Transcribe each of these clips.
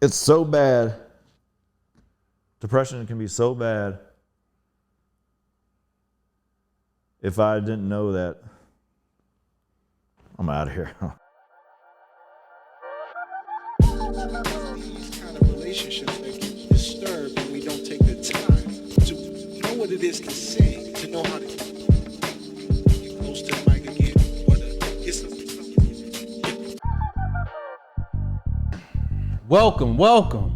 It's so bad. Depression can be so bad. If I didn't know that, I'm out of here. These kind of relationships that get disturbed when we don't take the time to know what it is to sing, to know how to get close to the mic again, or to get something. Welcome.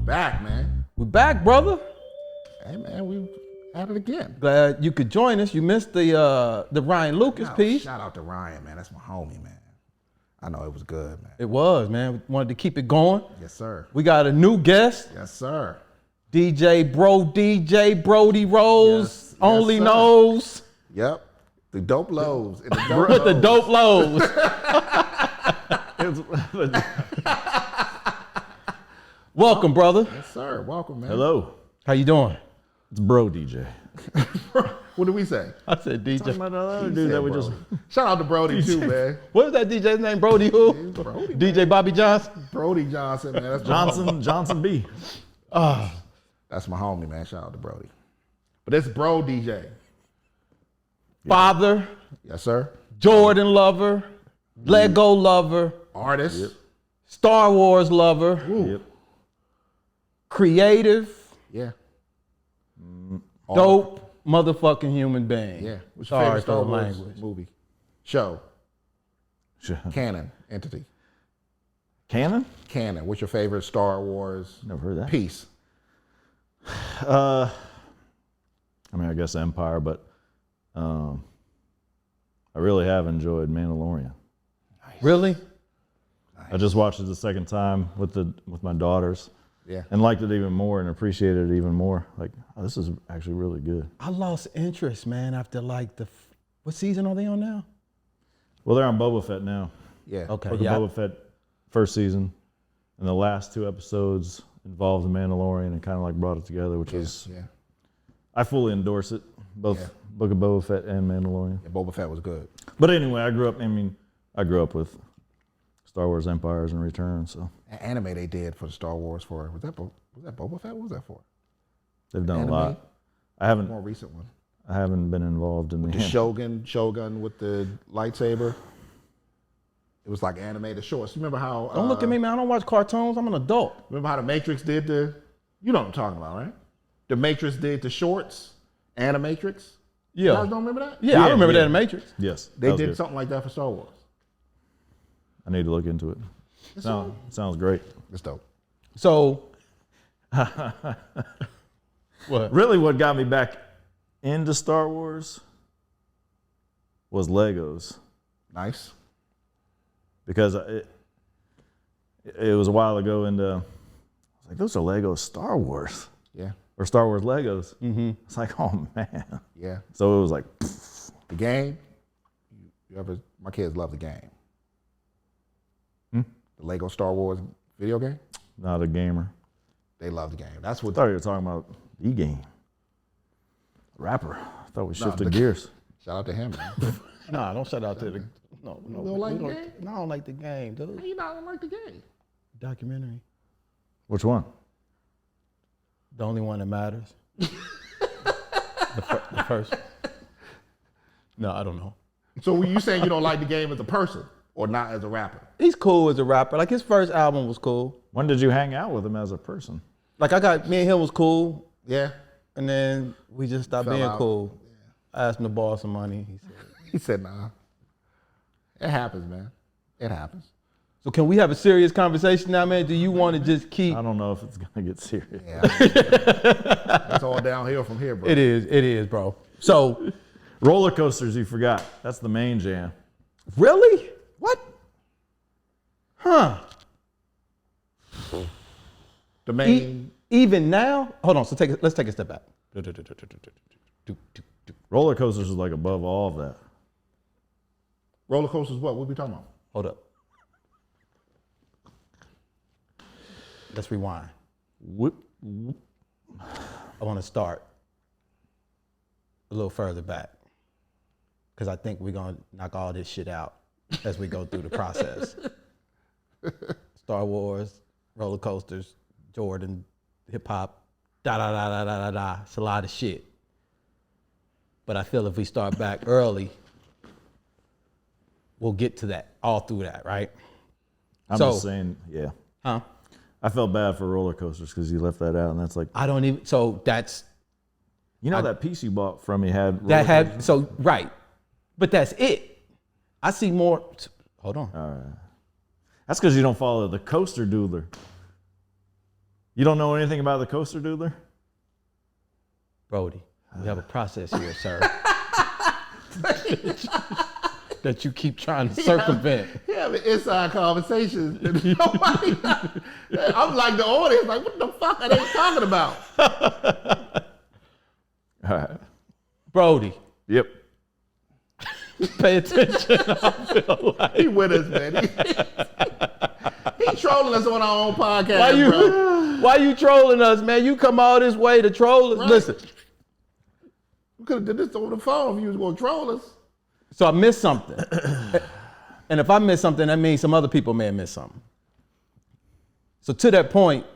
Back, man. We're back, brother. Hey, man, we at it again. Glad you could join us. You missed the Ryan Lucas piece. Shout out to Ryan, man. That's my homie, man. I know it was good, man. It was, man. We wanted to keep it going. Yes, sir. We got a new guest, Yes, sir. DJ Brody Rose, Yes, only sir. knows Yep. The dope lows. And the dope lows. the dope lows. Welcome, brother. Yes, sir. Welcome, man. Hello. How you doing? It's Bro DJ. What did we say? I said DJ. Talking about the other He dude said that we Brody. just... Shout out to Brody, too, man. What is that DJ's name? Brody who? It's Brody, man. DJ Bobby Johnson? Brody Johnson, man. That's my Johnson B. That's my homie, man. Shout out to Brody. But it's Bro DJ. Father, Yes, sir. Jordan lover, Lego lover, Artist. Star Wars lover, Yep. creative, Yeah. dope motherfucking human being. Yeah. What's your Sorry favorite for Star the Wars language. movie? Show. Sure. Canon. Entity. Canon? Canon. What's your favorite Star Wars Never heard that. piece? I mean, I guess Empire, but I really have enjoyed Mandalorian. Really? I just watched it the second time with my daughters Yeah. and liked it even more and appreciated it even more. Like, oh, this is actually really good. I lost interest, man, after like what season are they on now? Well, they're on Boba Fett now. Yeah. Okay, Book of yeah. Boba Fett first season, and the last two episodes involved the Mandalorian and kind of like brought it together, which is Yeah. I fully endorse it, both Yeah. Book of Boba Fett and Mandalorian. Yeah. Boba Fett was good. But anyway, I grew up with Star Wars Empires and Returns, so An anime they did for Star Wars was that Boba Fett? What was that for? they've done Anime? a lot. I More recent one. haven't been involved in The the Shogun with the lightsaber. It was like animated shorts. You remember how? Don't look at me, man. I don't watch cartoons. I'm an adult. Remember how the Matrix did the? You know what I'm talking about, right? The Matrix did the shorts. Animatrix. You Yeah. guys don't remember that? Yeah, I remember yeah. that in Matrix. Yes, They that was did good. something like that for Star Wars. I need to look into it. Sounds great. It's dope. So, what? Really, what got me back into Star Wars was Legos. Nice. Because it was a while ago, and I was like, those are Lego Star Wars Yeah. or Star Wars Legos. Mm-hmm. It's like, oh man. Yeah. So it was like, The game. My kids love the game. The Lego Star Wars video game. not a gamer. They love the game. That's I what. thought you were talking about E-game. Rapper. I thought we shifted the- gears. Shout out to him, man. Nah, don't shout out to the. No, You don't like the game? No, I don't like the game, dude. You don't like the game. Documentary. Which one? The only one that matters. the first. No, I don't know. So were you saying you don't like the game as a person or not as a rapper? He's cool as a rapper. Like his first album was cool. When did you hang out with him as a person? Like me and him was cool, Yeah. and then we just stopped Fell being out. cool. I asked him to borrow some money. He said. He said, nah. It happens, man. It happens. So can we have a serious conversation now, man? Do you want to just keep? I don't know if it's gonna get serious. Yeah. That's all downhill from here, bro. It is, bro. So Roller coasters, you forgot. That's the main jam. really, what? Huh? The main. Even now? Hold on. So let's take a step back. Roller coasters is like above all of that. Roller coasters, what? What we talking about? Hold up. Let's rewind. Whoop. I want to start a little further back because I think we're going to knock all this shit out as we go through the process. Star Wars, roller coasters, Jordan, hip hop, da. It's a lot of shit. But I feel if we start back early, we'll get to that, all through that, right? I'm just saying, yeah. Huh? I felt bad for roller coasters because you left that out, and that's like, I don't even, so that's, that piece you bought from me had roller that had, coasters? so, right. But that's it. I see more, hold on. All right. That's because you don't follow the coaster doodler. You don't know anything about the coaster doodler? Brody, we have a process here, sir. That you keep trying to circumvent. Yeah, inside conversations. Nobody, I'm like the audience, like, what the fuck are they talking about? All right. Brody, Yep. pay attention. I feel like. He with us, man. He trolling us on our own podcast, bro. Why you trolling us, man? You come all this way to troll us. Right. Listen, We could have did this over the phone if you was going to troll us. so I missed something. And if I missed something, that means some other people may have missed something. So to that point,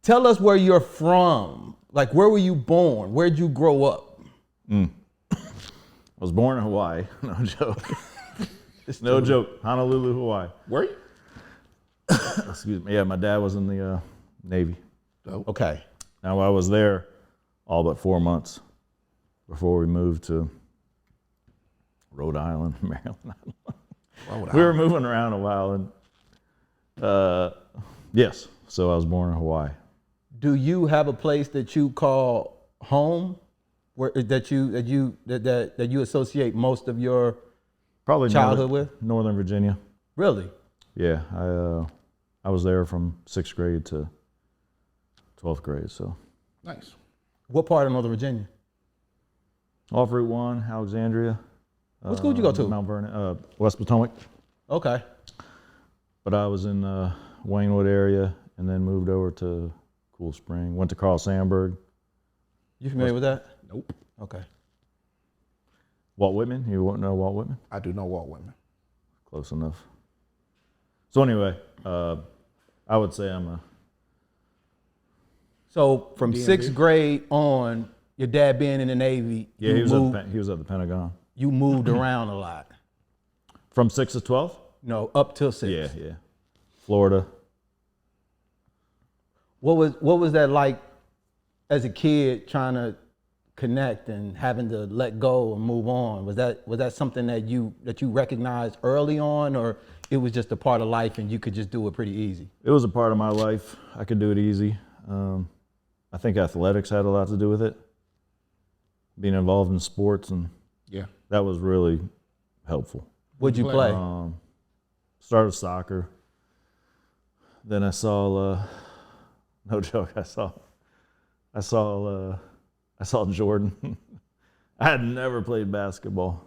tell us where you're from. Like, where were you born? Where'd you grow up? I was born in Hawaii. No joke. No joke. Honolulu, Hawaii. Were you? Excuse me. Yeah, my dad was in the Navy. Okay. Now, I was there all but 4 months before we moved to Rhode Island, Maryland. We were moving around a while, and yes, so I was born in Hawaii. Do you have a place that you call home, where that you associate most of your Probably childhood with? Northern Virginia. Really? Yeah, I was there from 6th grade to 12th grade. So Nice. What part of Northern Virginia? off Route 1, Alexandria. What school did you go to? Mount Vernon, West Potomac. Okay. But I was in Waynewood area, and then moved over to Cool Spring. Went to Carl Sandburg. You familiar with that? Nope. Okay. Walt Whitman. You won't know Walt Whitman? I do know Walt Whitman. Close enough. So anyway, I would say I'm a. So from DMV? 6th grade on, your dad being in the Navy, Yeah, he was at the Pentagon. you moved around a lot. From 6 to 12? No, up till 6. Yeah. Florida. What was that like as a kid, trying to connect and having to let go and move on? Was that something that you recognized early on, or it was just a part of life and you could just do it pretty easy? It was a part of my life. I could do it easy. I think athletics had a lot to do with it. Being involved in sports, and Yeah. that was really helpful. Would you play? Started soccer. Then I saw, no joke, I saw Jordan. I had never played basketball,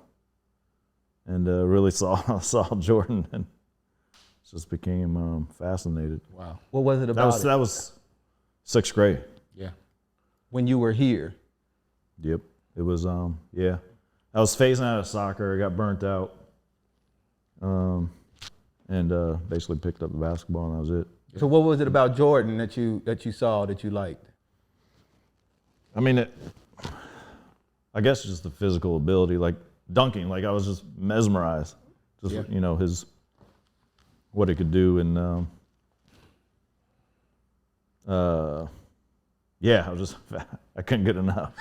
and really saw Jordan, and just became fascinated. Wow. What was it about That was 6th grade. Yeah. when you were here? Yep. It was yeah. I was phasing out of soccer. I got burnt out. And basically picked up the basketball, and that was it. So what was it about Jordan that you saw that you liked? I mean, I guess just the physical ability, like dunking. Like I was just mesmerized, just his what he could do, and yeah, I couldn't get enough.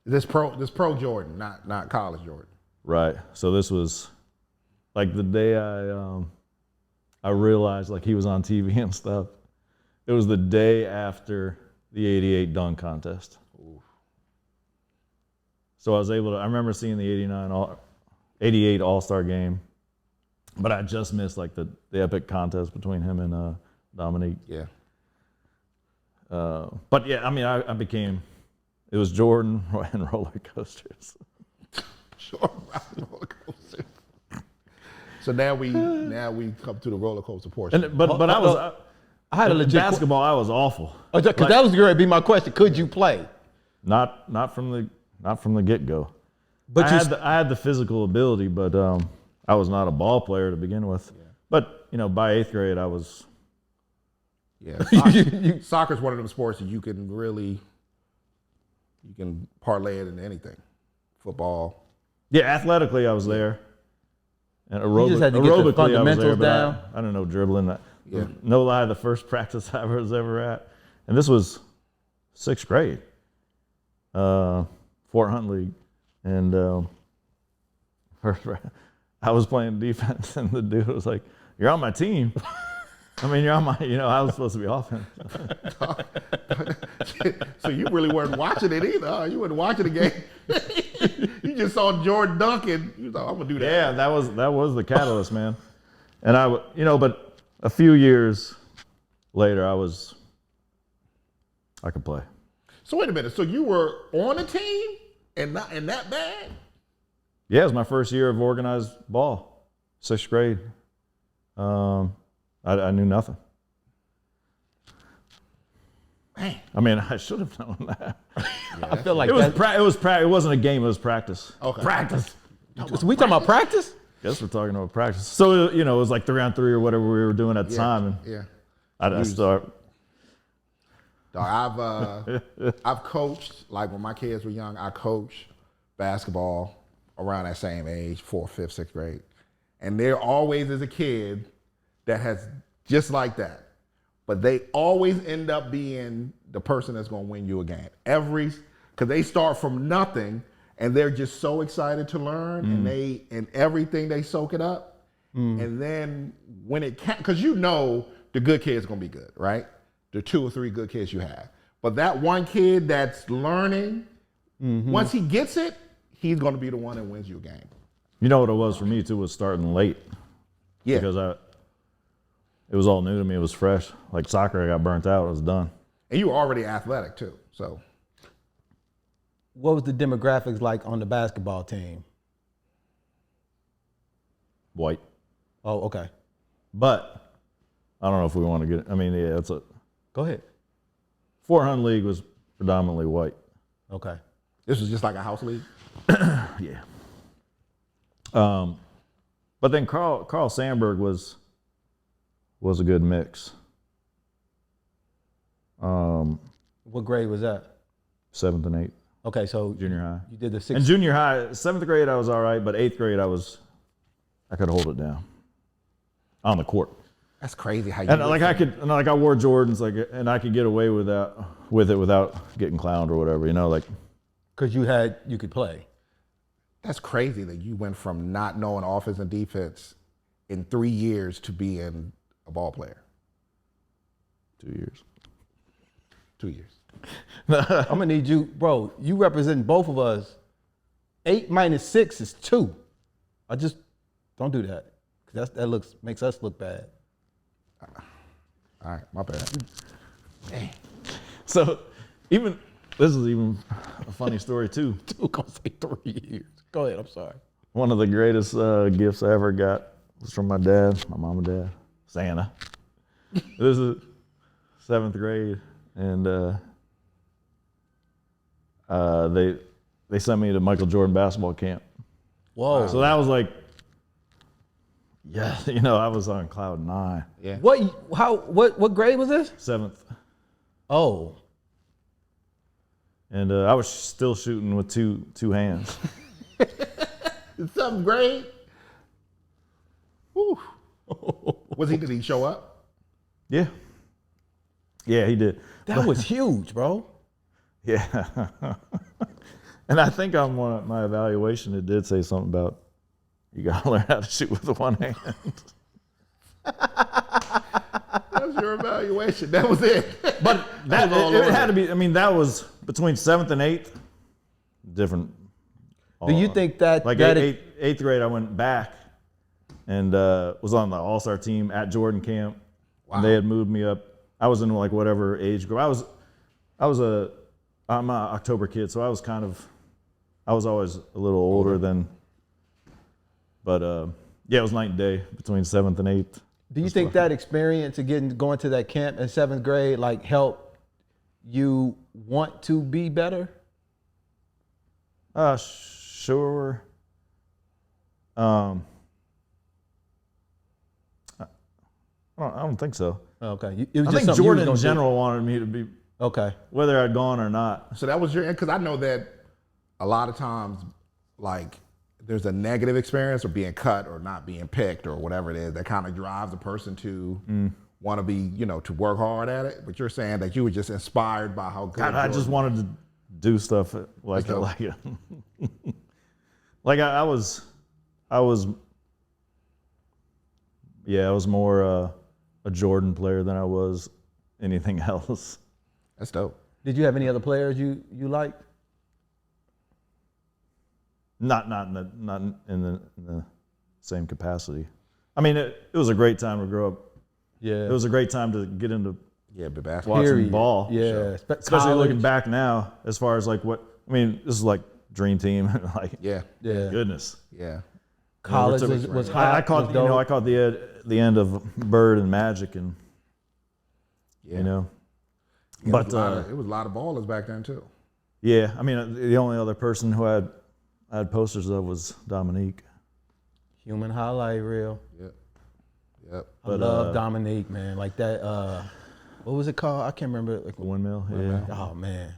This pro Jordan, not college Jordan. Right. So this was like the day I realized like he was on TV and stuff. It was the day after the '88 dunk contest. Ooh. So I remember seeing the '88 All-Star game, but I just missed like the epic contest between him and Dominique. Yeah. But yeah, I mean, it was Jordan and roller coasters. Sure. Roller coaster. So now we come to the roller coaster portion. And, but I had a legit basketball. I was awful. Because that was going to be my question. Could you play? Not from the get go. But I had the physical ability, but I was not a ball player to begin with. Yeah. But by 8th grade, I was Yeah, soccer's one of them sports that you can parlay it into anything. Football. Yeah, athletically I was there, and You just had to get the aerobically I was there, fundamentals but down. I don't know dribbling. Yeah. No lie, the first practice I was ever at, and this was 6th grade, Fort Hunt League, and I was playing defense, and the dude was like, "You're on my team." I mean, you're on my. I was supposed to be offense. So you really weren't watching it either. Huh? You weren't watching the game. You just saw Jordan dunking. You thought, "I'm gonna do that." Yeah, that was the catalyst, man. And but a few years later, I could play. So wait a minute. So you were on a team and not in that bad? Yeah, it was my first year of organized ball, 6th grade. I knew nothing. Man. I mean, I should have known that. I feel like It wasn't a game. It was practice. Okay. Practice. So we talking about practice? Guess we're talking about practice. So it was like 3-on-3 or whatever we were doing at the time. And Yeah. I start. Dog, I've coached, like when my kids were young, I coached basketball around that same age, 4th, 5th, 6th grade. And there always is a kid that has just like that. But they always end up being the person that's going to win you a game. Because they start from nothing and they're just so excited to learn and everything they soak it up. And then when it can, because the good kid's going to be good, right? The 2 or 3 good kids you have. But that one kid that's learning, once he gets it, he's going to be the one that wins you a game. You know what it was for me too was starting late. Yeah. Because it was all new to me. It was fresh. Like soccer, I got burnt out. I was done. And you were already athletic too. So What was the demographics like on the basketball team? White. Oh, okay. But I don't know if we want to get. I mean, yeah, Go ahead. Fort Hunt League was predominantly white. Okay. this was just like a house league? Yeah. But then Carl Sandburg was a good mix. What grade was that? 7th and 8th, Okay, so junior high. you did the And 6th. junior high, 7th grade I was all right, but 8th grade I could hold it down on the court. That's crazy how you. And I wore Jordans and I could get away with it without getting clowned or whatever, Because you could play. That's crazy that you went from not knowing offense and defense in 3 years to being a ball player. 2 years. 2 years. I'm gonna need you, bro. You represent both of us. 8 minus 6 is 2. I just don't do that because that makes us look bad. All right, my bad. Dang. So this is even a funny story too. Two gonna say 3 years. Go ahead. I'm sorry. One of the greatest gifts I ever got was from my dad, my mom and dad, Santa. This is 7th grade, and they sent me to Michael Jordan basketball camp. Whoa. So that was like, yeah, I was on cloud 9. Yeah. What grade was this? 7th, Oh. and I was still shooting with two hands. In 7th grade? Whew. Did he show up? Yeah, he did. That was huge, bro. Yeah. And I think on my evaluation, it did say something about you got to learn how to shoot with one hand. That's your evaluation. That was it. But it had to be, that was between 7th and 8th, different. Do you think that Like that eighth grade, I went back and was on the All-Star team at Jordan camp. Wow. And they had moved me up. I was in like whatever age group. I'm an October kid, so I was always a little older than, but yeah, it was night and day between 7th and 8th. Do you think that experience of going to that camp in 7th grade helped you want to be better? Sure. I don't think so. Okay. It was I just think something you was Jordan in gonna do. general wanted me to be, Okay. whether I'd gone or not. So that was your, because I know that a lot of times, like, there's a negative experience or being cut or not being picked or whatever it is that kind of drives a person to want to be, you know, to work hard at it. But you're saying that you were just inspired by how good. God, I just Jordan- wanted to do stuff like dope. like it. Like I was, yeah, I was more a Jordan player than I was anything else. That's dope. Did you have any other players you liked? Not in the same capacity. I mean, it was a great time to grow up. Yeah. It was a great time to get into Yeah, but basketball. watching Period. ball. Yeah. Especially College. looking back now, as far as like what I mean, this is like dream team. Like Yeah, Yeah. goodness. yeah. College You know, was hot. I caught was you know dope. I caught the end of Bird and Magic and Yeah. you know, Yeah, but it was a lot of ballers back then too. yeah, I mean the only other person who I had posters of was Dominique. Human highlight reel. Yep. Yep. I But, love Dominique, man. Like that. What was it called? I can't remember. Like, The windmill, yeah. oh man.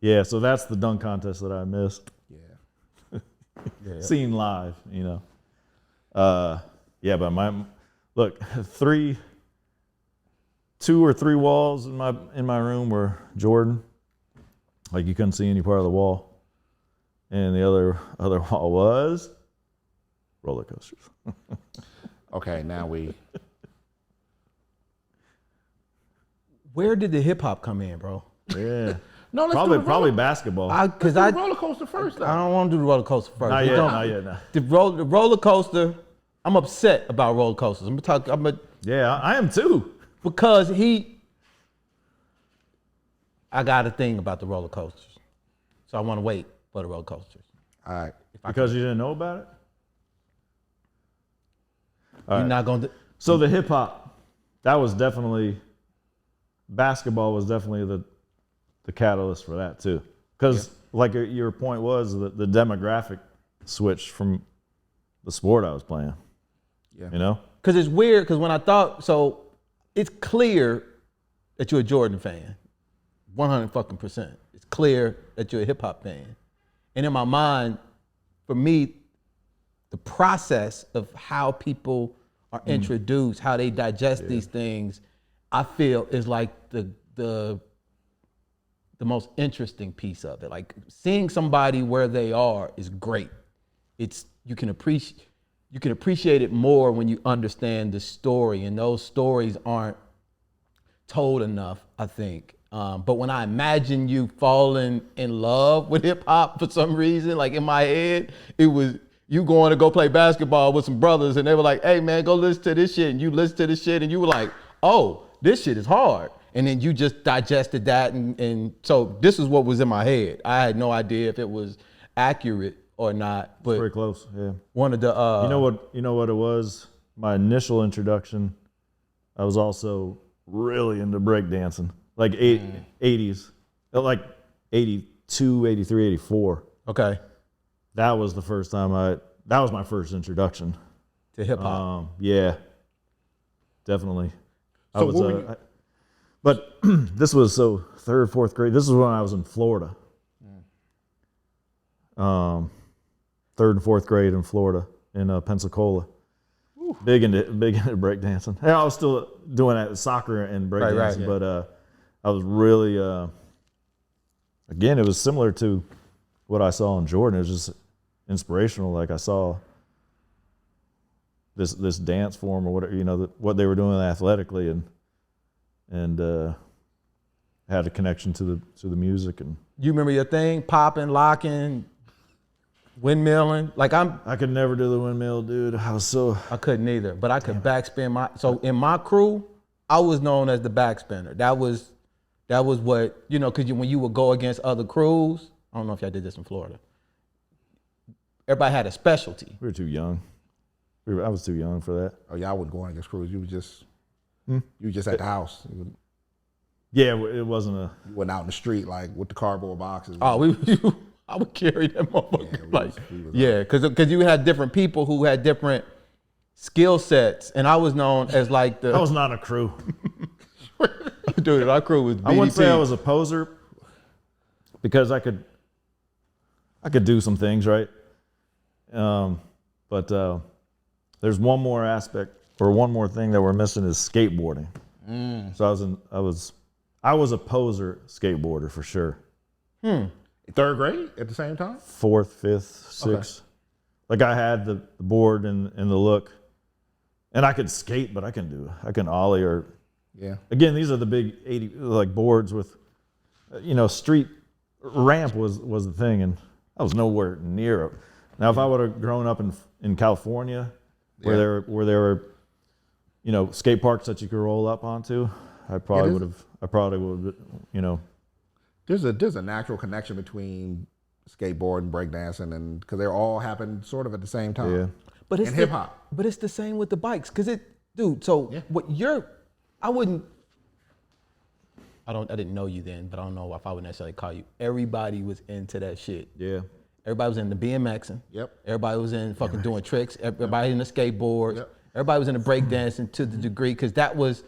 Yeah, so that's the dunk contest that I missed. Yeah. Yeah. Seen live, you know. Yeah, but look, 2 or 3 walls in my room were Jordan. Like you couldn't see any part of the wall. And the other wall was roller coasters. Okay, now we. Where did the hip hop come in, bro? Yeah. No, let's Probably basketball. Because Let's do the roller coaster first. I don't want to do the roller coaster first. Not We yet, don't- not yet, no. The roller coaster. I'm upset about roller coasters. Yeah, I am too. Because I got a thing about the roller coasters, so I want to wait for the roller coasters. All right. Because you didn't know about it? All You're right. not gonna. So the hip hop, that was definitely, basketball was definitely the catalyst for that too. Because like your point was, the demographic switched from the sport I was playing. Yeah. You know? Because it's weird. Because when I thought so, it's clear that you're a Jordan fan, 100%. It's clear that you're a hip hop fan, and in my mind, for me, the process of how people are introduced, how they digest these things, I feel is like the most interesting piece of it. Like seeing somebody where they are is great. You can appreciate it more when you understand the story, and those stories aren't told enough, I think. But when I imagine you falling in love with hip hop for some reason, like in my head, it was you going to go play basketball with some brothers, and they were like, "Hey man, go listen to this shit," and you listen to this shit, and you were like, "Oh, this shit is hard," and then you just digested that, and so this is what was in my head. I had no idea if it was accurate or not, but Pretty close, yeah. one of the You know what it was? My initial introduction, I was also really into breakdancing. Like 80s. Like 82, 83, 84. okay That was the first time that was my first introduction. to hip hop. Yeah. Definitely. I So was what were you- but this was 3rd, 4th grade. This was when I was in Florida. 3rd and 4th grade in Florida, in Pensacola. Big into breakdancing. Yeah, I was still doing that soccer and breakdancing, Right, yeah. but I was really again, it was similar to what I saw in Jordan. It was just inspirational. Like I saw this dance form or whatever, you know, what they were doing athletically, and had a connection to the music. And You remember your thing, popping, locking, windmilling? Like I could never do the windmill, dude. I couldn't either, but I could backspin so in my crew, I was known as the backspinner. That was what, you know, because when you would go against other crews, I don't know if y'all did this in Florida. Everybody had a specialty. we were too young. I was too young for that. Oh, y'all wasn't going against crews. You were just you were just at the house. Yeah, it wasn't a. You went out in the street like with the cardboard boxes. Oh, I would carry that motherfucker. Yeah, we was because you had different people who had different skill sets, and I was known as like the I was not a crew. dude. Our crew was BDP. I wouldn't say I was a poser because I could do some things, right? But there's one more aspect or one more thing that we're missing is skateboarding. So I was a poser skateboarder for sure. Third grade at the same time? Fourth, fifth, sixth. Okay. Like I had the board and the look, and I could skate, but I can ollie or. Yeah. Again, these are the big 80 like boards with, street ramp was the thing, and I was nowhere near it. Now, if I would have grown up in California, where there were, skate parks that you could roll up onto, I probably would have. There's a natural connection between skateboard and breakdancing, and because they all happened sort of at the same time. Yeah. But it's and hip hop. But it's the same with the bikes, dude. So what you're, I didn't know you then, but I don't know if I would necessarily call you. Everybody was into that shit. Yeah. Everybody was into BMXing. Yep. Everybody was in fucking doing tricks. Everybody in the skateboards. Yep. Everybody was in the breakdancing to the degree, because that was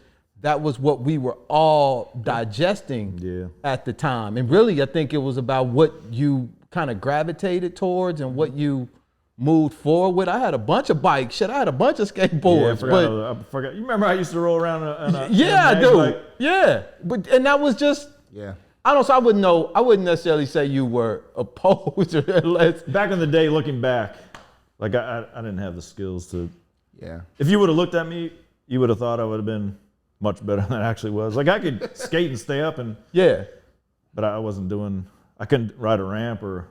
what we were all digesting at the time. And really, I think it was about what you kind of gravitated towards and what you moved forward with. I had a bunch of bikes. Shit, I had a bunch of skateboards. Yeah, I forgot. You remember I used to roll around in a yeah, in a dude. bike? Yeah, and that was just. Yeah. I wouldn't necessarily say you were opposed or less. Back in the day, looking back, like I didn't have the skills to. Yeah. If you would have looked at me, you would have thought I would have been much better than I actually was. Like I could skate and stay up but I couldn't ride a ramp or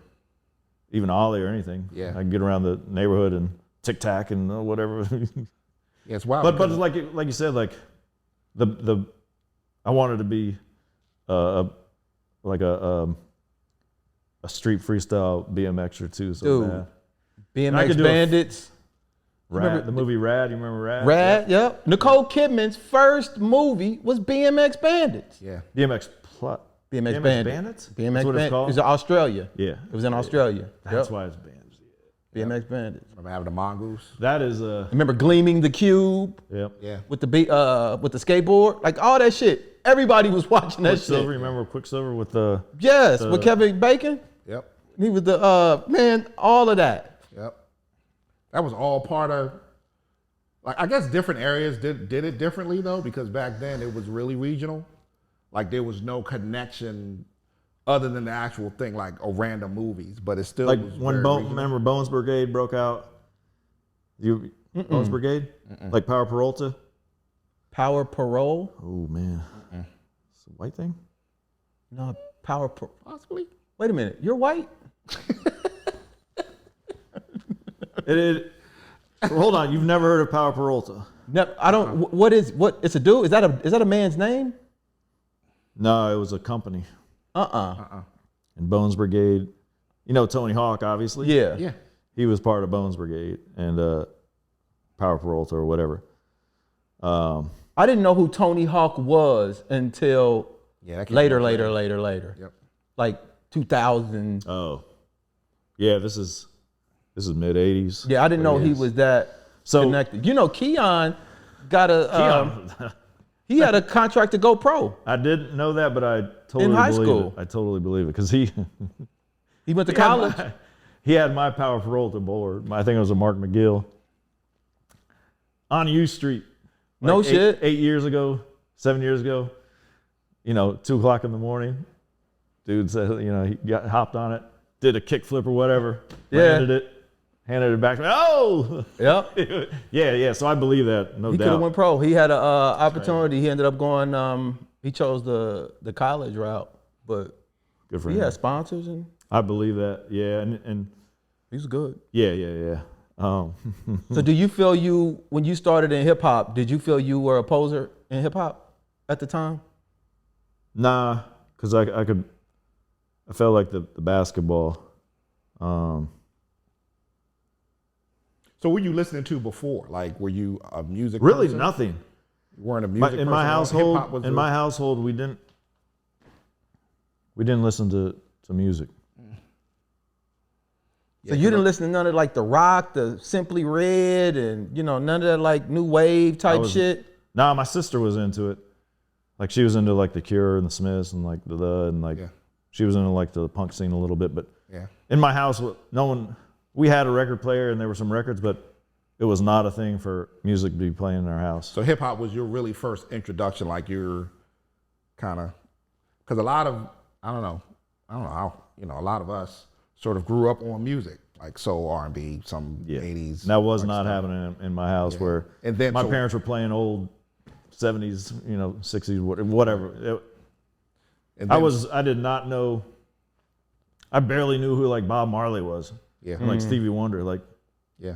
even ollie or anything. Yeah. I could get around the neighborhood and tic-tac and whatever. Yeah, it's wild. But like you said, like I wanted to be a street freestyle BMXer too. So dude, bad. BMX Bandits. Rad, the movie Rad, you remember Rad? Rad, yep. Nicole Kidman's first movie was BMX Bandits. Yeah. BMX Bandits. Bandits? BMX That's what it's called? It was in Australia. Yeah. It was in Australia. That's why it's Bandits. BMX Bandits. Remember having the mongoose? That is Remember Gleaming the Cube? Yep. Yeah. With the skateboard? Like all that shit. Everybody was watching that shit. Quicksilver, remember Quicksilver with the with Kevin Bacon? Yep. He was all of that. Yep. That was all part of, like, I guess different areas did it differently though, because back then it was really regional. Like there was no connection other than the actual thing, like a random movies, but it still like was when remember Bones Brigade broke out. Bones Brigade, like Power Peralta. Power Parole? Oh man, it's a white thing. No, Power possibly. Wait a minute, you're white? Hold on, you've never heard of Power Peralta? No, I don't. What it's a dude? Is that a man's name? No, it was a company. And Bones Brigade, Tony Hawk, obviously. Yeah. Yeah. He was part of Bones Brigade and Power Peralta or whatever. I didn't know who Tony Hawk was until later. Yep. Like 2000. Oh. Yeah, this is mid 80s. Yeah, I didn't know he was that connected. Keon got he had a contract to go pro. I didn't know that, but I totally in high believe school. it. I totally believe it because he went to college. He had my Power Peralta board. I think it was a Mark McGill on U Street. No shit. 8 years ago, 7 years ago. 2:00 in the morning. Dude said, he hopped on it, did a kickflip or whatever, handed it back to me. Oh, yep. yeah. So I believe that, no he doubt. He could have went pro. He had an opportunity. He ended up going. He chose the college route, but good for him. He had sponsors and. I believe that. Yeah, and he's good. Yeah. So do you feel when you started in hip hop, did you feel you were a poser in hip hop at the time? Nah, because I felt like the basketball. So what were you listening to before? Like, were you a music Really person? nothing. You weren't a music person? In my household, Hip-hop was we didn't listen to music. So you didn't listen to none of like the rock, the Simply Red, and none of that like new wave type shit. Nah, my sister was into it. Like she was into like the Cure and the Smiths and like she was into like the punk scene a little bit. But in my house, we had a record player and there were some records, but it was not a thing for music to be playing in our house. So hip hop was your really first introduction, like your kind of, because a lot of, I don't know how, a lot of us sort of grew up on music, like soul, R&B, some 80s. That was not happening in my house where my parents were playing old 70s, 60s, whatever. I did not know, I barely knew who like Bob Marley was. Yeah. And like Stevie Wonder, like. Yeah.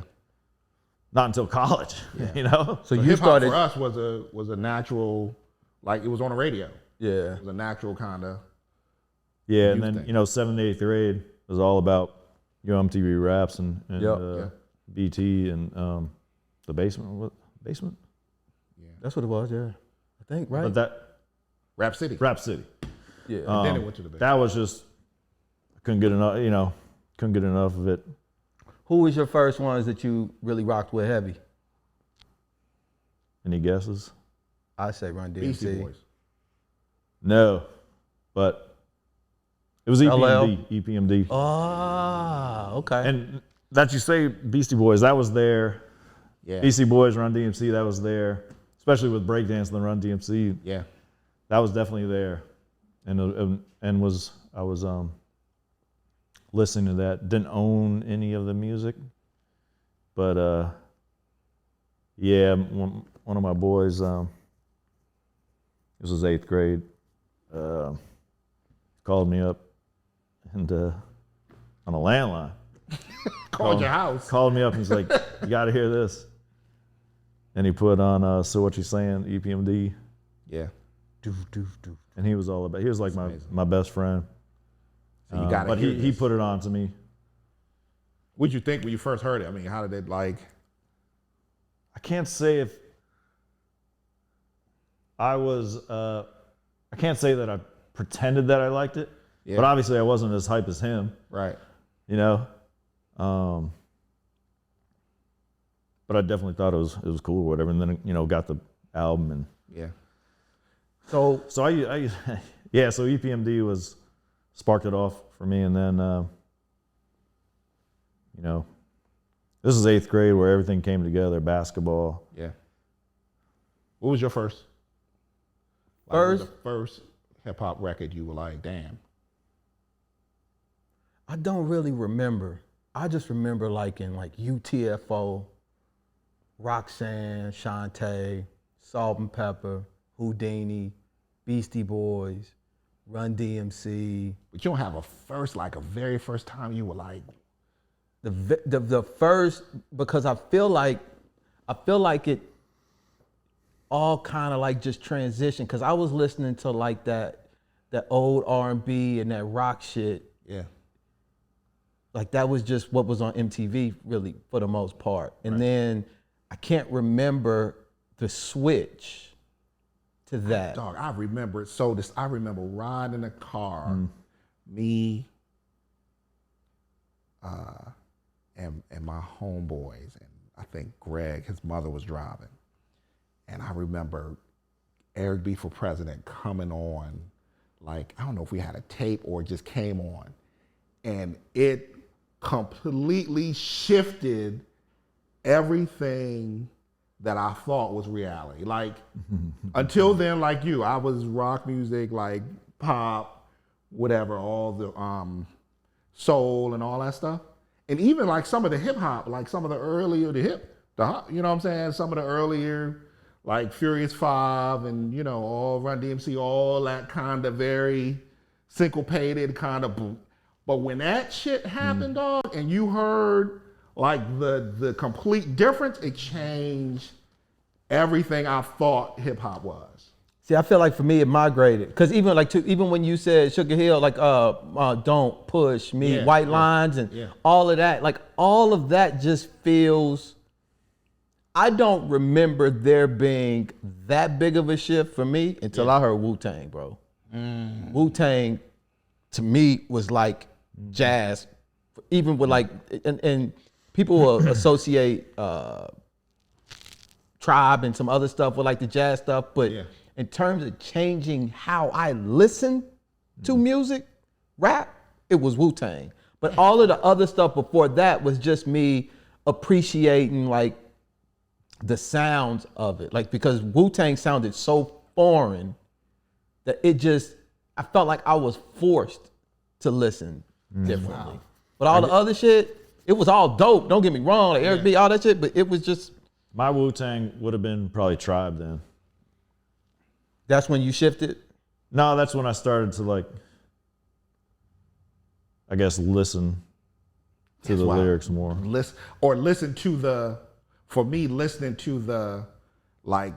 Not until college, So you started. For us was a natural, like it was on the radio. Yeah. It was a natural kind of. Yeah, and then 7th, 8th grade was all about MTV Raps and BT and the basement. Basement? Yeah. That's what it was. Yeah, I think right. But that Rap City. Yeah. And then it went to the basement. That was just couldn't get enough. Couldn't get enough of it. Who was your first ones that you really rocked with heavy? Any guesses? I say Run DMC. Beastie Boys. No, but it was EPMD. Oh, okay. And that you say Beastie Boys, that was there. Yeah. Beastie Boys, Run DMC, that was there. Especially with breakdance and the Run DMC. Yeah. That was definitely there. And I was listening to that. Didn't own any of the music, but one of my boys, this was 8th grade, called me up and on a landline. Called your house. Called me up and he's like, "You got to hear this." And he put on "So What You Saying," EPMD. Yeah. And he was all about. He was like my best friend. So you got but he put it on to me. What'd you think when you first heard it? I mean, how did it like? I can't say if I was. I can't say that I pretended that I liked it, but obviously I wasn't as hype as him. Right. But I definitely thought it was cool or whatever, and then got the album and So I so EPMD sparked it off for me, and then this is 8th grade where everything came together. Basketball. Yeah. What was your first? Like, what was the first hip hop record you were like, damn? I don't really remember. I just remember liking like UTFO, Roxanne, Shantae, Salt and Pepper, Houdini, Beastie Boys, Run DMC. But you don't have a very first time you were like the first, because I feel like it all kind of like just transitioned, because I was listening to like that old R&B and that rock shit. Yeah. Like that was just what was on MTV really for the most part. And then I can't remember the switch to that. Dog, I remember it. So I remember riding in the car, me and my homeboys, and I think Greg, his mother was driving. And I remember Eric B. for President coming on, like, I don't know if we had a tape or it just came on. And it completely shifted everything that I thought was reality. Like, until then, like you, I was rock music, like pop, whatever, all the soul and all that stuff. And even like some of the hip hop, like some of the earlier, you know what I'm saying? Some of the earlier, like Furious 5 and, all Run DMC, all that kind of very syncopated kind of. But when that shit happened, dog, and you heard like the complete difference, it changed everything I thought hip hop was. See, I feel like for me it migrated, because even when you said Sugar Hill, like Don't Push Me, White Lines, and all of that, like all of that just feels. I don't remember there being that big of a shift for me until I heard Wu-Tang, bro. Wu-Tang to me was like jazz even with like, and people will associate Tribe and some other stuff with like the jazz stuff, but in terms of changing how I listen to music, rap, it was Wu-Tang. But all of the other stuff before that was just me appreciating like the sounds of it. Like, because Wu-Tang sounded so foreign that I felt like I was forced to listen differently. But all the other shit, it was all dope. Don't get me wrong, like Eric B, all that shit, but it was just. My Wu-Tang would have been probably Tribe then. That's when you shifted? No, that's when I started to like, I guess, listen to the lyrics more. Listen to the, for me, listening to the, like,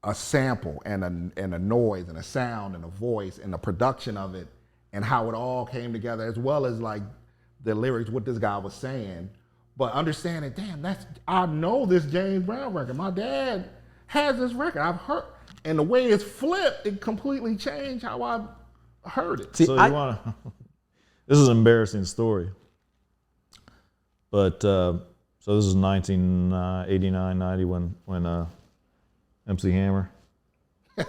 a sample and a noise and a sound and a voice and the production of it and how it all came together, as well as like the lyrics, what this guy was saying. But understanding, damn, I know this James Brown record. My dad has this record. I've heard, and the way it's flipped, it completely changed how I heard it. See, So this is an embarrassing story. But so this is 1989, 90 when MC Hammer. God,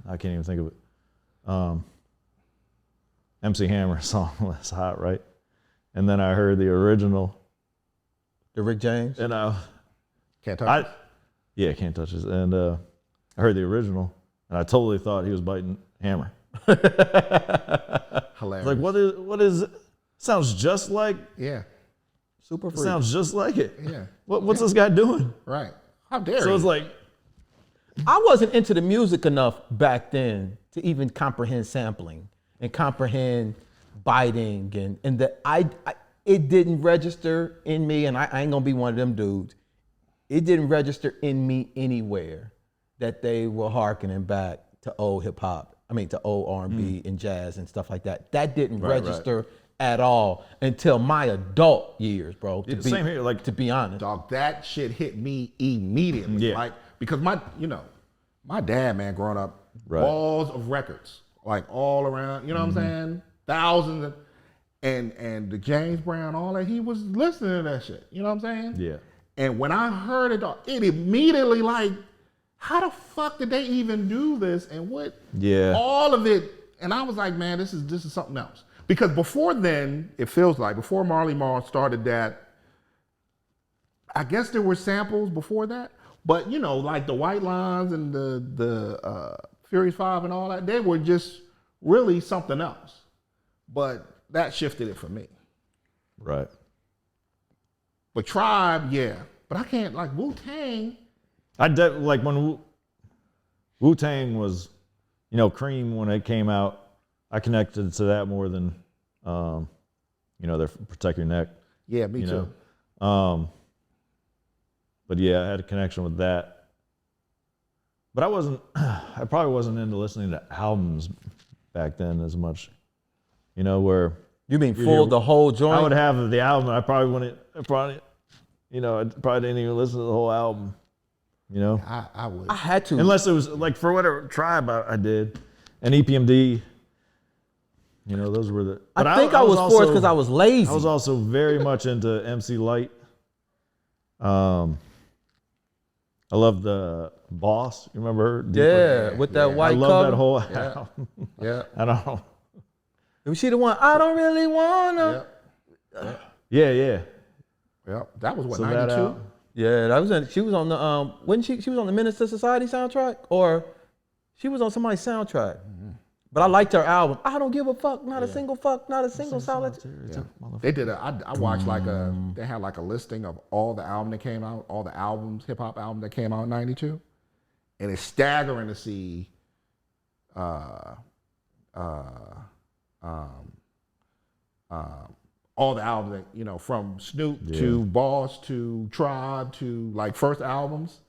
I can't even think of it. MC Hammer song was hot, right? And then I heard the original. The Rick James? And Can't touch it? Yeah, Can't Touch It. And I heard the original, and I totally thought he was biting Hammer. Hilarious. Like, what is it? Sounds just like. Yeah. Super Freak. Sounds just like it. Yeah. What's this guy doing? Right. How dare So you? it's like, I wasn't into the music enough back then to even comprehend sampling and comprehend biting and that it didn't register in me, and I ain't gonna be one of them dudes. It didn't register in me anywhere that they were hearkening back to old hip hop. I mean, to old R&B and jazz and stuff like that. That didn't register at all until my adult years, bro. same here. Like, to be honest, Dog, that shit hit me immediately. Yeah. Like, because my dad, man, growing up, walls of records, like all around, you know what I'm saying? Thousands and the James Brown, all that, he was listening to that shit. You know what I'm saying? yeah. And when I heard it, dog, it immediately like, how the fuck did they even do this? And what? Yeah. All of it. And I was like, man, this is something else. Because before then, it feels like, before Marley Marl started that, I guess there were samples before that, but you know, like the White Lines and the Furious 5 and all that, they were just really something else. But that shifted it for me. Right. But Tribe, yeah. But I can't, like, Wu-Tang. Like when Wu-Tang was, Cream, when it came out, I connected to that more than, their Protect Your Neck. Yeah, me too. But yeah, I had a connection with that. But I probably wasn't into listening to albums back then as much, where. you mean full the whole joint? I would have the album. I probably didn't even listen to the whole album, I would. I had to. Unless it was like for whatever Tribe I did, and EPMD. Those were the. But I think I was forced because I was lazy. I was also very much into MC Light. I love the Boss. You remember her? Yeah, with that white cover. I love that whole album. Yeah. I don't know. Was she the one? I don't really wanna. Yeah. Yeah. That was what, So that 92? album. Yeah, that was. She was on the wasn't she? She was on the Minister Society soundtrack, or she was on somebody's soundtrack. But I liked her album. I don't give a fuck. Not a single fuck. Not a single solitary. They did I watched they had like a listing of all the album that came out, all the albums, hip hop albums that came out in 92. And it's staggering to see all the albums that, from Snoop to Boss to Tribe to like first albums.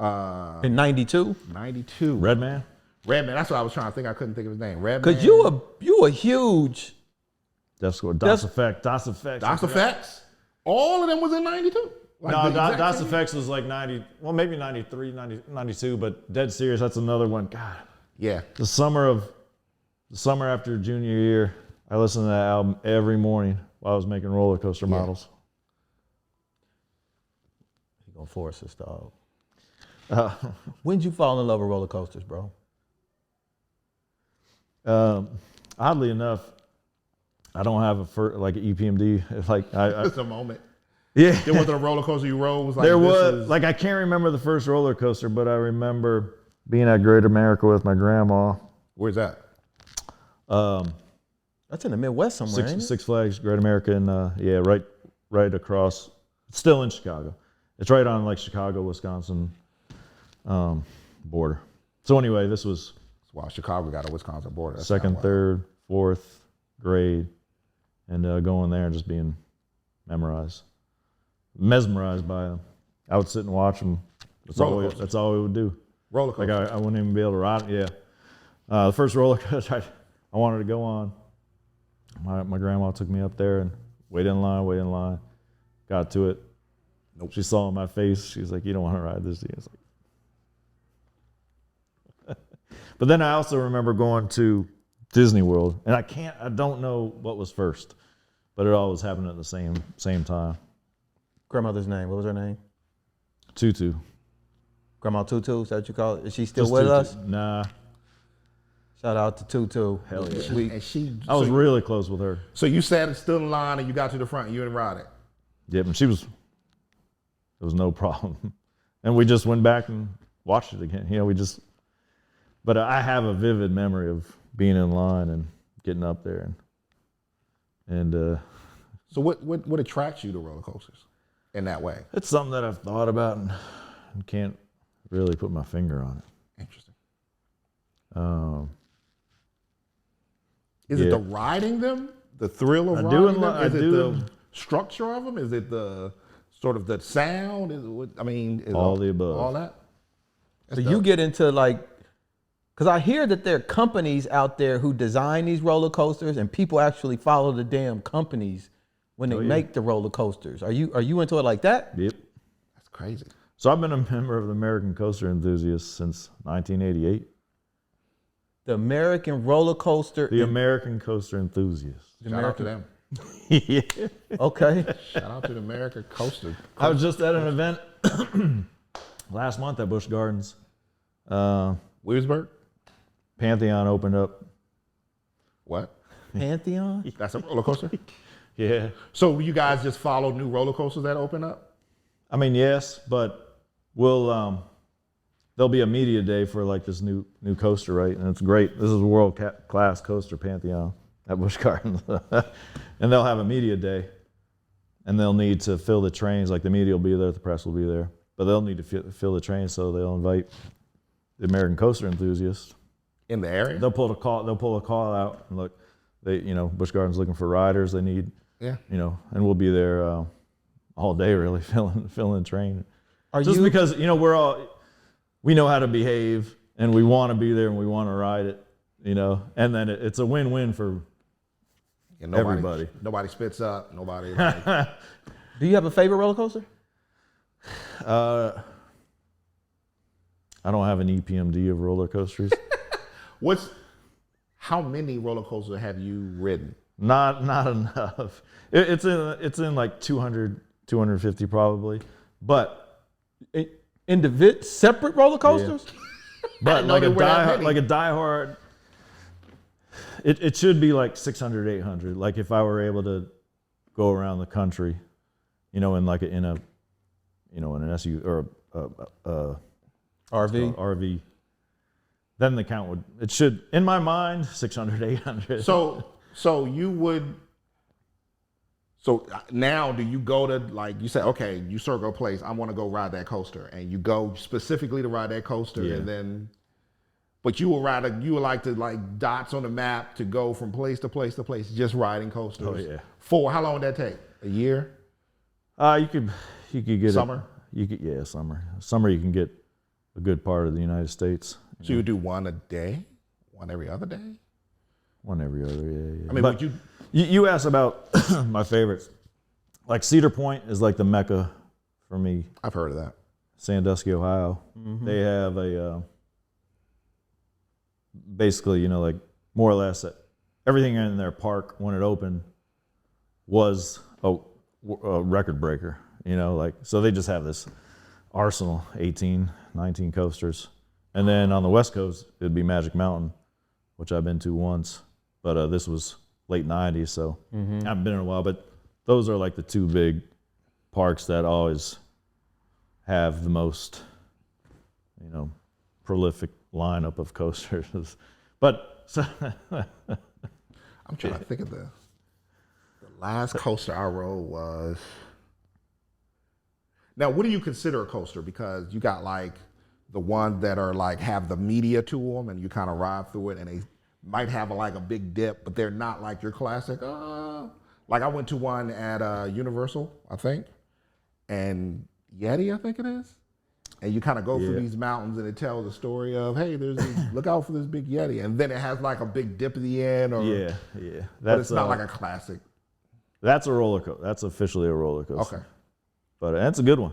In '92. 92. Redman. Redman, that's what I was trying to think. I couldn't think of his name. Redman. Cause you a huge. Das Effect. Das Effect. DOS Effects. All of them was in 92. Like No, the exact DOS same- Effects was like 90, well, maybe 93, 92, but Dead Serious, that's another one. God, Yeah. the summer after junior year, I listened to that album every morning while I was making roller coaster models. He gonna force us, dog. Uh, When did you fall in love with roller coasters, bro? Oddly enough, I don't have like an EPMD. Like It's a moment. yeah, There wasn't a roller coaster you rode. Was like, there this was is- like I can't remember the first roller coaster, but I remember being at Great America with my grandma. Where's that? That's in the Midwest somewhere, ain't it? Six Flags, Great America, and right across. It's still in Chicago. It's right on like Chicago, Wisconsin border. So anyway, this was Wow, Chicago got a Wisconsin border. That's second, wild. third, fourth grade, and going there and just being mesmerized by them. I would sit and watch them. That's all we would do. Roller Like coaster. I wouldn't even be able to ride. Yeah, the first roller coaster I wanted to go on. My grandma took me up there and waited in line. Got to it. Nope. She saw my face. She was like, "You don't want to ride this." I was like, but then I also remember going to Disney World, and I don't know what was first, but it always happened at the same time. Grandmother's name. What was her name? Tutu. Grandma Tutu. Is that what you call it? Is she still Just with Tutu. us? Nah. Shout out to Tutu. Hell yeah. We, I was really close with her. So you sat still in line and you got to the front and you didn't ride it. Yeah, but there was no problem. And we just went back and watched it again. But I have a vivid memory of being in line and getting up there and So what attracts you to roller coasters in that way? it's something that I've thought about and can't really put my finger on it. Interesting. Is Yeah. it the riding them, the thrill of I do riding them? I Is it do. the structure of them? Is it the sort of the sound? Is it what, I mean, is All the above. All that. so you get into like, because I hear that there are companies out there who design these roller coasters, and people actually follow the damn companies when they yeah. make the roller coasters. Are you into it like that? Yep. That's crazy. So I've been a member of the American Coaster Enthusiasts since 1988. The American Roller Coaster. The American Coaster Enthusiasts. Shout out to them. Yeah. Okay. Shout out to the American Coaster. I was just at an event last month at Busch Gardens. Williamsburg? Pantheon opened up. What? Pantheon. That's a roller coaster? Yeah. So you guys just follow new roller coasters that open up? I mean, yes, but we'll there'll be a media day for like this new coaster, right? And it's great. This is a world class coaster, Pantheon at Busch Gardens, and they'll have a media day, and they'll need to fill the trains. Like the media will be there, the press will be there, but they'll need to fill the trains, so they'll invite the American Coaster Enthusiasts. In the area? They'll pull a call out and look. Busch Gardens looking for riders. They need, Yeah. and we'll be there all day really filling the train. Are Just you because we know how to behave and we want to be there and we want to ride it, and then it's a win-win for And nobody, everybody. Nobody spits up. Nobody. Like, Do you have a favorite roller coaster? I don't have an EPMD of roller coasters. how many roller coasters have you ridden? Not enough. It's in like 200, 250 probably, but Separate roller coasters? but know like there were that many. a diehard. It should be like 600, 800. Like if I were able to go around the country, in an SU or a RV. RV, then the count it should, in my mind, 600, 800. So you would. So now, do you go to, like, you say, okay, you circle a place, I want to go ride that coaster, and you go specifically to ride that coaster, Yeah. and then, but you will like to like dots on the map to go from place to place to place, just riding coasters. Oh, yeah. How long would that take? A year? You could get Summer? Summer. Summer you can get a good part of the United States. So you would do one a day, one every other day. One every other, yeah. I mean, but would you? You asked about my favorites. Like Cedar Point is like the mecca for me. I've heard of that. Sandusky, Ohio. They have a basically, like more or less everything in their park when it opened was a record breaker. Like, so they just have this arsenal, 18, 19 coasters. And then on the West Coast, it'd be Magic Mountain, which I've been to once. But this was late 90s, so I haven't been in a while. But those are like the two big parks that always have the most, prolific lineup of coasters. But so I'm trying to think of the last coaster I rode was. Now, what do you consider a coaster? Because you got like the ones that are like have the media to them, and you kind of ride through it, and they might have a big dip, but they're not like your classic. Like I went to one at Universal, I think, and Yeti, I think it is. And you kind of go through these mountains, and it tells a story of, hey, look out for this big Yeti, and then it has like a big dip at the end. Or but it's not like a classic. That's a roller coaster. That's officially a roller coaster. Okay, but that's a good one.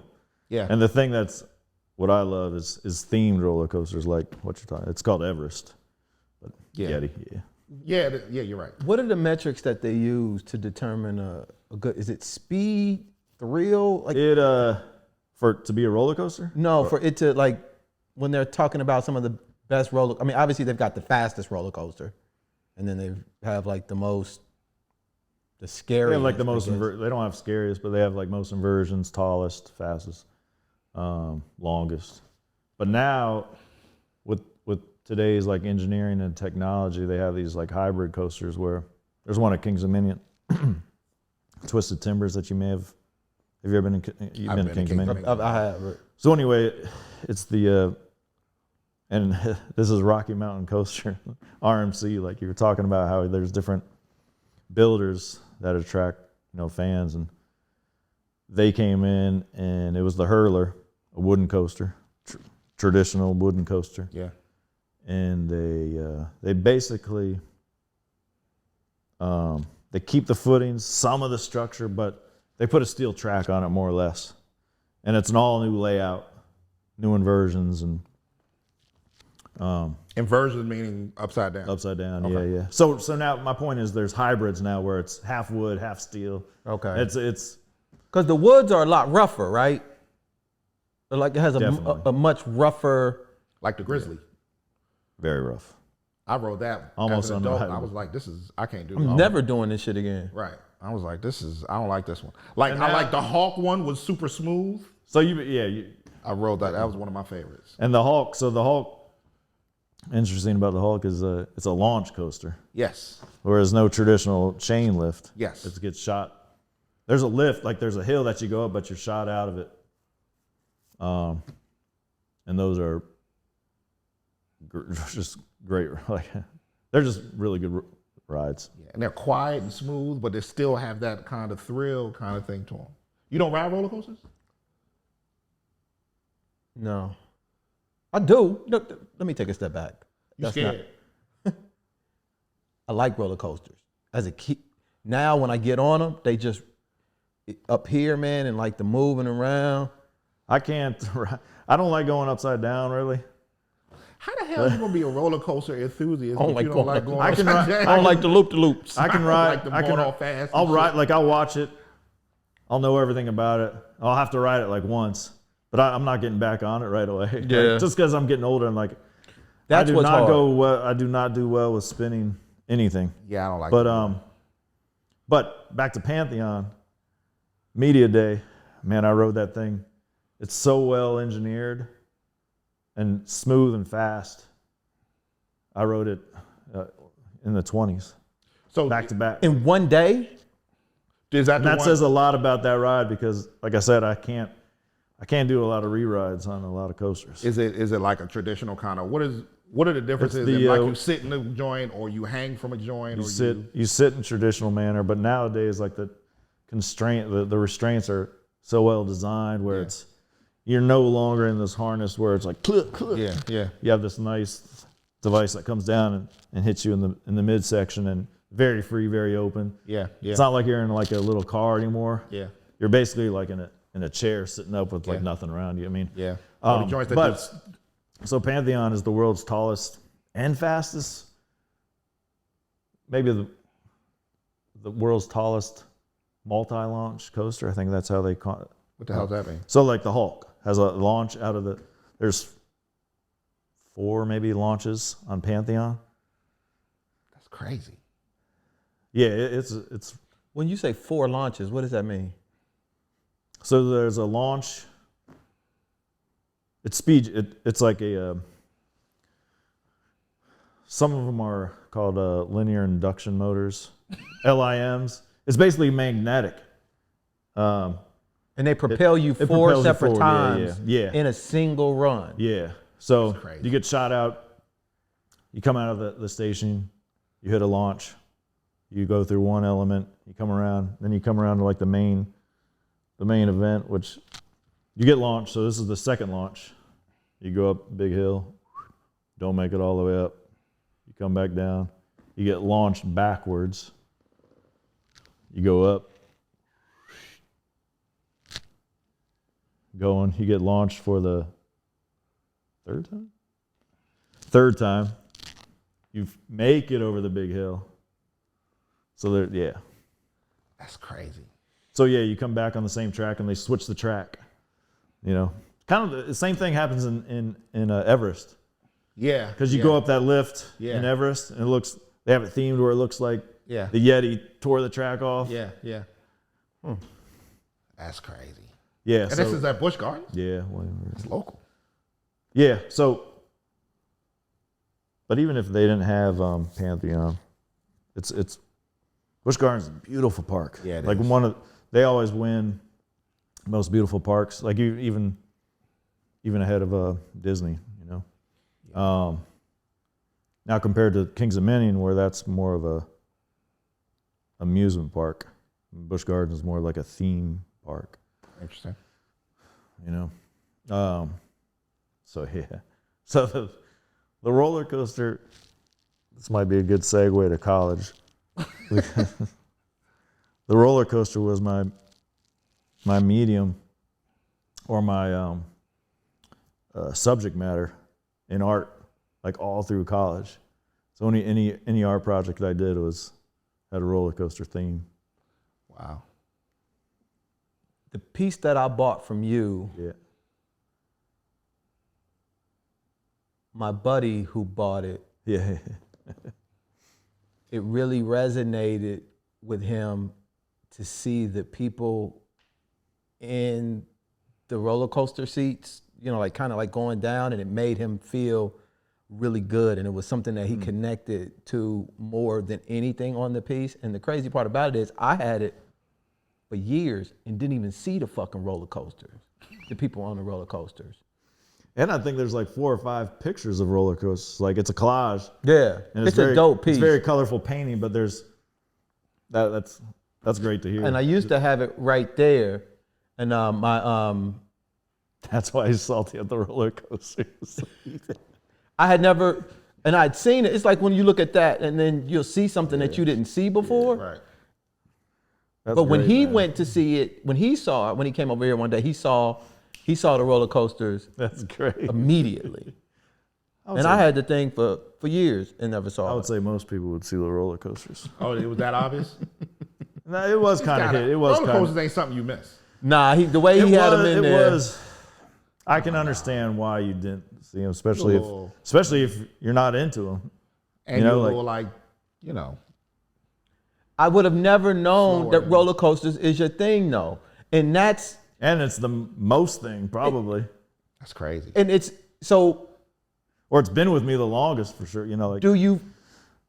Yeah. And the thing that's what I love is themed roller coasters, like what you're talking. It's called Everest. But Yeti, yeah, you're right. What are the metrics that they use to determine a good? Is it speed, thrill? Like for to be a roller coaster? No, for it to like when they're talking about some of the best roller. I mean, obviously they've got the fastest roller coaster, and then they have like the scariest. They have like the most. They don't have scariest, but they have like most inversions, tallest, fastest, longest. But now, with today's like engineering and technology, they have these like hybrid coasters where there's one at Kings Dominion, Twisted Timbers that you may have. Have you ever been I've been to Kings Dominion? I have. So anyway, it's the and this is Rocky Mountain Coaster, RMC. Like you were talking about how there's different builders that attract fans, and they came in, and it was the Hurler, a wooden coaster, traditional wooden coaster. Yeah. And they basically they keep the footings, some of the structure, but they put a steel track on it more or less, and it's an all new layout, new inversions, and inversion meaning upside down. Upside down, Okay. yeah. So now my point is there's hybrids now where it's half wood, half steel. Okay. It's because the woods are a lot rougher, right? Like it has Definitely. a much rougher. Like the Grizzly. very rough. I rode that Almost as an adult. unrideable. I was like, I can't do I'm this. never doing this shit again. Right. I was like, I don't like this one. Like, I like the Hawk one was super smooth. So you I rode that. That was one of my favorites. and the Hulk. So the Hulk. Interesting about the Hulk is it's a launch coaster, Yes. whereas no traditional chain lift. Yes. It gets shot. There's a lift, like there's a hill that you go up, but you're shot out of it. And those are just great. Like they're just really good rides. Yeah. And they're quiet and smooth, but they still have that kind of thrill kind of thing to them. You don't ride roller coasters? No, I do. No, let me take a step back. You scared? I like roller coasters as a kid. Now when I get on them, they just up here, man, and like the moving around. I can't. I don't like going upside down, really. How the hell are you gonna be a roller coaster enthusiast I don't if like you don't going- like going I can upside ride- down? I don't like the loop-de-loops. I can I ride. like them I can. going all fast I'll and ride. shit. Like I'll watch it. I'll know everything about it. I'll have to ride it like once, but I'm not getting back on it right away. Like, Yeah. just because I'm getting older, and like That's I do what's not hard. go well. I do not do well with spinning anything. Yeah, I don't like But but back to Pantheon, Media Day, man, I rode that thing. It's so well engineered and smooth and fast. I rode it in the 20s, so back to back. In one day? is that And the that one? says a lot about that ride because, like I said, I can't do a lot of re-rides on a lot of coasters. Is it like a traditional kind of what are the differences It's in the, like you sit in a joint or you hang from a joint You sit in traditional manner, but nowadays, like the restraints are so well designed where you're no longer in this harness where it's like click, click. yeah. You have this nice device that comes down and hits you in the midsection and very free, very open. Yeah. It's not like you're in like a little car anymore. Yeah. You're basically like in a chair sitting up with like nothing around you. I mean, Yeah. Or the joints that but just- so Pantheon is the world's tallest and fastest maybe the world's tallest multi-launch coaster. I think that's how they call it. What the hell does that mean? So like the Hulk has a launch out of there's 4 maybe launches on Pantheon. That's crazy. Yeah, it's When you say 4 launches, what does that mean? so there's a launch. It's speed. It's like a. Some of them are called linear induction motors, LIMs. It's basically magnetic. And they propel you it 4 propels you separate forward, times yeah. in a single run. Yeah. So That's crazy. you get shot out. You come out of the station. You hit a launch. You go through one element. You come around. Then you come around to like the main event, which you get launched. So this is the second launch. You go up a big hill. Don't make it all the way up. You come back down. You get launched backwards. You go up. Going. You get launched for the third time? Third time. You make it over the big hill. So there, yeah. That's crazy. So yeah, you come back on the same track and they switch the track. You know, kind of the same thing happens in Everest. Yeah. Because you go up that lift in Yeah. Everest and they have it themed where it looks like Yeah. the Yeti tore the track off. Yeah. That's crazy. Yeah. And So, this is at Busch Gardens? yeah. Whatever. It's local. Yeah. So, but even if they didn't have Pantheon, it's Busch Gardens is a beautiful park. Yeah, it like is. They always win most beautiful parks. Like you even ahead of Disney, you know. Yeah. Now compared to Kings Dominion, where that's more of a amusement park, Busch Gardens is more like a theme park. Interesting. You know. So yeah. So the roller coaster. This might be a good segue to college. The roller coaster was my medium or my subject matter in art, like all through college. So any art project that I did had a roller coaster theme. Wow. The piece that I bought from you, Yeah. my buddy who bought it, Yeah. it really resonated with him to see the people in the roller coaster seats, you know, like kind of like going down, and it made him feel really good. And it was something that he connected to more than anything on the piece. And the crazy part about it is I had it for years and didn't even see the fucking roller coasters, the people on the roller coasters. And I think there's like 4 or 5 pictures of roller coasters. Like it's a collage. Yeah, And it's a dope piece. It's very colorful painting, but there's that's great to hear. And I used to have it right there. And That's why he's salty at the roller coasters. I had never, and I'd seen it. It's like when you look at that and then you'll see something that you didn't see before. Right. That's But when great, he man. went to see it, when he saw it, when he came over here one day, he saw the roller coasters That's great. immediately. would And say- I had the thing for years and never I saw would it. say most people would see the roller coasters. Oh, it was that obvious? No, it was kind of hit. It was roller kind coasters of. ain't something you miss. Nah, the way he had him in there. Was. I can understand why you didn't see him, especially Little- if you're not into them. And You know, you're like- you know, I would have never known Slower. that roller coasters is your thing, though. And that's, And it's the most thing, probably. that's crazy. and it's, so Or it's been with me the longest, for sure. You know, like do you,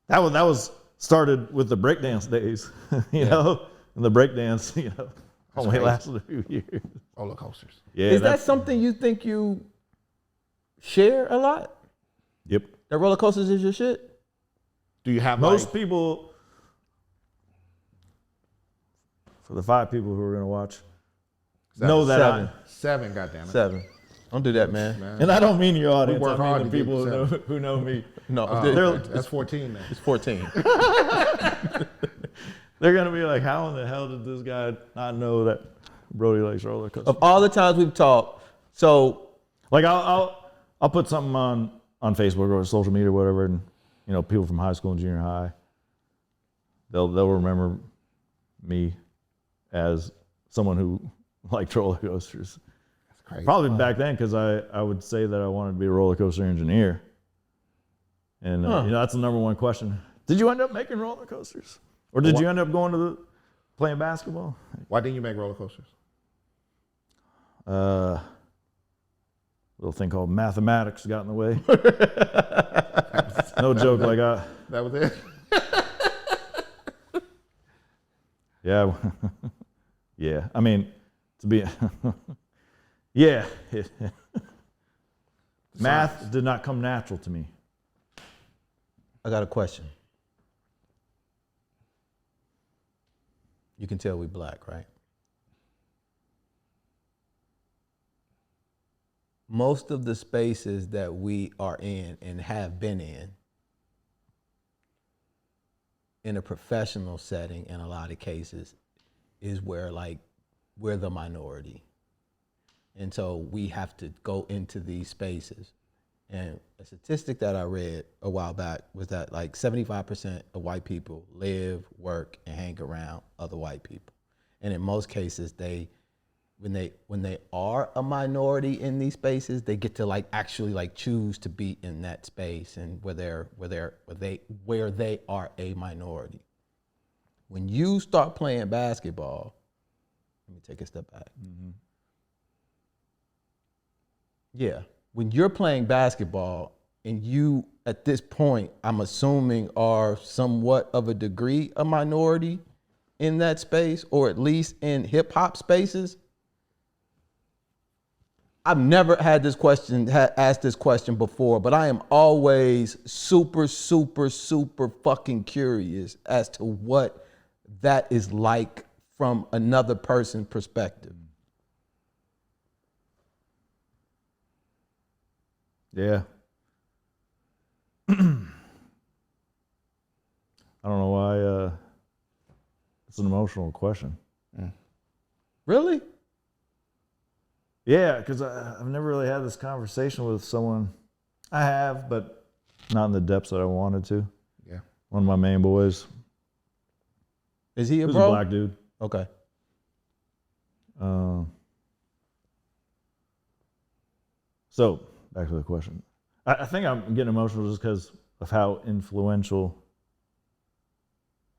that was started with the breakdance days, you know? And the breakdance, you know, only crazy. lasted a few years. Roller coasters. Yeah, is that that's, something you think you share a lot? yep. That roller coasters is your shit? Do you have Most like, people, for the 5 people who are going to watch, know that Seven. 7, goddammit. 7. Don't do that, man. and I don't mean your audience. work I mean hard the to get people to who know me. No, That's 14 now. it's 14. They're going to be like, how in the hell did this guy not know that Brody likes roller coasters? Of all the times we've talked, so Like I'll put something on Facebook or social media or whatever, and you know, people from high school and junior high, they'll remember me as someone who liked roller coasters. That's crazy. Probably back then, because I would say that I wanted to be a roller coaster engineer. And you know, that's the number one question. Did you end up making roller coasters? Or did you end up going to playing basketball? Why didn't you make roller coasters? Little thing called mathematics got in the way. No joke, like That was it? yeah. Yeah. I mean, to be yeah. Math did not come natural to me. I got a question. You can tell we black, right? Most of the spaces that we are in and have been in a professional setting in a lot of cases, is where like we're the minority. And so we have to go into these spaces. And a statistic that I read a while back was that like 75% of white people live, work, and hang around other white people. And in most cases, when they are a minority in these spaces, they get to like actually like choose to be in that space and where they are a minority. When you start playing basketball, let me take a step back. Mm-hmm. Yeah. When you're playing basketball and you, at this point, I'm assuming are somewhat of a degree a minority in that space, or at least in hip hop spaces. I've never had asked this question before, but I am always super, super, super fucking curious as to what that is like from another person's perspective. Yeah. I don't know why it's an emotional question. Really? Yeah, because I've never really had this conversation with someone. I have, but not in the depths that I wanted to. Yeah. One of my main boys. Is he a He's bro? a black dude. Okay. So, back to the question. I think I'm getting emotional just because of how influential,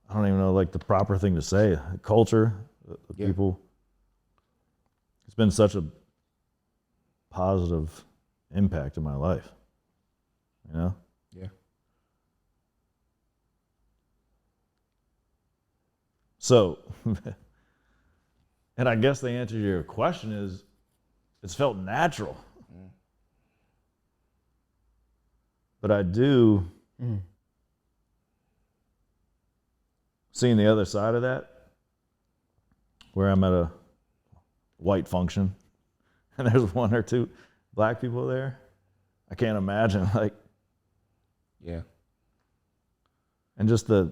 I don't even know like the proper thing to say, the culture, the people. It's been such a positive impact in my life, you know? Yeah. So, and I guess the answer to your question is, it's felt natural. But I do, seeing the other side of that, where I'm at a white function and there's one or two black people there, I can't imagine like, Yeah. and just the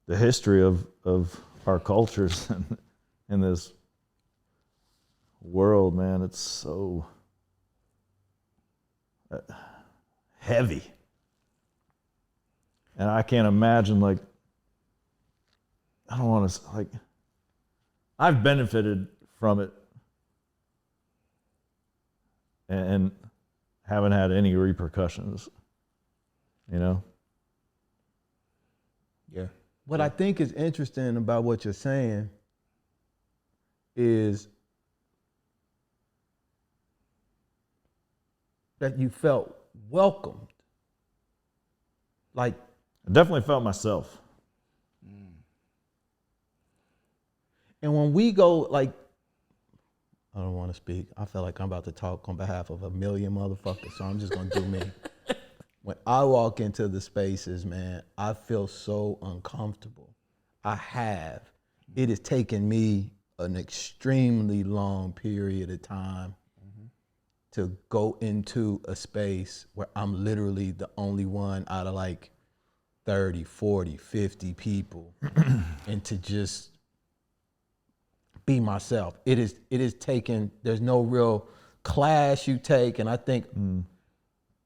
history of our cultures in this world, man, it's so heavy. And I can't imagine, like, I don't want to, like, I've benefited from it and haven't had any repercussions, you know? Yeah. What I think is interesting about what you're saying is that you felt welcomed. Like, I definitely felt myself. and when we go, like, I don't want to speak. I feel like I'm about to talk on behalf of a million motherfuckers, so I'm just going to do me. When I walk into the spaces, man, I feel so uncomfortable. It has taken me an extremely long period of time to go into a space where I'm literally the only one out of like 30, 40, 50 people and to just be myself. It is taken, there's no real class you take, and I think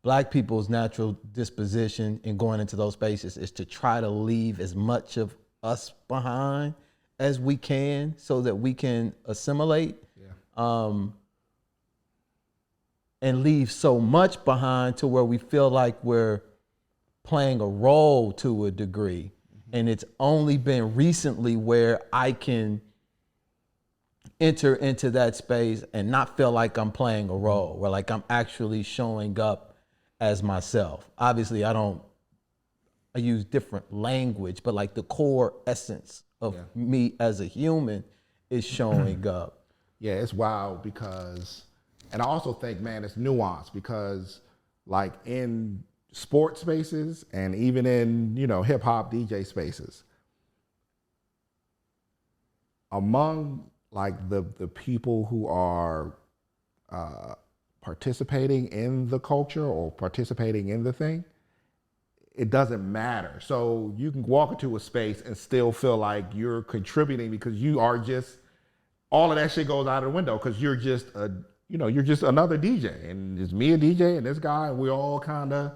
Black people's natural disposition in going into those spaces is to try to leave as much of us behind as we can so that we can assimilate. And leave so much behind to where we feel like we're playing a role to a degree. And it's only been recently where I can enter into that space and not feel like I'm playing a role, where like I'm actually showing up as myself. Obviously, I use different language, but like the core essence of me as a human is showing up. Yeah, it's wild because, and I also think, man, it's nuanced because like in sports spaces and even in, hip hop DJ spaces, among like the people who are participating in the culture or participating in the thing, it doesn't matter. So you can walk into a space and still feel like you're contributing because you are just, all of that shit goes out of the window because you're just you're just another DJ, and it's me a DJ and this guy, and we're all kind of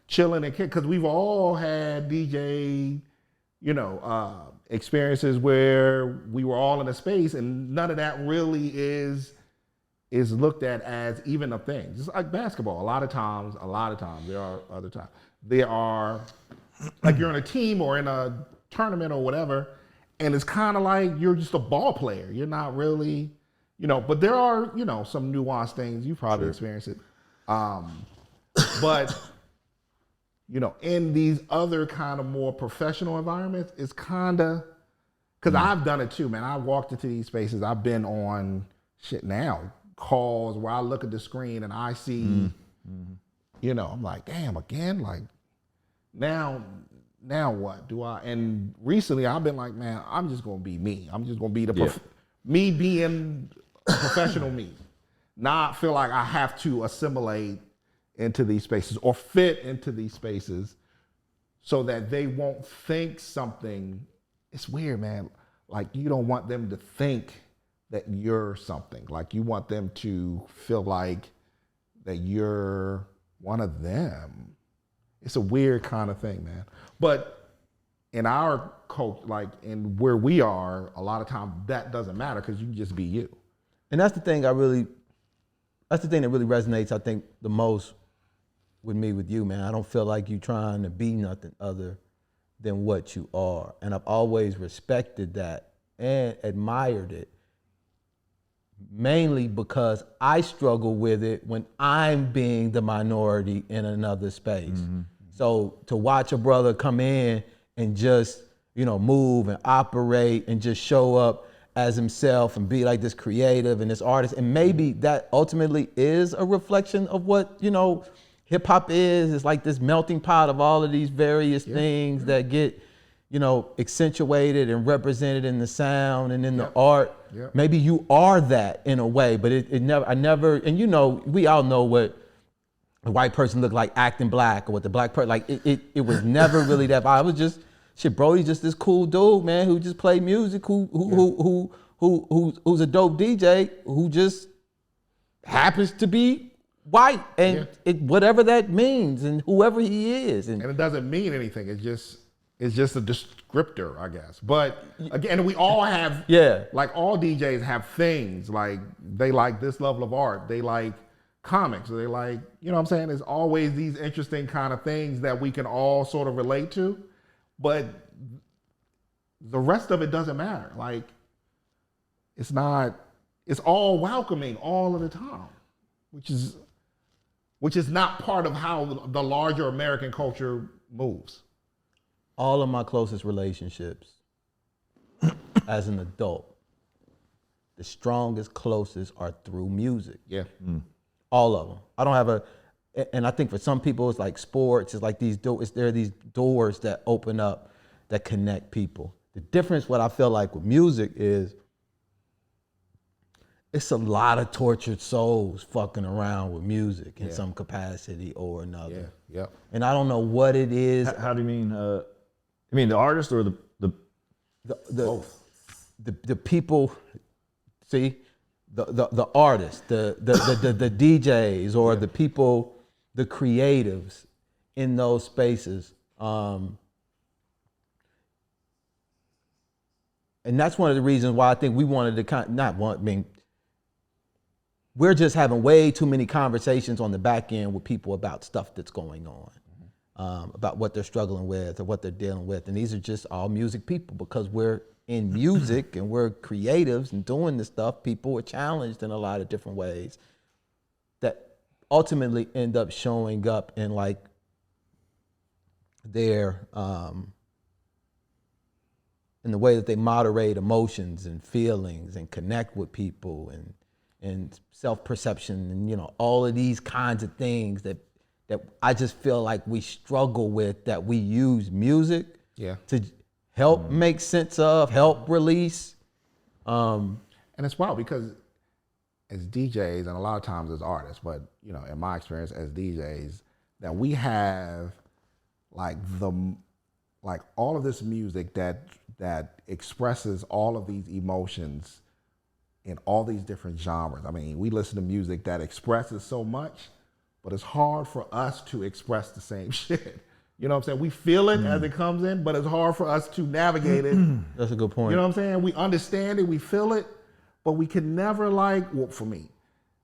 chilling and kick because we've all had DJ, experiences where we were all in a space and none of that really is looked at as even a thing. Just like basketball, a lot of times, there are other times. There are, like you're in a team or in a tournament or whatever, and it's kind of like you're just a ball player. You're not really, but there are, some nuanced things. You probably experienced it. But, in these other kind of more professional environments, it's kind of, because I've done it too, man. I walked into these spaces. I've been on calls where I look at the screen and I see, I'm like, damn, again? Like, now what do I, and recently I've been like, man, I'm just going to be me. I'm just going to be me being professional me. Not feel like I have to assimilate into these spaces or fit into these spaces so that they won't think something. It's weird, man. Like you don't want them to think that you're something. Like you want them to feel like that you're one of them. It's a weird kind of thing, man. But in our culture, like in where we are, a lot of times that doesn't matter because you can just be you. And that's the thing that really resonates, I think, the most with me, with you, man. I don't feel like you trying to be nothing other than what you are. And I've always respected that and admired it, mainly because I struggle with it when I'm being the minority in another space. Mm-hmm. So to watch a brother come in and just, move and operate and just show up as himself and be like this creative and this artist, and maybe that ultimately is a reflection of what, hip hop is. It's like this melting pot of all of these various things that get, accentuated and represented in the sound and in the art. Yep. Maybe you are that in a way, but I never, and we all know what a white person looked like acting black, or what the black person, like it was never really that. I was just, Brody's just this cool dude, man, who just play music, who's a dope DJ, who just happens to be white, and whatever that means, and whoever he is, and it doesn't mean anything. It's just a descriptor, I guess. But again, we all have, like all DJs have things, like they like this level of art, they like comics, or they like, what I'm saying? There's always these interesting kind of things that we can all sort of relate to, but the rest of it doesn't matter. Like, it's all welcoming all of the time, which is not part of how the larger American culture moves. All of my closest relationships as an adult, the strongest, closest are through music. Yeah. All of them. I don't have and I think for some people it's like sports, it's like there are these doors that open up that connect people. The difference, what I feel like with music is, it's a lot of tortured souls fucking around with music in some capacity or another. Yeah, yeah. And I don't know what it is. How do you mean? You mean the artist or the both? The people, see, the artists, the DJs, or the people the creatives in those spaces. And that's one of the reasons why I think we wanted to we're just having way too many conversations on the back end with people about stuff that's going on, about what they're struggling with or what they're dealing with. And these are just all music people, because we're in music and we're creatives and doing this stuff. People are challenged in a lot of different ways that ultimately end up showing up in like their, in the way that they moderate emotions and feelings and connect with people and self-perception and, you know, all of these kinds of things that I just feel like we struggle with, that we use music to help make sense of, help release. And it's wild because as DJs and a lot of times as artists, but you know, in my experience as DJs, that we have like all of this music that expresses all of these emotions in all these different genres. I mean, we listen to music that expresses so much, but it's hard for us to express the same shit. You know what I'm saying? We feel it as it comes in, but it's hard for us to navigate it. That's a good point. You know what I'm saying? We understand it, we feel it, but we can never for me,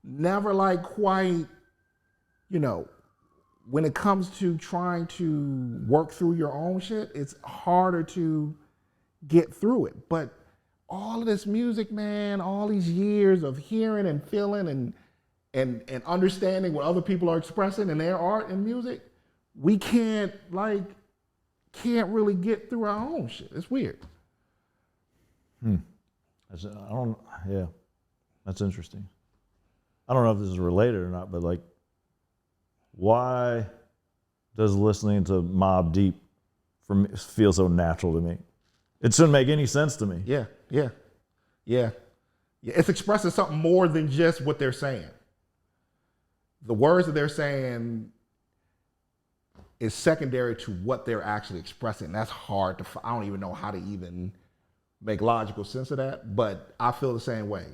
never quite, you know, when it comes to trying to work through your own shit, it's harder to get through it. But all of this music, man, all these years of hearing and feeling and understanding what other people are expressing in their art and music, we can't really get through our own shit. It's weird. That's interesting. I don't know if this is related or not, but like, why does listening to Mobb Deep feel so natural to me? It shouldn't make any sense to me. Yeah. It's expressing something more than just what they're saying. The words that they're saying is secondary to what they're actually expressing. That's hard to, I don't even know how to even make logical sense of that, but I feel the same way.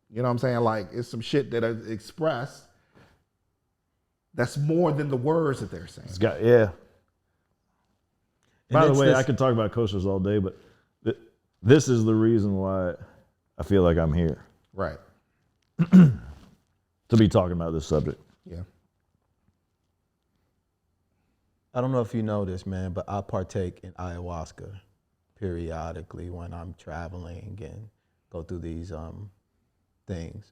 You know what I'm saying? Like, it's some shit that is expressed that's more than the words that they're saying. By the way, I could talk about coasters all day, but this is the reason why I feel like I'm here. Right. To be talking about this subject. Yeah. I don't know if you know this, man, but I partake in ayahuasca periodically when I'm traveling and go through these things.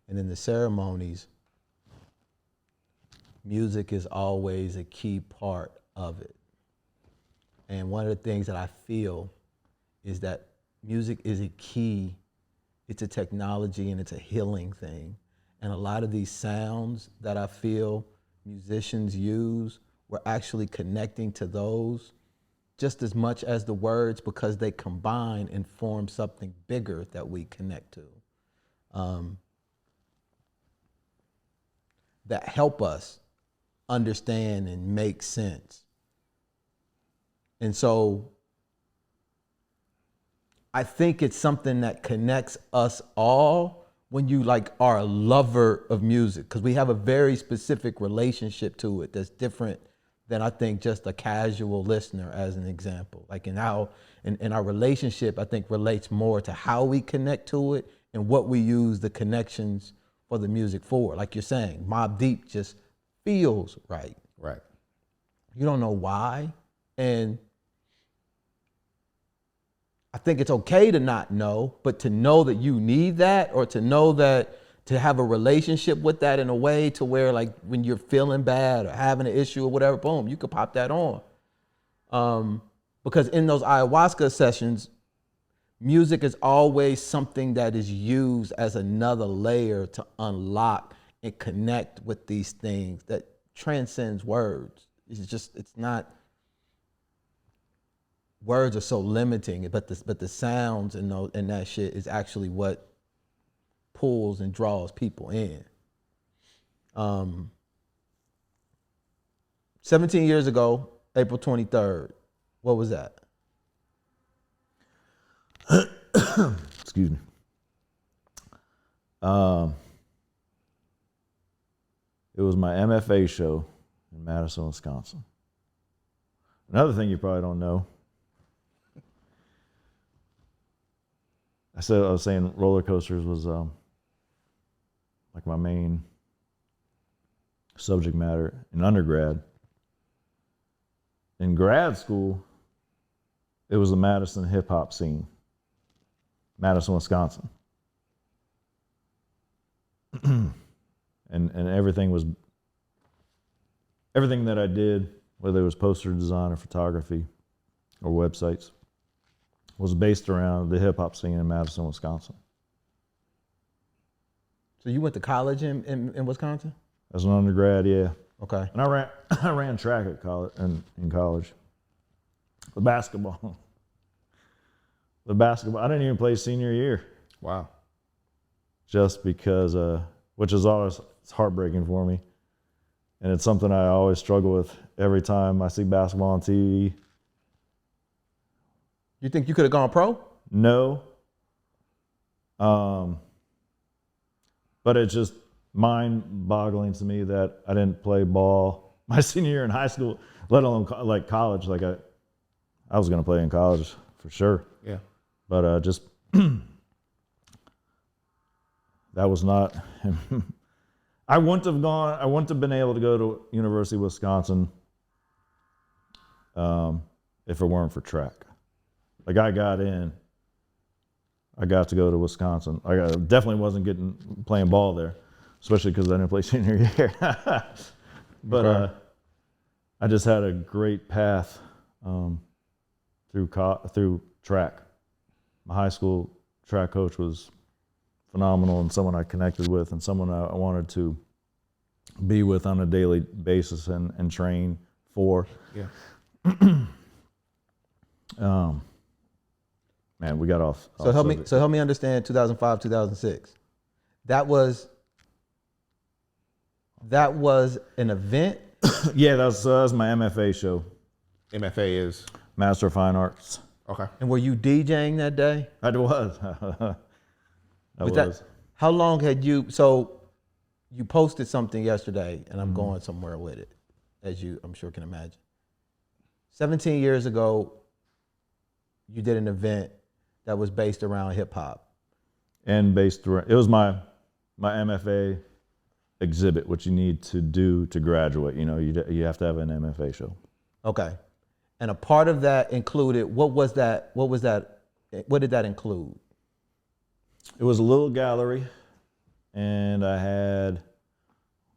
And in the ceremonies, music is always a key part of it. And one of the things that I feel is that music is a key. It's a technology and it's a healing thing. And a lot of these sounds that I feel musicians use, we're actually connecting to those just as much as the words, because they combine and form something bigger that we connect to. That help us understand and make sense. And so I think it's something that connects us all when you are a lover of music, because we have a very specific relationship to it that's different than I think just a casual listener, as an example. Like in our relationship, I think relates more to how we connect to it and what we use the connections for the music for. Like you're saying, Mobb Deep just feels right. Right. You don't know why. And I think it's okay to not know, but to know that you need that, or to know that, to have a relationship with that in a way to where, like, when you're feeling bad or having an issue or whatever, boom, you could pop that on. Because in those ayahuasca sessions, music is always something that is used as another layer to unlock and connect with these things that transcends words. It's not, words are so limiting, but the sounds and that shit is actually what pulls and draws people in. 17 years ago, April 23rd, what was that? Excuse me. It was my MFA show in Madison, Wisconsin. Another thing you probably don't know. I was saying roller coasters was like my main subject matter in undergrad. In grad school, it was the Madison hip hop scene, Madison, Wisconsin. and everything that I did, whether it was poster design or photography or websites, was based around the hip hop scene in Madison, Wisconsin. So you went to college in Wisconsin? As an undergrad, yeah. Okay. And I ran track at college in college. The basketball. I didn't even play senior year. Wow. Just because, which is always it's heartbreaking for me. And it's something I always struggle with every time I see basketball on TV. You think you could have gone pro? No. But it's just mind-boggling to me that I didn't play ball my senior year in high school, let alone like college. Like I was going to play in college for sure. Yeah. But just that was not. I wouldn't have gone. I wouldn't have been able to go to University of Wisconsin if it weren't for track. Like I got in. I got to go to Wisconsin. Definitely wasn't playing ball there, especially because I didn't play senior year. But Okay. I just had a great path through track. My high school track coach was phenomenal and someone I connected with and someone I wanted to be with on a daily basis and train for. Yeah. Man, we got off. So help me understand 2005, 2006. That was an event. Yeah, that was my MFA show, MFA is Master of Fine Arts. okay. And were you DJing that day? I was. I was. How long had you? So you posted something yesterday, and I'm going somewhere with it, as I'm sure can imagine. 17 years ago, you did an event that was based around hip hop. And based around, it was my MFA exhibit, which you need to do to graduate. You know, you have to have an MFA show. Okay. And a part of that included, what did that include? It was a little gallery, and I had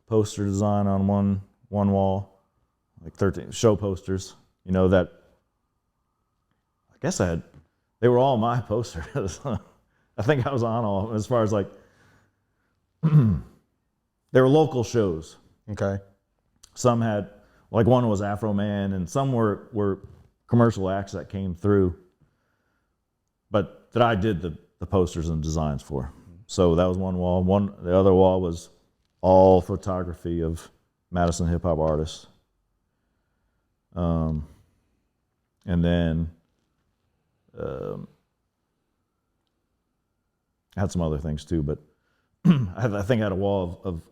poster design on one wall, like 13 show posters. You know that. I guess they were all my posters. I think I was on all of them as far as like, they were local shows. Okay. Some had, like one was Afro Man, and some were commercial acts that came through, but that I did the posters and designs for. So that was one wall. The other wall was all photography of Madison hip hop artists. And then I had some other things too, but I think I had a wall of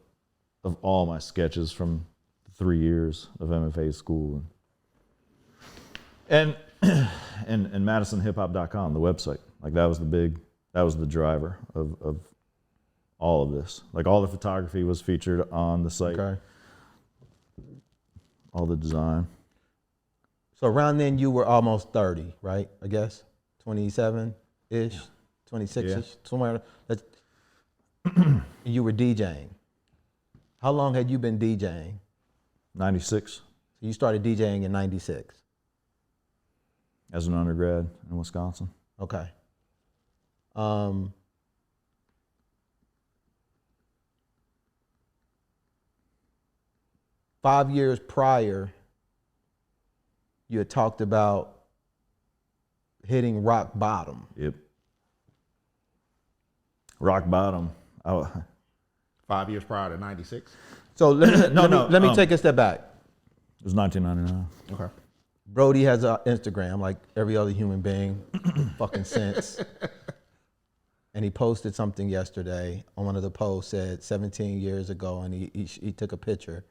all my sketches from 3 years of MFA school, and MadisonHipHop.com, the website. Like that was the driver of all of this. Like all the photography was featured on the site. Okay. All the design. So around then you were almost 30, right? I guess 27-ish, 26-ish, somewhere. And you were DJing. How long had you been DJing? 96 So you started DJing in 96. as an undergrad in Wisconsin. Okay. 5 years prior, you had talked about hitting rock bottom. Yep. Rock bottom. 5 years prior to 96. So let me take a step back. It was 1999. Okay. Brody has an Instagram like every other human being, fucking sense. And he posted something yesterday. On one of the posts said 17 years ago, and he took a picture.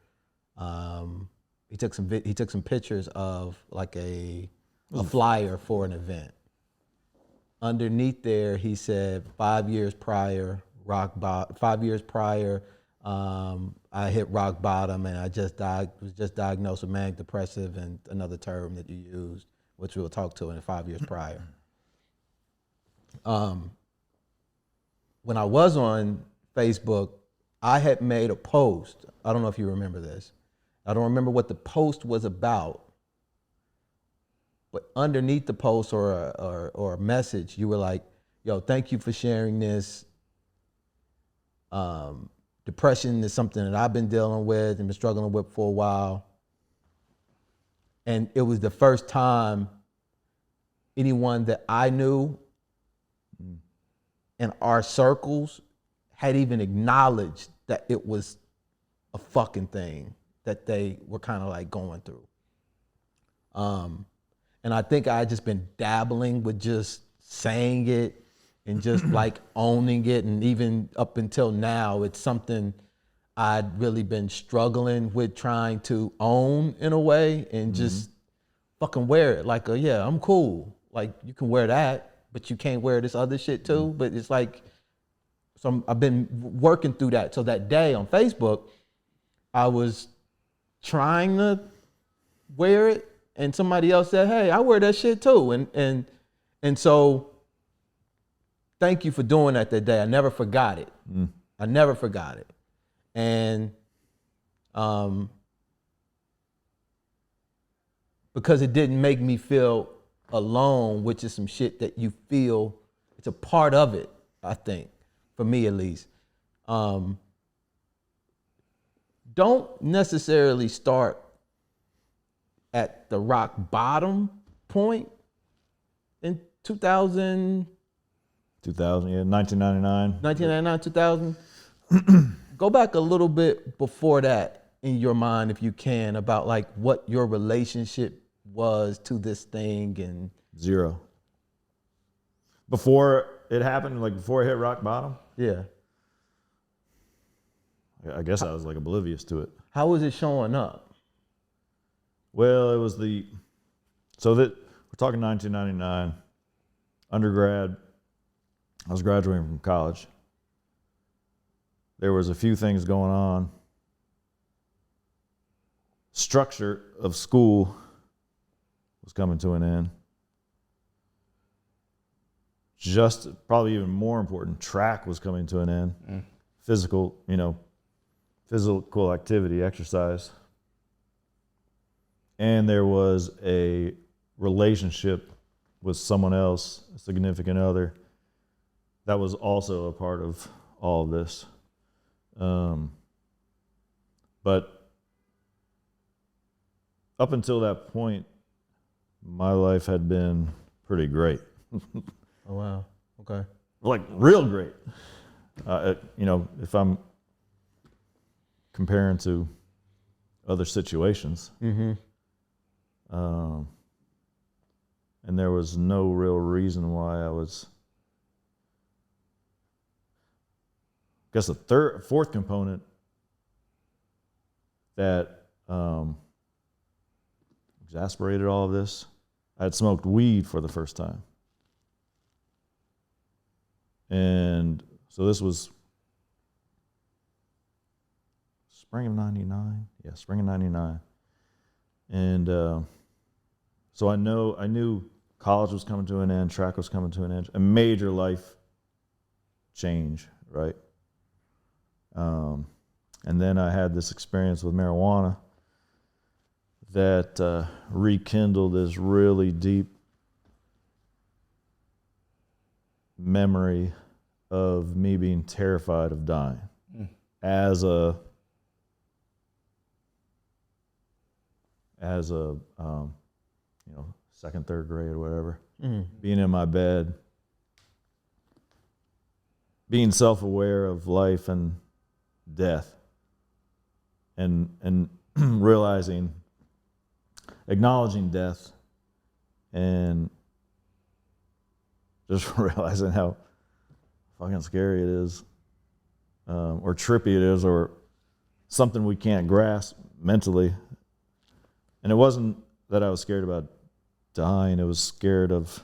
he took some pictures of like a flyer for an event. Underneath there, he said 5 years prior, I hit rock bottom, and I was just diagnosed with manic depressive and another term that you used, which we'll talk to in 5 years prior. When I was on Facebook, I had made a post. I don't know if you remember this. I don't remember what the post was about, but underneath the post or a message, you were like, "Yo, thank you for sharing this. Depression is something that I've been dealing with and been struggling with for a while." And it was the first time anyone that I knew in our circles had even acknowledged that it was a fucking thing that they were kind of like going through. And I think I had just been dabbling with just saying it and just like owning it. And even up until now, it's something I'd really been struggling with trying to own in a way and just fucking wear it. Like, yeah, I'm cool. Like, you can wear that, but you can't wear this other shit too. But it's like, so I've been working through that. So that day on Facebook, I was trying to wear it, and somebody else said, "Hey, I wear that shit too." And so thank you for doing that day. I never forgot it. I never forgot it. And because it didn't make me feel alone, which is some shit that you feel, it's a part of it, I think, for me at least. Don't necessarily start at the rock bottom point in 2000. 2000, yeah, 1999. 1999, 2000. Go back a little bit before that in your mind, if you can, about like what your relationship was to this thing. And 0. Before it happened, like before it hit rock bottom, yeah, I guess I was like oblivious to it. how was it showing up? Well, it was so that we're talking 1999, undergrad. I was graduating from college. There was a few things going on. Structure of school was coming to an end. Just probably even more important, track was coming to an end. Physical activity, exercise. And there was a relationship with someone else, a significant other, that was also a part of all of this. But up until that point, my life had been pretty great. Oh, wow. Okay. Like real great. If I'm comparing to other situations. And there was no real reason why I was. I guess the fourth component that exasperated all of this, I had smoked weed for the first time. And so this was spring of 99. Yeah, spring of 99. And so I knew college was coming to an end, track was coming to an end, a major life change, right? And then I had this experience with marijuana that rekindled this really deep memory of me being terrified of dying as a second, third grade or whatever, being in my bed, being self-aware of life and death, and acknowledging death, and just realizing how fucking scary it is, or trippy it is, or something we can't grasp mentally. And it wasn't that I was scared about dying. It was scared of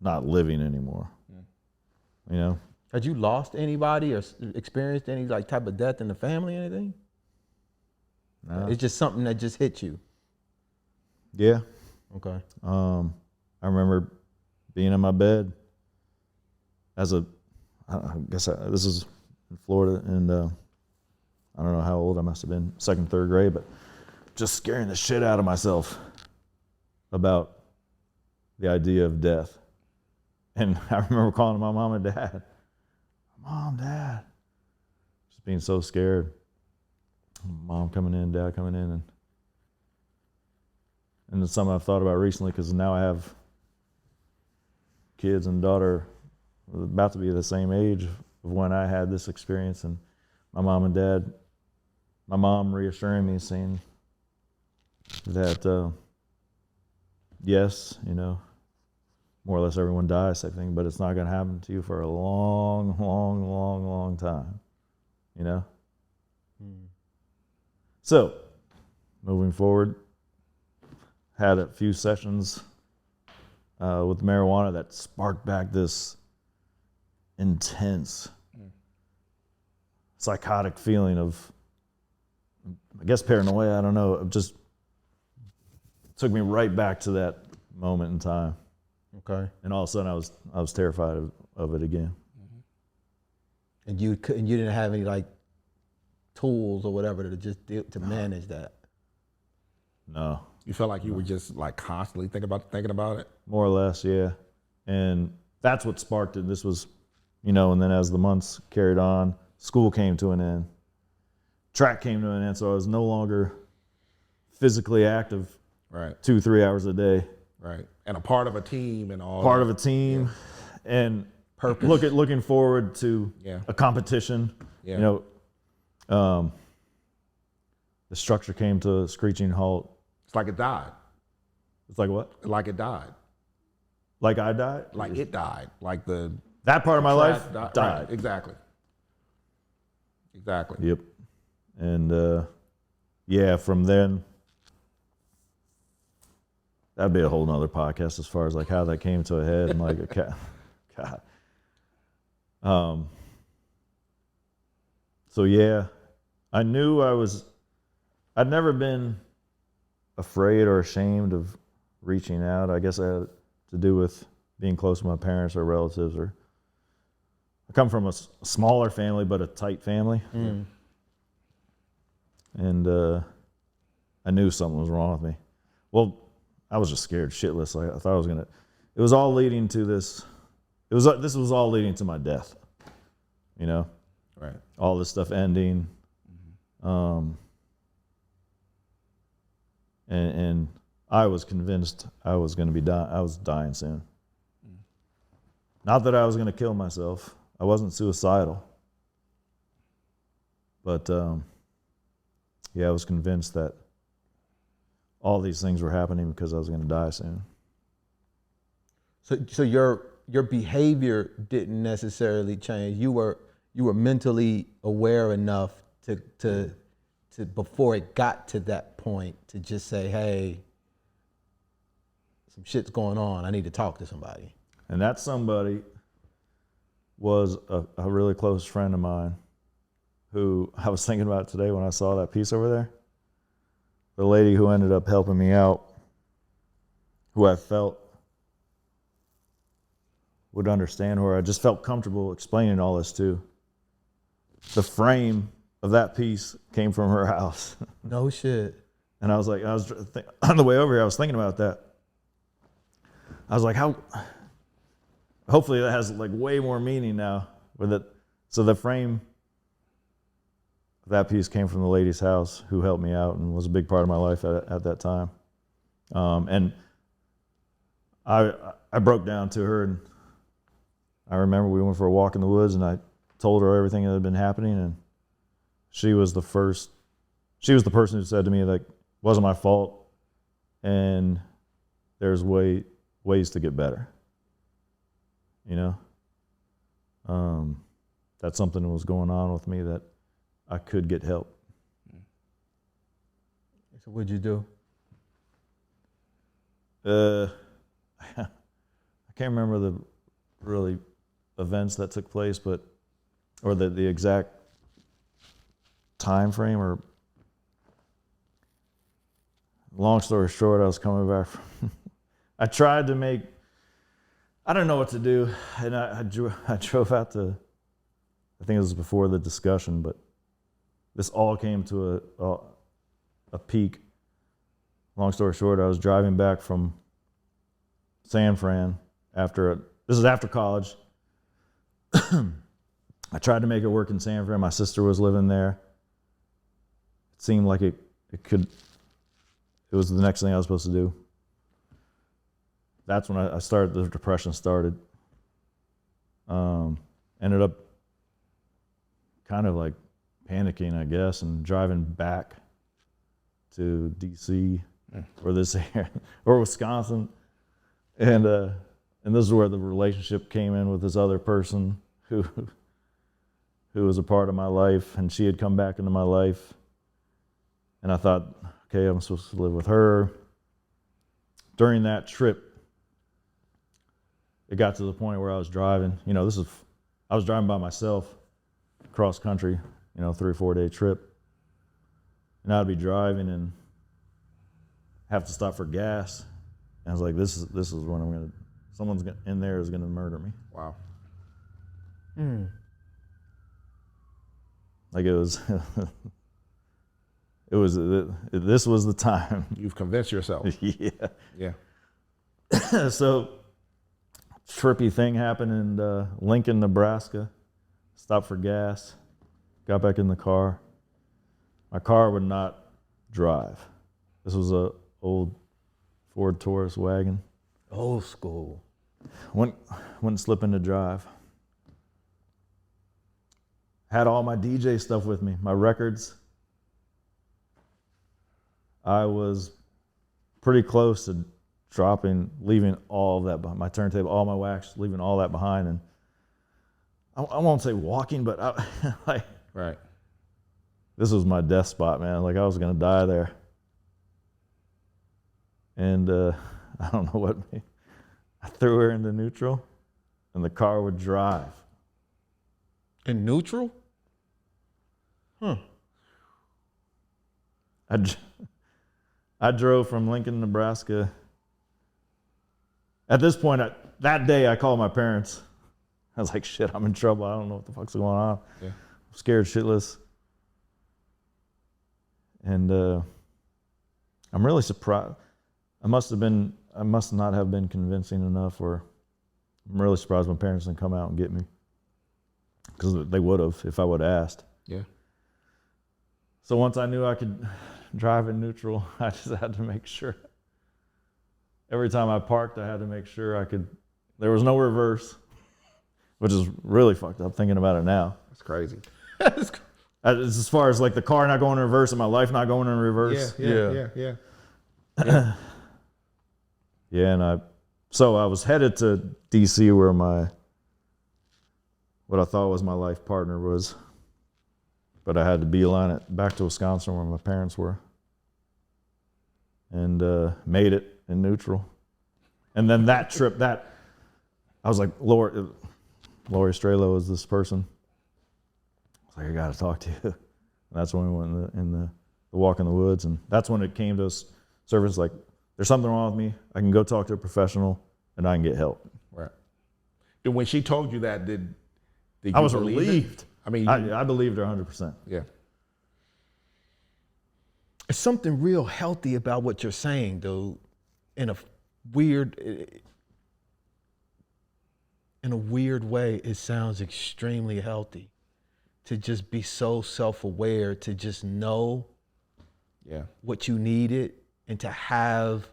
not living anymore. You know? Had you lost anybody or experienced any like type of death in the family or anything? No. It's just something that just hit you. Yeah. Okay. I remember being in my bed as a, this is in Florida, and I don't know how old I must have been, second, third grade, but just scaring the shit out of myself about the idea of death. And I remember calling my mom and dad. Mom, Dad. Just being so scared. Mom coming in, Dad coming in. And it's something I've thought about recently because now I have kids and daughter about to be the same age of when I had this experience. And my mom and dad, my mom reassuring me, saying that, yes, you know, more or less everyone dies type thing, but it's not going to happen to you for a long, long, long, long time, you know? So, moving forward, had a few sessions with marijuana that sparked back this intense psychotic feeling of, I guess, paranoia, I don't know, it just took me right back to that moment in time. Okay. And all of a sudden I was terrified of it again. And you didn't have any like tools or whatever to just to manage that. No. You felt like you were just like constantly thinking about it? More or less, yeah. And that's what sparked it. This was, you know, and then as the months carried on, school came to an end. Track came to an end, so I was no longer physically active Right. 2-3 hours a day. Right. And a part of a team and all. Part of a team, and Purpose. looking forward to a competition. Yeah. You know, the structure came to a screeching halt. It's like it died. It's like what? Like it died. Like I died? Like it died. Like the That part of my life track died. Right. Exactly. Exactly. Yep. And yeah, from then, that'd be a whole nother podcast as far as like how that came to a head and like a cat. God. So yeah, I knew I'd never been afraid or ashamed of reaching out. I guess it had to do with being close to my parents or relatives, or I come from a smaller family, but a tight family. And I knew something was wrong with me. Well, I was just scared shitless. I thought I was gonna. It was all leading to this. This was all leading to my death. You know, Right. all this stuff ending. And I was convinced I was going to be dying. I was dying soon. Not that I was going to kill myself. I wasn't suicidal. But yeah, I was convinced that all these things were happening because I was going to die soon. So your behavior didn't necessarily change. You were mentally aware enough to before it got to that point to just say, hey, some shit's going on. I need to talk to somebody. And that somebody was a really close friend of mine who I was thinking about today when I saw that piece over there. The lady who ended up helping me out, who I felt would understand, who I just felt comfortable explaining all this to. The frame of that piece came from her house. No shit. And I was like, on the way over here, I was thinking about that. I was like, hopefully that has like way more meaning now with it. So the frame of that piece came from the lady's house who helped me out and was a big part of my life at that time. And I broke down to her, and I remember we went for a walk in the woods, and I told her everything that had been happening, and she was the person who said to me, like, wasn't my fault, and there's ways to get better. You know? That's something that was going on with me that I could get help. So what'd you do? I can't remember the really events that took place, or the exact time frame. Or long story short, I was coming back from. I tried to make. I don't know what to do, and I drove out to. I think it was before the discussion, but this all came to a peak. Long story short, I was driving back from San Fran this is after college. I tried to make it work in San Fran. My sister was living there. It seemed like it was the next thing I was supposed to do. That's when the depression started. Ended up kind of like panicking, I guess, and driving back to DC or this area, or Wisconsin. And this is where the relationship came in with this other person who was a part of my life, and she had come back into my life. And I thought, okay, I'm supposed to live with her. During that trip, it got to the point where I was driving. I was driving by myself cross country, 3 or 4 day trip. And I'd be driving and have to stop for gas. And I was like, this is when someone's in there is gonna murder me. Wow. Like it was, this was the time. You've convinced yourself. Yeah. Yeah. So, trippy thing happened in Lincoln, Nebraska. Stopped for gas. Got back in the car. My car would not drive. This was a old Ford Taurus wagon. Old school. Wouldn't slip into drive. Had all my DJ stuff with me, my records. I was pretty close to leaving all of that behind. My turntable, all my wax, leaving all that behind. And I won't say walking, but Right. This was my death spot, man. Like I was gonna die there. And I don't know what I threw her into neutral, and the car would drive. In neutral? I drove from Lincoln, Nebraska. At this point, that day, I called my parents. I was like, shit, I'm in trouble. I don't know what the fuck's going on. Yeah. I'm scared shitless. And I'm really surprised. I must not have been convincing enough, or I'm really surprised my parents didn't come out and get me. Because they would have if I would have asked. Yeah. So once I knew I could drive in neutral, I just had to make sure. Every time I parked, I had to make sure there was no reverse, which is really fucked up thinking about it now. That's crazy. It's as far as like the car not going in reverse and my life not going in reverse. Yeah. Yeah, and so I was headed to DC where what I thought was my life partner was, but I had to beeline it back to Wisconsin where my parents were, and made it in neutral. And then that trip, I was like, Lori Strelo is this person. I was like, I got to talk to you. And that's when we went in the walk in the woods, and that's when it came to surface like, there's something wrong with me. I can go talk to a professional, and I can get help. Right. And when she told you that, did you I was believe relieved. it? I mean, I believed her 100%. Yeah. There's something real healthy about what you're saying, dude. In a weird way, it sounds extremely healthy. To just be so self-aware, to just know what you needed, and to have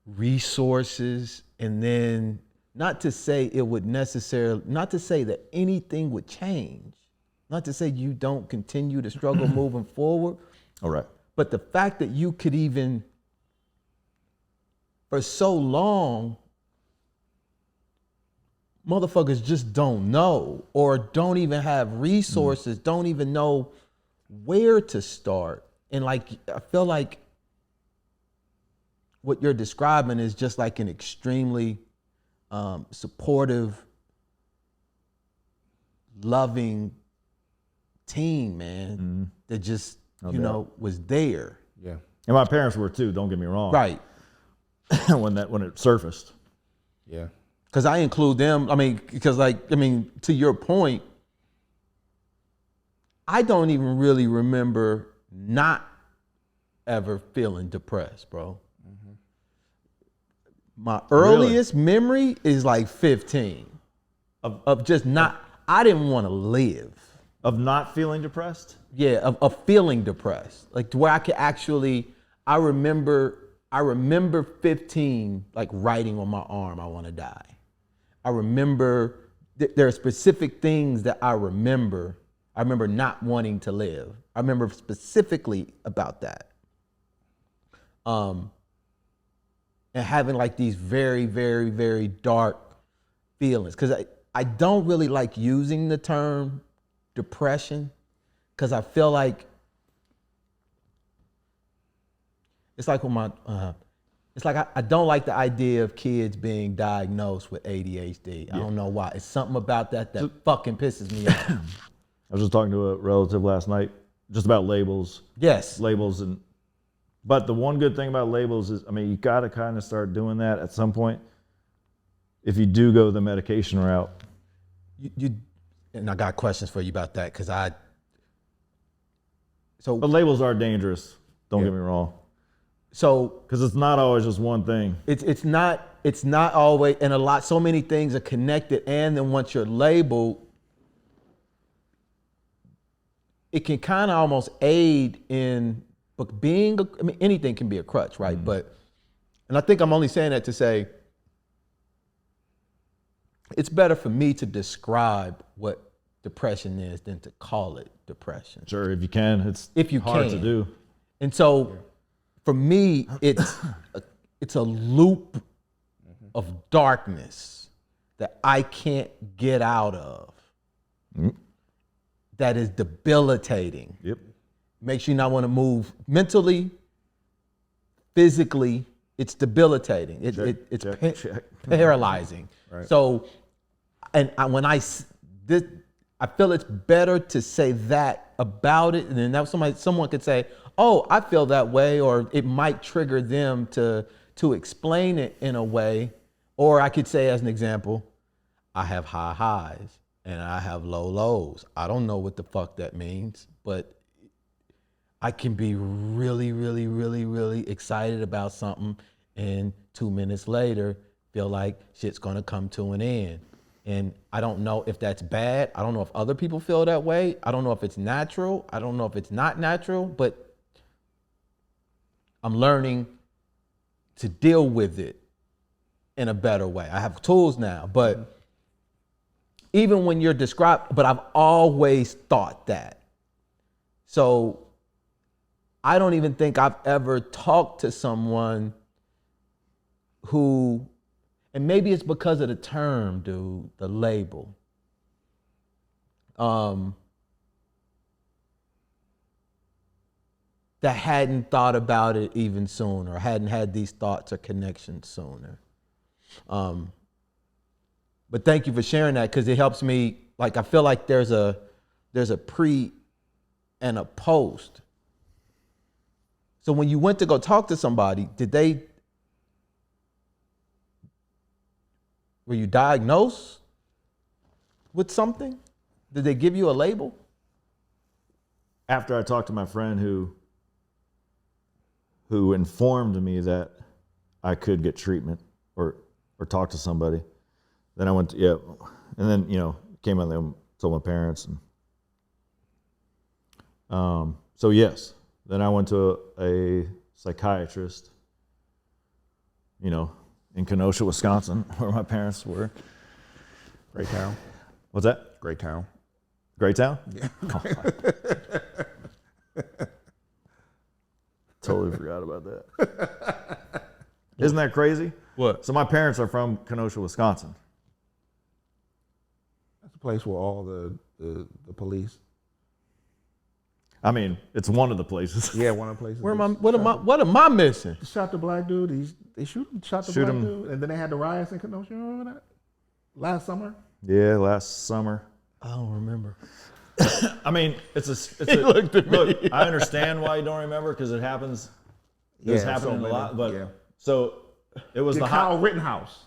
resources, and then not to say that anything would change, not to say you don't continue to struggle moving forward. All right. But the fact that you could even, for so long, motherfuckers just don't know, or don't even have resources, don't even know where to start. And like, I feel like what you're describing is just like an extremely supportive, loving team, man, that just, was there. Yeah. And my parents were too, don't get me wrong. Right. when it surfaced. Yeah. Because I include them, to your point, I don't even really remember not ever feeling depressed, bro. My earliest memory is like 15 of just not, I didn't want to live. Of not feeling depressed? Yeah, of feeling depressed. Like to where I could actually, I remember 15, like writing on my arm, I want to die. I remember, there are specific things that I remember not wanting to live. I remember specifically about that. And having like these very, very, very dark feelings. Because I don't really like using the term depression, because I feel like it's like when I don't like the idea of kids being diagnosed with ADHD. Yeah. I don't know why. It's something about that fucking pisses me off. I was just talking to a relative last night just about labels. Yes. Labels. But the one good thing about labels is, you got to kind of start doing that at some point if you do go the medication route. And I got questions for you about that, because But labels are dangerous, don't get me wrong. So, because it's not always just one thing. It's not always, and so many things are connected. And then once you're labeled, it can kind of almost aid in being. Anything can be a crutch, right? Mm-hmm. And I think I'm only saying that to say it's better for me to describe what depression is than to call it depression. Sure, if you can, it's hard to do. And so. For me, it's a loop of darkness that I can't get out of. That is debilitating. Yep. Makes you not want to move mentally, physically. It's debilitating. It's paralyzing. Right. So, I feel it's better to say that about it, and then someone could say, "Oh, I feel that way," or it might trigger them to explain it in a way. Or I could say, as an example, I have high highs and I have low lows. I don't know what the fuck that means, but I can be really, really, really, really excited about something, and 2 minutes later, feel like shit's gonna come to an end. And I don't know if that's bad. I don't know if other people feel that way. I don't know if it's natural. I don't know if it's not natural, but I'm learning to deal with it in a better way. I have tools now, but even when you're described, but I've always thought that. So I don't even think I've ever talked to someone who, and maybe it's because of the term, dude, the label. That hadn't thought about it even sooner, or hadn't had these thoughts or connections sooner. But thank you for sharing that, because it helps me. Like, I feel like there's a pre and a post. So when you went to go talk to somebody, were you diagnosed with something? Did they give you a label? After I talked to my friend who informed me that I could get treatment or talk to somebody, then I went to, and then, came out and told my parents. And, so yes, then I went to a psychiatrist, in Kenosha, Wisconsin, where my parents were. Great town. What's that? Great town. Great town? Yeah. Oh, totally forgot about that. Isn't that crazy? What? So my parents are from Kenosha, Wisconsin. That's a place where all the police. I mean, it's one of the places. Yeah, one of the places. What am I missing? Shot the black dude. They shot the black dude, and then they had the riots in Kenosha. You remember that? Last summer. Yeah, last summer. I don't remember. I mean, it's He looked at me. Look, I understand why you don't remember because it happens. It's happening a lot, but so it was the Kyle Rittenhouse.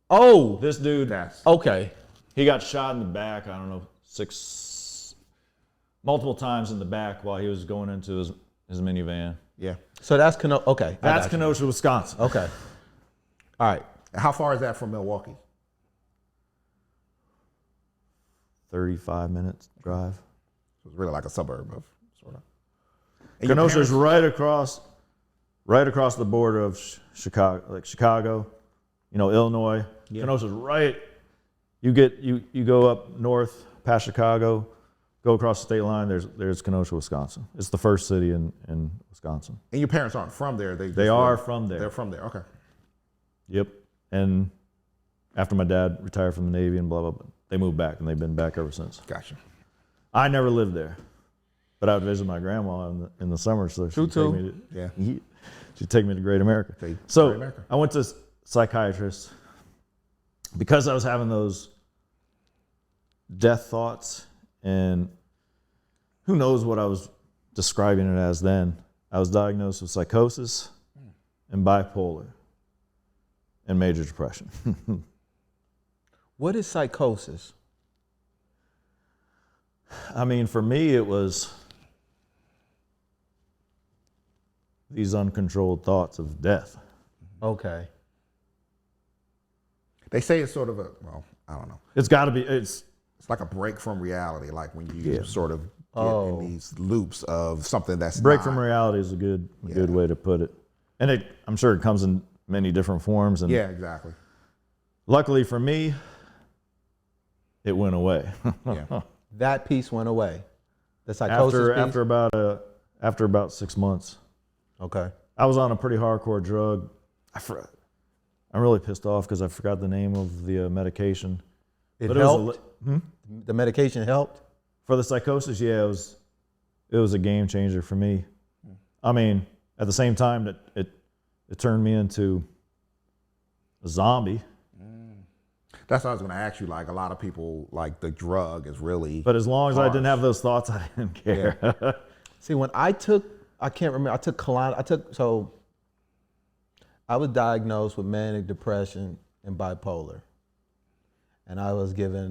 Oh, this dude. okay. He got shot in the back. I don't know, multiple times in the back while he was going into his minivan. Yeah. So that's Kenosha. Okay, That's Kenosha, Wisconsin. Okay. All right. How far is that from Milwaukee? 35 minutes drive. It's really like a suburb of sort of. Kenosha's right across the border of Chicago, Illinois. Yeah. Kenosha's right. You go up north past Chicago, go across the state line. There's Kenosha, Wisconsin. It's the first city in Wisconsin. And your parents aren't from there. They are from there. They're from there. Okay. Yep. And after my dad retired from the Navy and blah blah blah, they moved back and they've been back ever since. Gotcha. I never lived there, but I would visit my grandma in the summer, so she'd take me to Great America. I went to a psychiatrist because I was having those death thoughts, and who knows what I was describing it as then. I was diagnosed with psychosis and bipolar and major depression. What is psychosis? I mean, for me, it was these uncontrolled thoughts of death. Okay. They say it's sort of I don't know. It's got to be, it's like a break from reality, like when you sort of get in these loops of something that's break from reality is a good way to put it. And I'm sure it comes in many different forms. And yeah, exactly. Luckily for me, it went away. Yeah. That piece went away. The psychosis piece? After about 6 months. Okay. I was on a pretty hardcore drug. I'm really pissed off because I forgot the name of the medication. It helped? The medication helped? For the psychosis, yeah, it was a game changer for me. I mean, at the same time that it turned me into a zombie. That's what I was going to ask you. Like a lot of people, like the drug is really. But as long as I didn't have those thoughts, I didn't care. Yeah. See, when I took I was diagnosed with manic depression and bipolar, and I was given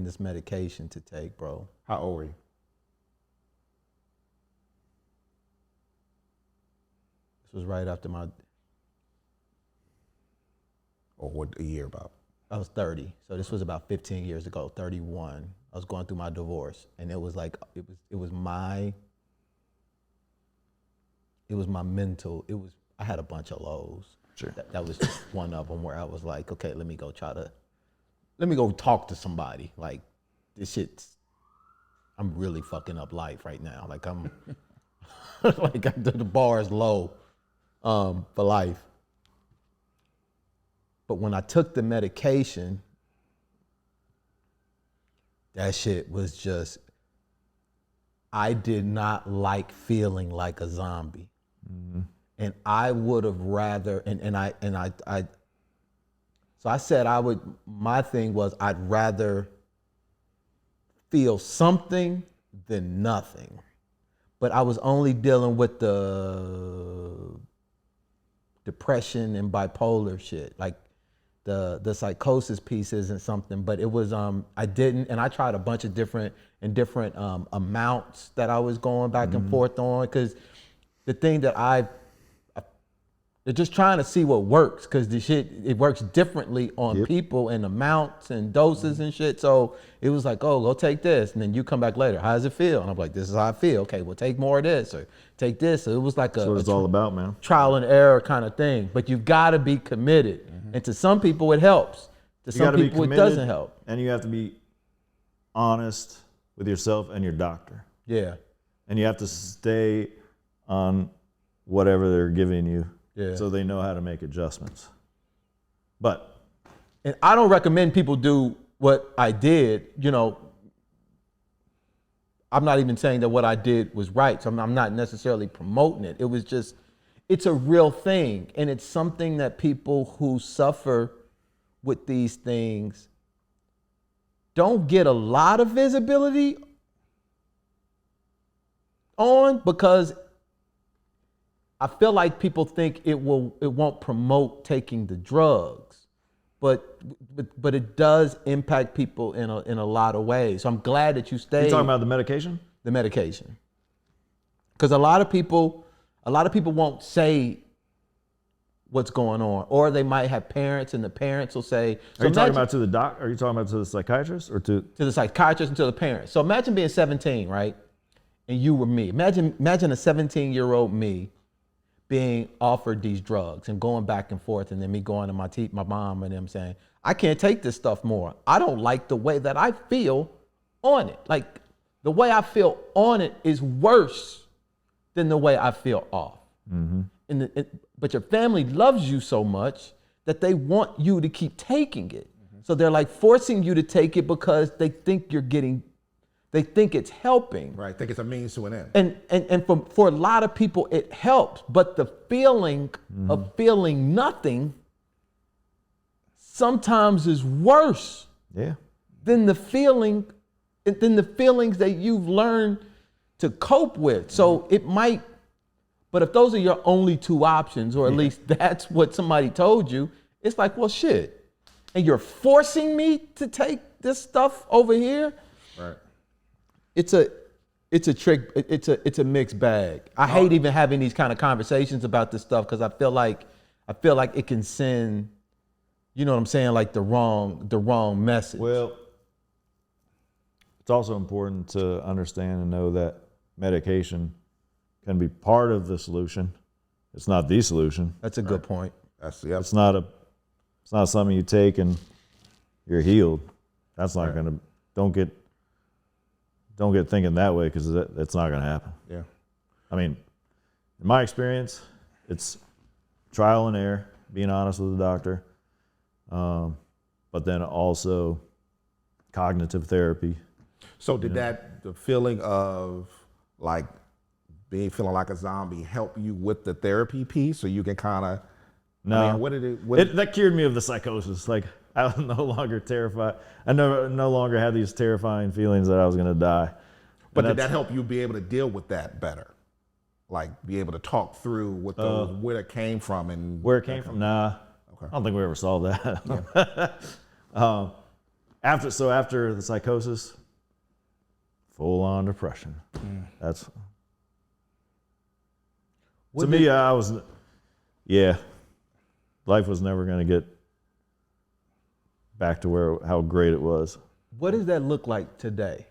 this medication to take, bro. How old were you? This was right after Or what a year about? I was 30, so this was about 15 years ago. 31. I was going through my divorce, and it was my mental. I had a bunch of lows. Sure. That was just one of them where I was like, okay, let me go talk to somebody. Like, I'm really fucking up life right now. Like the bar is low for life. But when I took the medication, that shit was just, I did not like feeling like a zombie. Mm-hmm. And I would have rather, so I said my thing was I'd rather feel something than nothing. But I was only dealing with the depression and bipolar shit. Like, the psychosis piece isn't something, but it was I tried a bunch of different amounts that I was going back and forth on, because the thing that they're just trying to see what works, because it works differently on people and amounts and doses and shit. So it was like, oh, go take this, and then you come back later. How does it feel? And I'm like, this is how I feel. Okay, well, take more of this or take this. So it was like That's what it's all about, man. Trial and error kind of thing. But you've got to be committed. And to some people, it helps. To some people, it doesn't help. And you have to be honest with yourself and your doctor. Yeah. And you have to stay on whatever they're giving you, so they know how to make adjustments. And I don't recommend people do what I did. I'm not even saying that what I did was right. So I'm not necessarily promoting it. It was just, it's a real thing. And it's something that people who suffer with these things don't get a lot of visibility on, because I feel like people think it won't promote taking the drugs, but it does impact people in a lot of ways. So I'm glad that you stayed. You talking about the medication? The medication, because a lot of people won't say what's going on, or they might have parents, and the parents will say. Are you talking about to the doc? Are you talking about to the psychiatrist or to the psychiatrist and to the parents? So imagine being 17, right? And you were me. Imagine a 17-year-old me being offered these drugs and going back and forth, and then me going to my mom and them saying, I can't take this stuff more. I don't like the way that I feel on it. Like, the way I feel on it is worse than the way I feel off. Mm-hmm. But your family loves you so much that they want you to keep taking it. Mm-hmm. So they're like forcing you to take it because they think they think it's helping. Right, think it's a means to an end. And for a lot of people, it helps. But the feeling of feeling nothing sometimes is worse than the feelings that you've learned to cope with. So it might, but if those are your only two options, or at least that's what somebody told you, it's like, well, shit. And you're forcing me to take this stuff over here? Right. It's a trick. It's a mixed bag. I hate even having these kind of conversations about this stuff, because I feel like it can send, you know what I'm saying, like the wrong message. Well, it's also important to understand and know that medication can be part of the solution. It's not the solution. That's a good point. It's not something you take and you're healed. That's not gonna. Don't get thinking that way, because that's not gonna happen. Yeah. I mean, in my experience, it's trial and error, being honest with the doctor, but then also cognitive therapy. So did the feeling of like feeling like a zombie help you with the therapy piece, so you can kind of? No, I mean, that cured me of the psychosis. Like, I was no longer terrified. I no longer had these terrifying feelings that I was gonna die. But did that help you be able to deal with that better? Like, be able to talk through what where it came from and where it came from? Nah, okay. I don't think we ever solved that. Yeah. After the psychosis, full on depression. That's to me. I was, life was never gonna get back to how great it was. What does that look like today?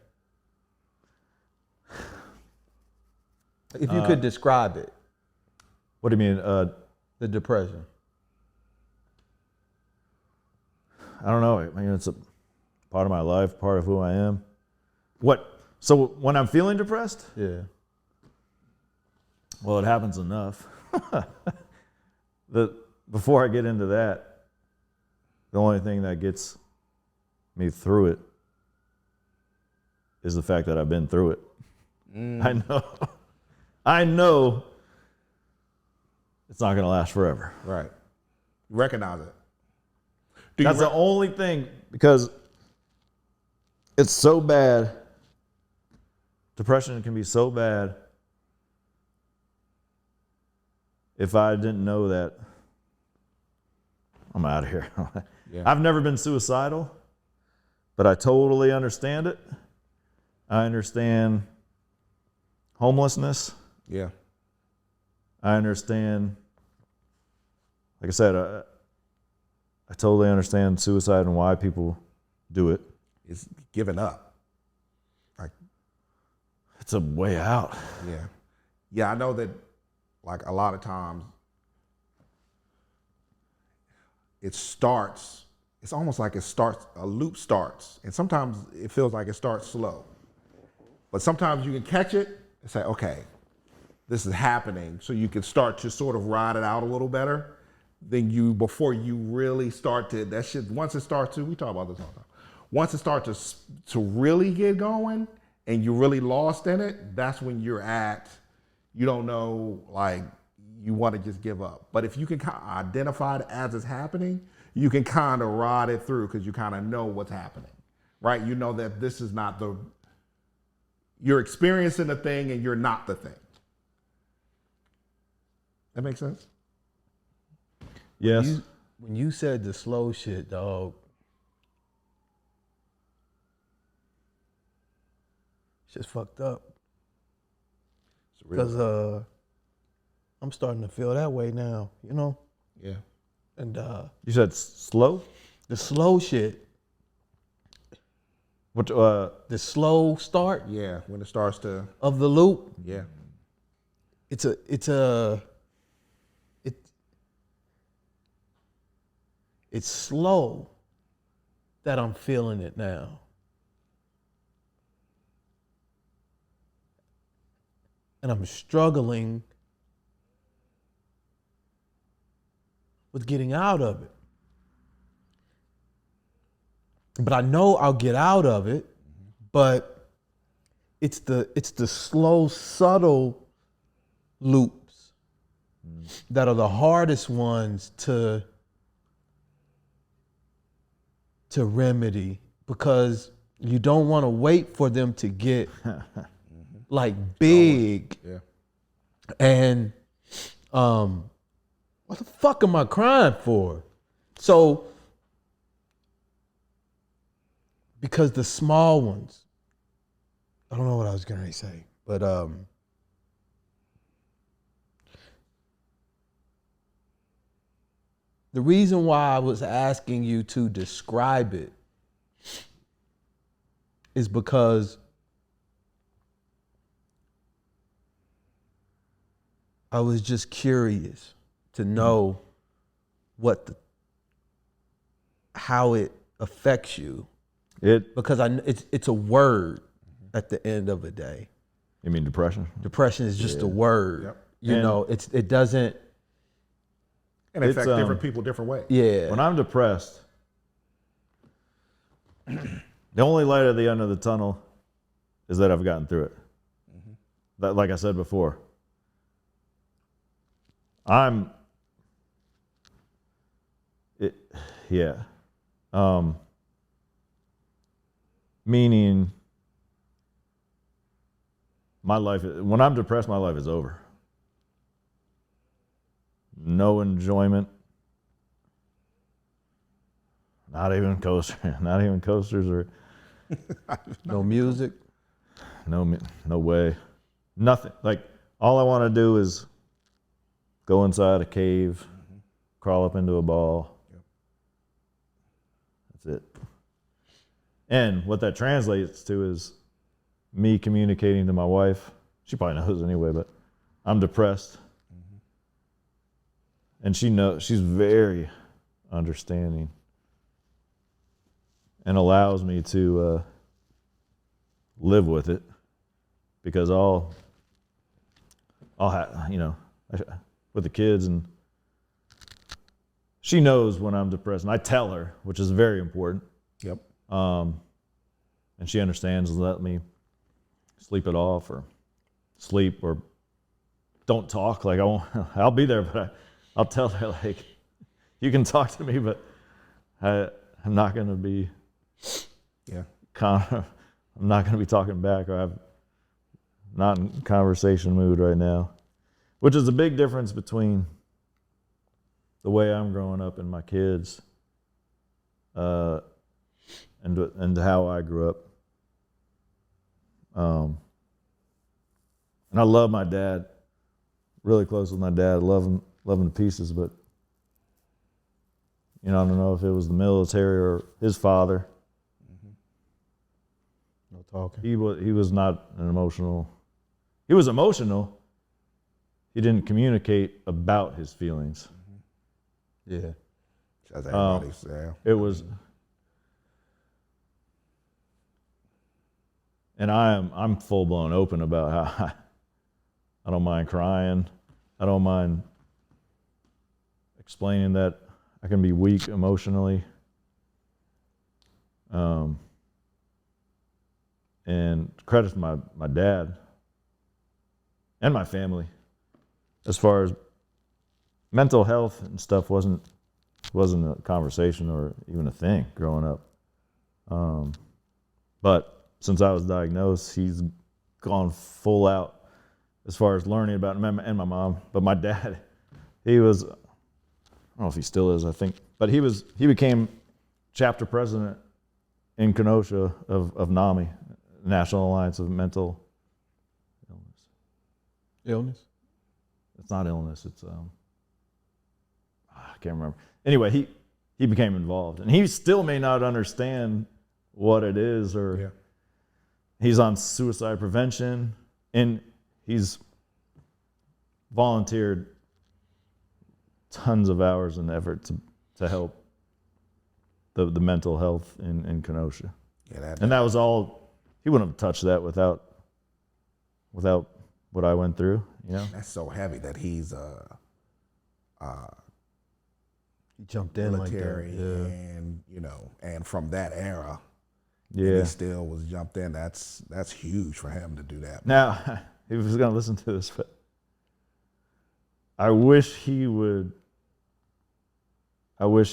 If you could describe it. What do you mean? The depression. I don't know. I mean, it's a part of my life, part of who I am. So when I'm feeling depressed? Yeah. Well, it happens enough. Before I get into that, the only thing that gets me through it is the fact that I've been through it. I know it's not going to last forever. Right. Recognize it. That's the only thing, because it's so bad. Depression can be so bad. If I didn't know that, I'm out of here. Yeah. I've never been suicidal, but I totally understand it. I understand homelessness. Yeah. I understand, like I said, I totally understand suicide and why people do it. It's giving up. Like, it's a way out. Yeah. Yeah, I know that, like, a lot of times it's almost like a loop starts. And sometimes it feels like it starts slow. But sometimes you can catch it and say, okay, this is happening. So you can start to sort of ride it out a little better before you really start to, once it starts to, we talk about this all the time. Once it starts to really get going and you're really lost in it, that's when you don't know, like, you want to just give up. But if you can kind of identify it as it's happening, you can kind of ride it through because you kind of know what's happening, right? You know that this is not you're experiencing the thing and you're not the thing. That makes sense? Yes. When you said the slow shit, dog, it's just fucked up. Because I'm starting to feel that way now, you know? Yeah. And You said slow? the slow shit, What? the slow start Yeah, when it starts to, of the loop, yeah. it's slow that I'm feeling it now. And I'm struggling with getting out of it. But I know I'll get out of it, but it's the slow, subtle loops that are the hardest ones to remedy, because you don't want to wait for them to get like big. Yeah. And what the fuck am I crying for? So, because the small ones, I don't know what I was gonna say, but the reason why I was asking you to describe it is because I was just curious to know how it affects you, because it's a word at the end of the day. You mean depression? Depression is just a word. Yep. You know, it doesn't. And it It's, affects different people different ways. Yeah. When I'm depressed, the only light at the end of the tunnel is that I've gotten through it. That, like I said before, meaning my life, when I'm depressed, my life is over. No enjoyment. Not even coasters or No music. no way. Nothing. Like, all I want to do is go inside a cave, crawl up into a ball. Yep. That's it. And what that translates to is me communicating to my wife. She probably knows anyway, but I'm depressed. And she knows, she's very understanding and allows me to live with it, because I'll have, with the kids, and she knows when I'm depressed, and I tell her, which is very important. Yep. And she understands and let me sleep it off, or sleep, or don't talk. Like, I'll be there, but I'll tell her, like, you can talk to me, but I'm not going to be, I'm not going to be talking back, or I'm not in conversation mood right now, which is a big difference between the way I'm growing up and my kids, and how I grew up. And I love my dad, really close with my dad, love him to pieces, but I don't know if it was the military or his father. No talking. He was not an emotional. He was emotional. He didn't communicate about his feelings. Yeah. As everybody says. It was, and I'm full blown open about how I don't mind crying. I don't mind explaining that I can be weak emotionally. And credit to my dad and my family, as far as mental health and stuff wasn't a conversation or even a thing growing up. But since I was diagnosed, he's gone full out as far as learning about him and my mom. But my dad, he was, I don't know if he still is, I think, but he became chapter president in Kenosha of NAMI, National Alliance of Mental Illness? It's not illness. It's I can't remember. Anyway, he became involved, and he still may not understand what it is, or he's on suicide prevention, and he's volunteered tons of hours and effort to help the mental health in Kenosha. Yeah, and that was all. He wouldn't have touched that without what I went through, you know. That's so heavy that he's he jumped in military like that. Yeah. and and from that era, yeah, he still was jumped in. That's huge for him to do that. Now, he was going to listen to this, but I wish he would go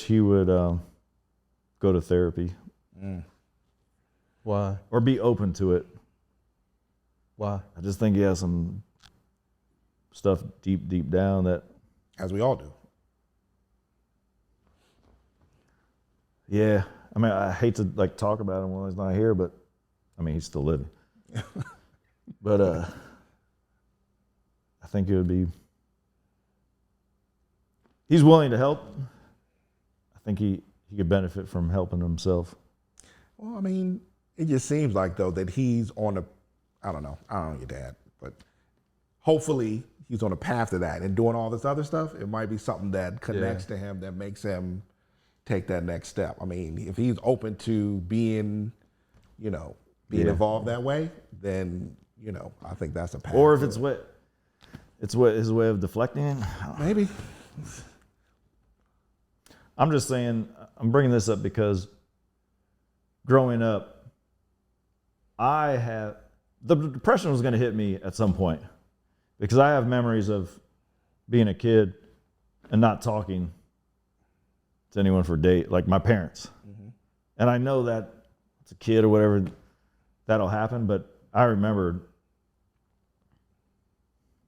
to therapy. Why? Or be open to it. Why? I just think he has some stuff deep down that, as we all do. Yeah, I mean, I hate to talk about him when he's not here, but I mean, he's still living. But I think it would be. He's willing to help. I think he could benefit from helping himself. Well, I mean, it just seems like though that he's on a. I don't know your dad, but hopefully he's on a path to that and doing all this other stuff. It might be something that connects to him that makes him take that next step. I mean, if he's open to being involved that way, then I think that's a path. Or if it's what his way of deflecting it. Maybe. I'm just saying, I'm bringing this up because growing up, the depression was going to hit me at some point, because I have memories of being a kid and not talking to anyone for days, like my parents. Mm-hmm. And I know that as a kid or whatever, that'll happen, but I remember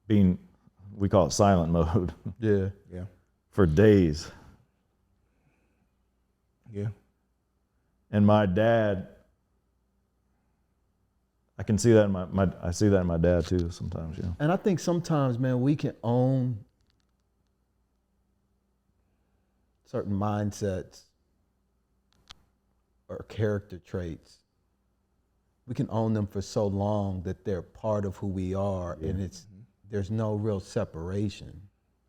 being, we call it silent mode. Yeah. For days. Yeah. And my dad, I can see that in I see that in my dad too sometimes, And I think sometimes, man, we can own certain mindsets or character traits. We can own them for so long that they're part of who we are, and there's no real separation.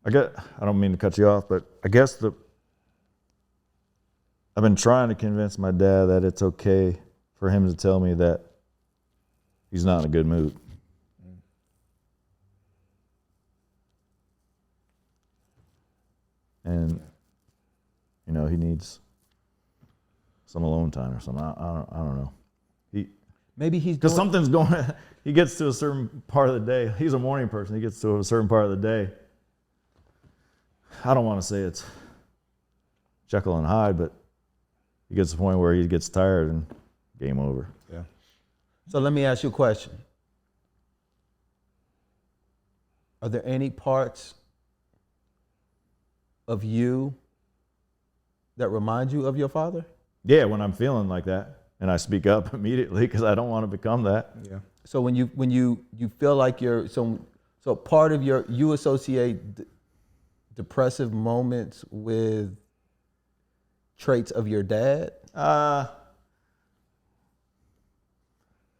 I don't mean to cut you off, but I guess I've been trying to convince my dad that it's okay for him to tell me that he's not in a good mood. And, he needs some alone time or something. I don't know. Maybe he's because something's going. He gets to a certain part of the day. He's a morning person. He gets to a certain part of the day. I don't want to say it's Jekyll and Hyde, but he gets to the point where he gets tired and game over. Yeah. So let me ask you a question. Are there any parts of you that remind you of your father? Yeah, when I'm feeling like that, and I speak up immediately because I don't want to become that. Yeah. So when you feel like so part of you associate depressive moments with traits of your dad?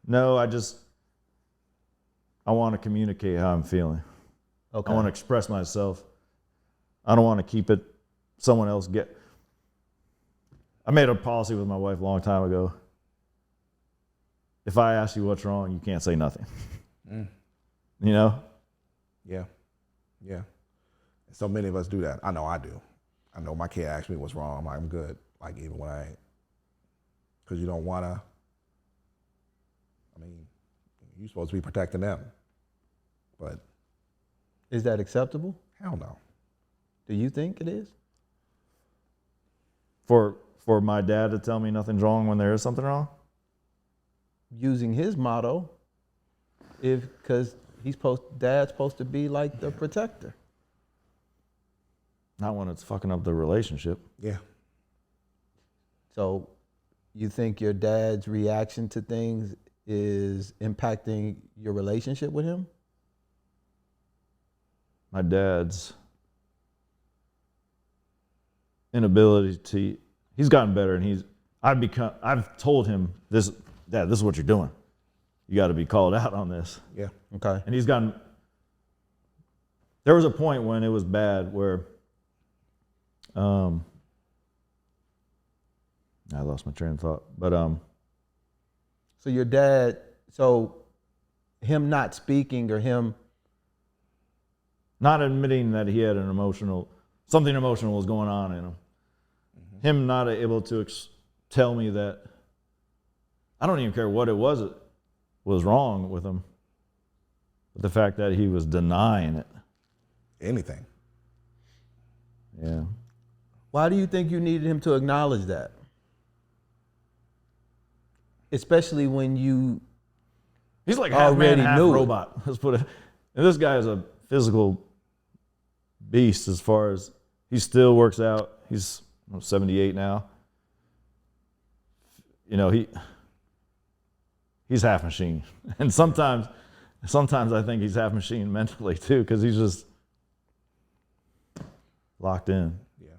No, I want to communicate how I'm feeling. Okay. I want to express myself. I don't want to keep it someone else get. I made a policy with my wife a long time ago. If I ask you what's wrong, you can't say nothing. Yeah. So many of us do that. I know I do. I know my kid asks me what's wrong. I'm good. Like even when because you don't want to I mean, you're supposed to be protecting them. But Is that acceptable? hell no. Do you think it is? For my dad to tell me nothing's wrong when there is something wrong? Using his motto, because dad's supposed to be like the protector. Not when it's fucking up the relationship. Yeah. So you think your dad's reaction to things is impacting your relationship with him? My dad's inability to, he's gotten better, and I've told him this, Dad, this is what you're doing. You got to be called out on this. Yeah. Okay. And there was a point when it was bad where, I lost my train of thought, but So your dad, him not speaking or him, not admitting that he had something emotional was going on in him. Mm-hmm. Him not able to tell me that, I don't even care what it was wrong with him, but the fact that he was denying it. Anything. Yeah. why do you think you needed him to acknowledge that? Especially when you He's like half man, already half knew it. robot. Let's put it. And this guy is a physical beast as far as he still works out. He's 78 now. You know, he's half machine. And sometimes I think he's half machine mentally too, because he's just locked in. Yeah.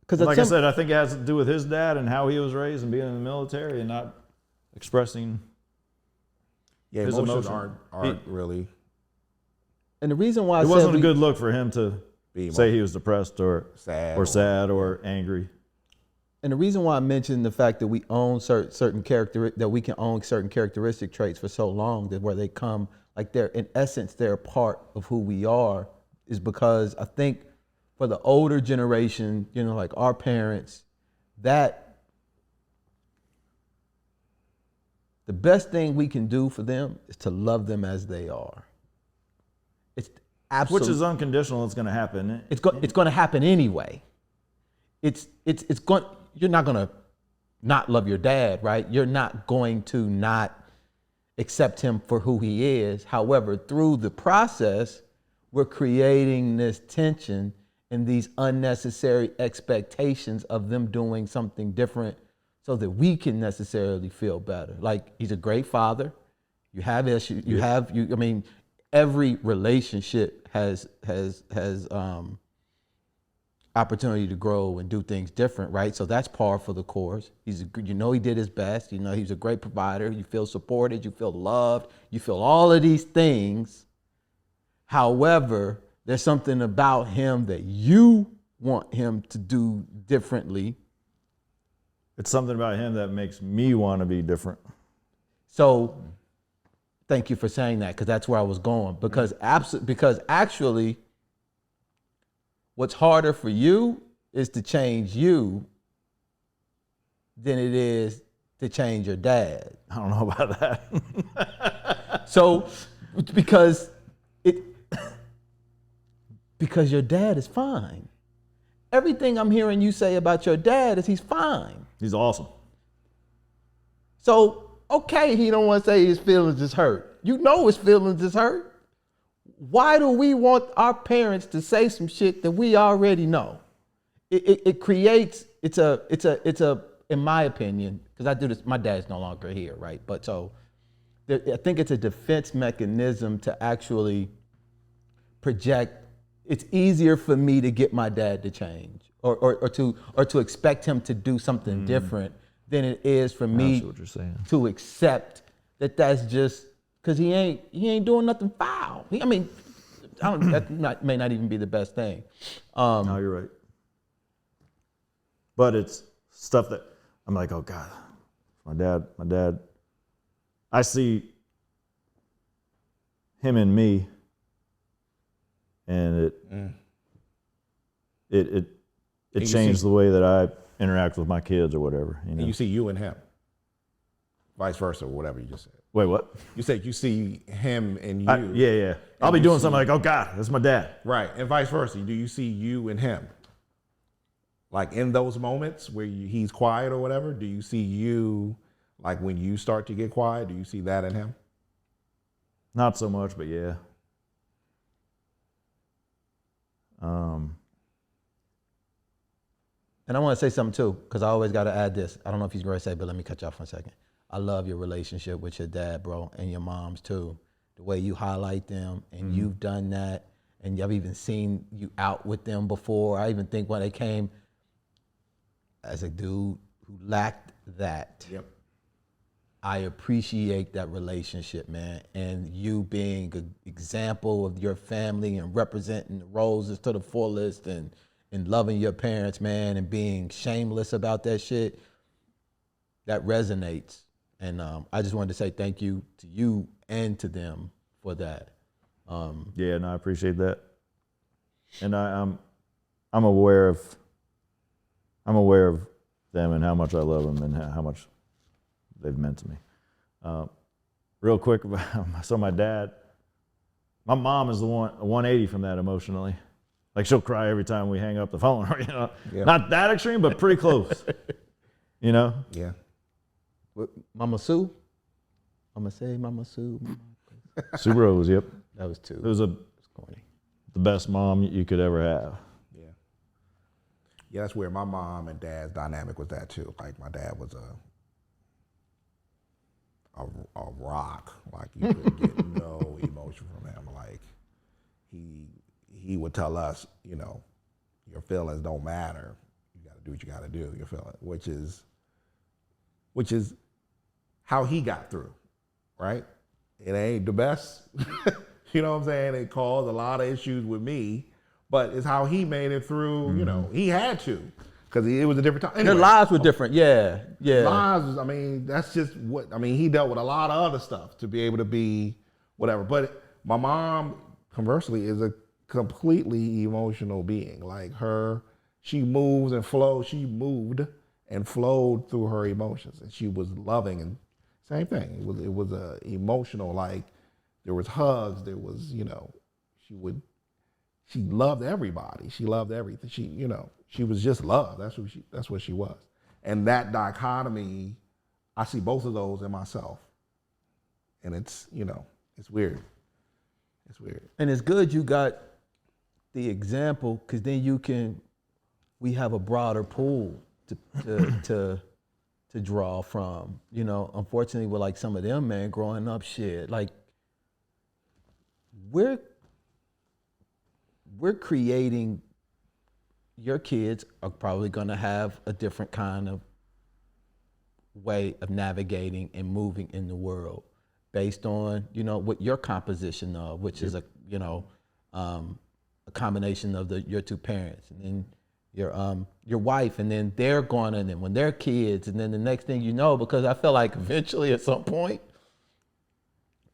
because Like I said, I think it has to do with his dad and how he was raised and being in the military and not expressing. Yeah, His emotions emotion. aren't really and the reason why I It said wasn't a we- good look for him to be say he was depressed or sad or angry. And the reason why I mentioned the fact that we own certain that we can own certain characteristic traits for so long, that where they come, like they're in essence they're a part of who we are, is because I think for the older generation, you know, like our parents, that the best thing we can do for them is to love them as they are. It's absolutely, Which is unconditional. It's going to happen. it's going to happen anyway. It's going. You're not going to not love your dad, right? You're not going to not accept him for who he is. However, through the process, we're creating this tension and these unnecessary expectations of them doing something different so that we can necessarily feel better. Like, he's a great father. You have issues. I mean, every relationship has opportunity to grow and do things different, right? So that's par for the course. He did his best. You know, he's a great provider. You feel supported. You feel loved. You feel all of these things. However, there's something about him that you want him to do differently. It's something about him that makes me want to be different. So thank you for saying that, because that's where I was going. Because actually, what's harder for you is to change you than it is to change your dad. I don't know about that. So, because your dad is fine. Everything I'm hearing you say about your dad is he's fine. He's awesome. So, okay, he don't want to say his feelings is hurt. You know his feelings is hurt. Why do we want our parents to say some shit that we already know? It creates, it's a, in my opinion, because I do this, my dad's no longer here, right? But so, I think it's a defense mechanism to actually project. It's easier for me to get my dad to change or to expect him to do something different than it is for me what you're saying. to accept that that's just because he ain't doing nothing foul. That may not even be the best thing. No, you're right. But it's stuff that I'm like, oh God, my dad. I see him in me, and it changed the way that I interact with my kids or whatever. You know? And you see you and him. Vice versa, or whatever you just said. Wait, what? You said you see him and you. Yeah. I'll be doing something like, oh God, that's my dad. Right, and vice versa. Do you see you and him? Like in those moments where he's quiet or whatever, do you see you, like when you start to get quiet, do you see that in him? Not so much, but yeah. And I want to say something too, because I always got to add this. I don't know if he's going to say, but let me cut you off for a second. I love your relationship with your dad, bro, and your moms too. The way you highlight them, and you've done that, and I've even seen you out with them before. I even think when they came as a dude who lacked that. Yep. I appreciate that relationship, man, and you being an example of your family and representing the Roses to the fullest and loving your parents, man, and being shameless about that shit. That resonates. And I just wanted to say thank you to you and to them for that. Yeah, no, I appreciate that. And I'm aware of them and how much I love them and how much they've meant to me. Real quick, so my mom is the 180 from that emotionally. Like she'll cry every time we hang up the phone. Yeah. Not that extreme, but pretty close. Yeah. Mama Sue? I'm going to say Mama Sue. Sue Rose, yep. That was two. It was corny. the best mom you could ever have. Yeah, that's where my mom and dad's dynamic was that too. Like my dad was a rock. Like you could get no emotion from him. Like he would tell us, your feelings don't matter. You got to do what you got to do. Your feeling, which is how he got through, right? It ain't the best. You know what I'm saying? It caused a lot of issues with me, but it's how he made it through. He had to, because it was a different time. Anyway, Their lives were different, yeah. lives, that's just he dealt with a lot of other stuff to be able to be whatever. But my mom, conversely, is a completely emotional being. Like she moves and flows. She moved and flowed through her emotions, and she was loving, and same thing. It was a emotional, like there was hugs, there was, she loved everybody. She loved everything. She was just love. That's what she was. And that dichotomy, I see both of those in myself. And it's weird. It's weird. And it's good you got the example, because then we have a broader pool to draw from. Unfortunately with like some of them, man, growing up, shit, like we're creating, your kids are probably gonna have a different kind of way of navigating and moving in the world based on, what your composition of, which is a combination of your two parents, and then your wife, and then they're going, and then when they're kids, and then the next thing you know, because I feel like eventually at some point,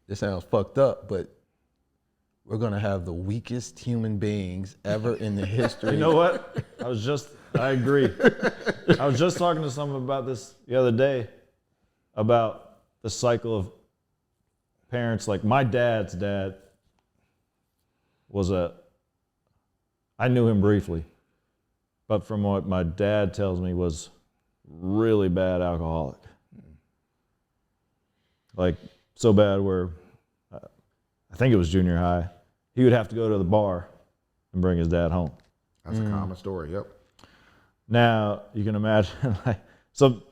this sounds fucked up, but we're gonna have the weakest human beings ever in the history. You know what? I agree. I was just talking to someone about this the other day, about the cycle of parents. Like my dad's dad I knew him briefly, but from what my dad tells me, was really bad alcoholic. Like so bad where, I think it was junior high, he would have to go to the bar and bring his dad home. That's a common story, yep. Now, you can imagine, so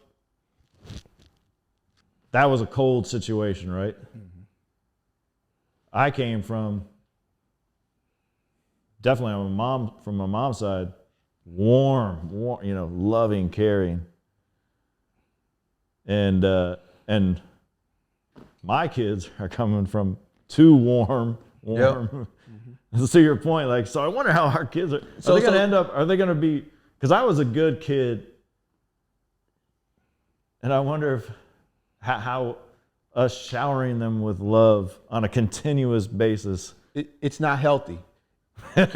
that was a cold situation, right? Mm-hmm. I came from, definitely from my mom's side, warm, loving, caring. And my kids are coming from too warm. Yep. To your point, so I wonder how our kids are they going to end up, are they going to be, because I was a good kid, and I wonder how us showering them with love on a continuous basis. It's not healthy. I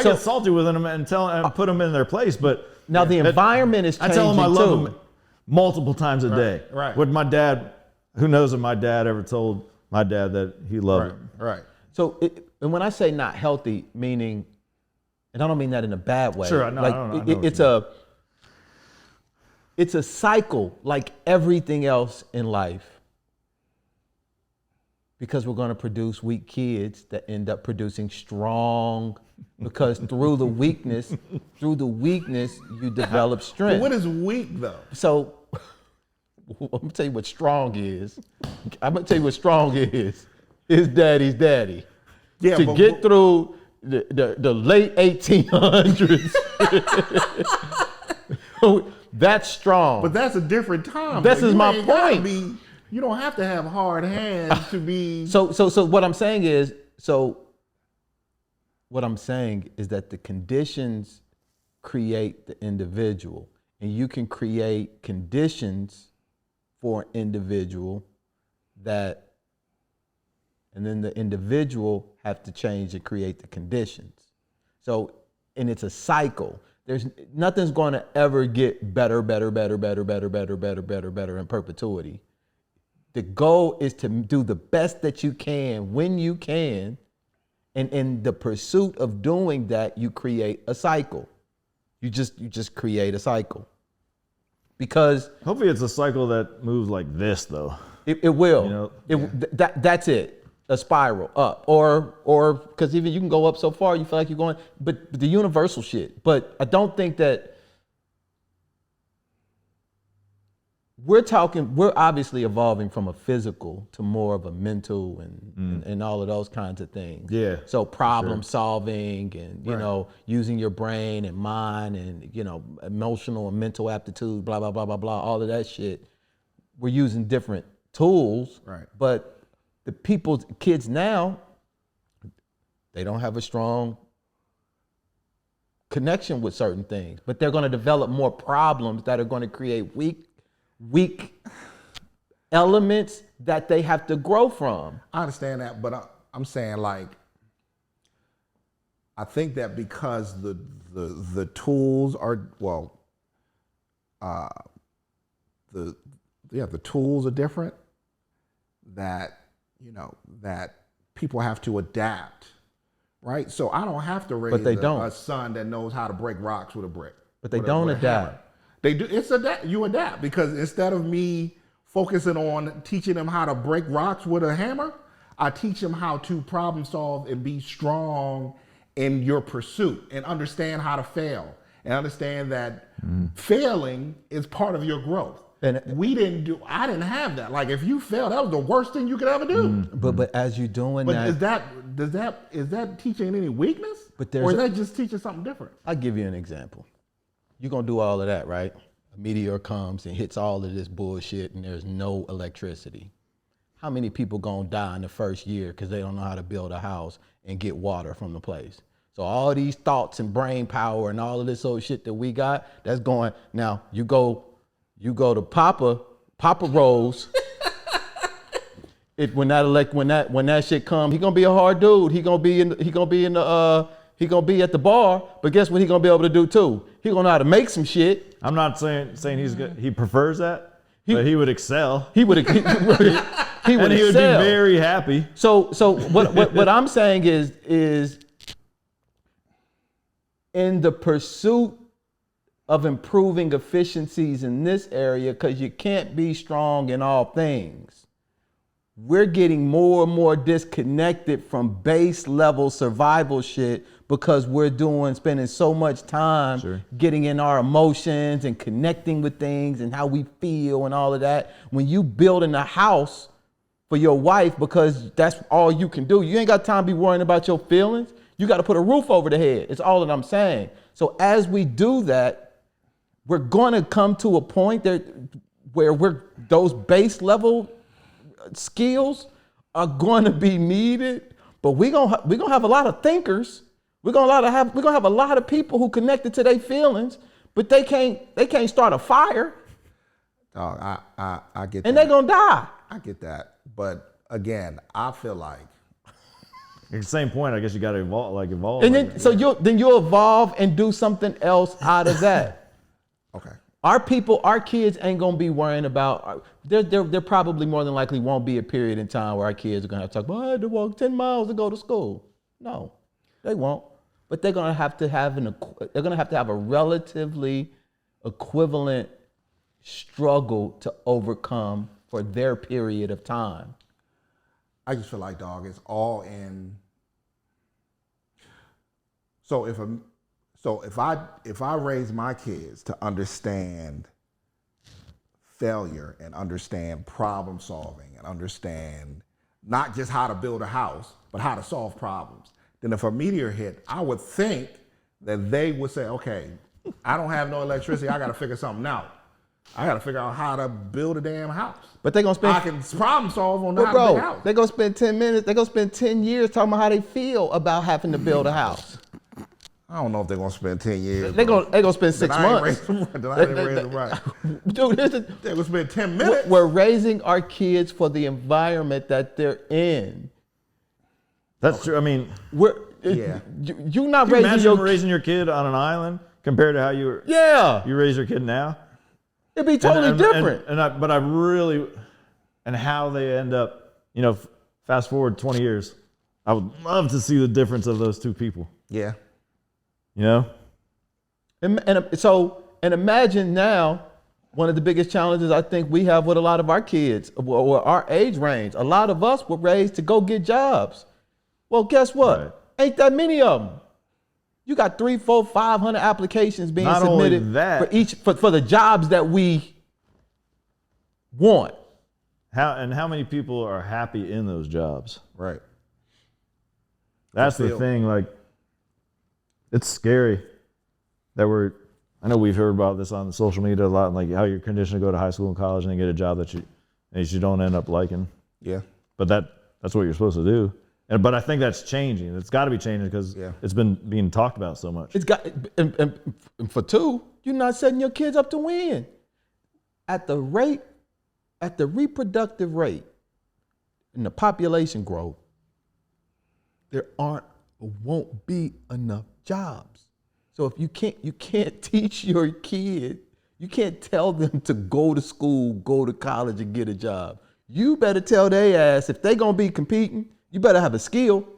get salty with them and put them in their place, but now the environment is changing. I tell them I love them. multiple times a day. right. What my dad, who knows if my dad ever told my dad that he loved it. Right. So, and when I say not healthy, meaning, and I don't mean that in a bad way. Sure, no, like, I know what you it's a cycle like everything else in life. Because we're going to produce weak kids that end up producing strong, because through the weakness, you develop strength. But what is weak though? So I'm gonna tell you what strong is. His daddy's daddy. Yeah, To get through the late 1800s. That's strong. But that's a different time. This though. is You my ain't gotta point. You don't have to have hard hands to be. So what I'm saying is, that the conditions create the individual, and you can create conditions for an individual and then the individual have to change and create the conditions. So, and it's a cycle. There's nothing's going to ever get better in perpetuity. The goal is to do the best that you can when you can, and in the pursuit of doing that, you create a cycle. You just create a cycle, because Hopefully it's a cycle that moves like this, though. it will. You know, That's it. A spiral up, or because even you can go up so far, you feel like you're going, but the universal shit. But I don't think that. We're obviously evolving from a physical to more of a mental and all of those kinds of things. Yeah. So problem solving and, you know, using your brain and mind and, you know, emotional and mental aptitude, blah, blah, blah, blah, blah, all of that shit. We're using different tools. Right. But the kids now, they don't have a strong connection with certain things, but they're going to develop more problems that are going to create weak elements that they have to grow from. I understand that, but I'm saying, like, I think that because the tools are the tools are different, that that people have to adapt, right? So I don't have to raise a son that knows how to break rocks with a brick. But they don't adapt. They do. It's adapt. You adapt, because instead of me focusing on teaching them how to break rocks with a hammer, I teach them how to problem solve and be strong in your pursuit, and understand how to fail, and understand that failing is part of your growth. And I didn't have that. Like, if you fail, that was the worst thing you could ever do. But as you're doing that, is that teaching any weakness? Or is that just teaching something different? I'll give you an example. You're gonna do all of that, right? A meteor comes and hits all of this bullshit and there's no electricity. How many people gonna die in the first year because they don't know how to build a house and get water from the place? So all these thoughts and brain power and all of this old shit that we got, that's going. Now you go to Papa Rose. When that shit come, he gonna be a hard dude. He gonna be at the bar, but guess what he gonna be able to do too? He gonna know how to make some shit. I'm not saying he's good. He prefers that, but he would excel. He would and he would be very happy. So what I'm saying is in the pursuit of improving efficiencies in this area, because you can't be strong in all things, we're getting more and more disconnected from base level survival shit, because we're spending so much time getting in our emotions and connecting with things and how we feel and all of that. When you building a house for your wife because that's all you can do, you ain't got time to be worrying about your feelings. You got to put a roof over the head. It's all that I'm saying. So as we do that, we're going to come to a point where those base level skills are going to be needed, but we're gonna have a lot of thinkers. We're gonna have a lot of people who connected to their feelings, but they can't start a fire. I get that. And they're gonna die. I get that, but again, I feel like At the same point, I guess you got to evolve. And then you'll evolve and do something else out of that. okay. Our kids ain't gonna be worrying about. There probably more than likely won't be a period in time where our kids are gonna have to talk about, I had to walk 10 miles to go to school. No, they won't. But they're gonna have to have a relatively equivalent struggle to overcome for their period of time. I just feel like, dog, it's all in. So if I raise my kids to understand failure and understand problem solving and understand not just how to build a house, but how to solve problems, then if a meteor hit, I would think that they would say, okay, I don't have no electricity, I got to figure something out. I got to figure out how to build a damn house. But they're gonna spend. I can problem solve on how to Bro, build a house. they're gonna spend 10 minutes. They're gonna spend 10 years talking about how they feel about having to build a house. I don't know if they're gonna spend 10 years. They're gonna spend 6 months. Then I didn't raise them right. Dude, They're gonna spend 10 minutes. we're raising our kids for the environment that they're in. That's true. I mean, Yeah. You're not can you raising imagine your raising your kid on an island compared to how you raise your kid now? It'd be totally different. But I really, and how they end up, fast forward 20 years, I would love to see the difference of those two people. Yeah. And imagine now, one of the biggest challenges I think we have with a lot of our kids, or our age range, a lot of us were raised to go get jobs. Well, guess what? Right. Ain't that many of them. You got 300, 400, 500 applications being Not submitted only that, for the jobs that we want. How many people are happy in those jobs? Right. That's the thing. Like, it's scary that I know we've heard about this on social media a lot, like how you're conditioned to go to high school and college and then get a job that you don't end up liking. Yeah. But that's what you're supposed to do. But I think that's changing. It's got to be changing because it's been being talked about so much. It's got, and for two, you're not setting your kids up to win. At the reproductive rate and the population growth, there won't be enough jobs. So if you can't teach your kid, you can't tell them to go to school, go to college and get a job. You better tell their ass if they gonna be competing, you better have a skill.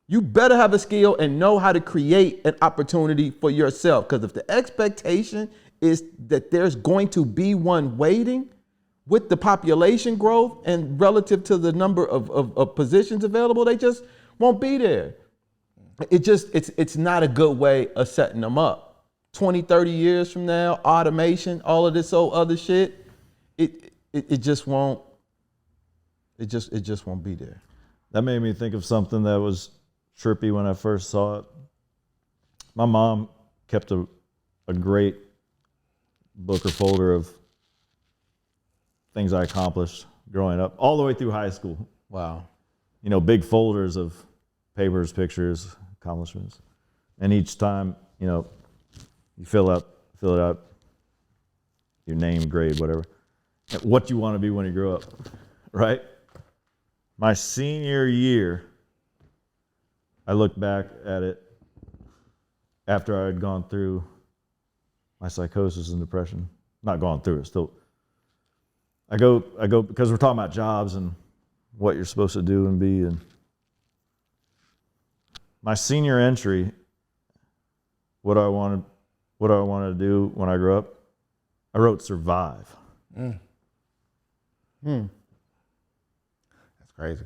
You better have a skill and know how to create an opportunity for yourself. Because if the expectation is that there's going to be one waiting with the population growth and relative to the number of positions available, they just won't be there. It's not a good way of setting them up. 20, 30 years from now, automation, all of this other shit, it just won't be there. That made me think of something that was trippy when I first saw it. My mom kept a great book or folder of things I accomplished growing up, all the way through high school. Wow. Big folders of papers, pictures, accomplishments. And each time, you fill it out, your name, grade, whatever, what you want to be when you grow up, right? My senior year, I looked back at it after I had gone through my psychosis and depression. Not gone through it, still. I go because we're talking about jobs and what you're supposed to do and be. And my senior entry, what do I want to do when I grow up? I wrote survive. That's crazy.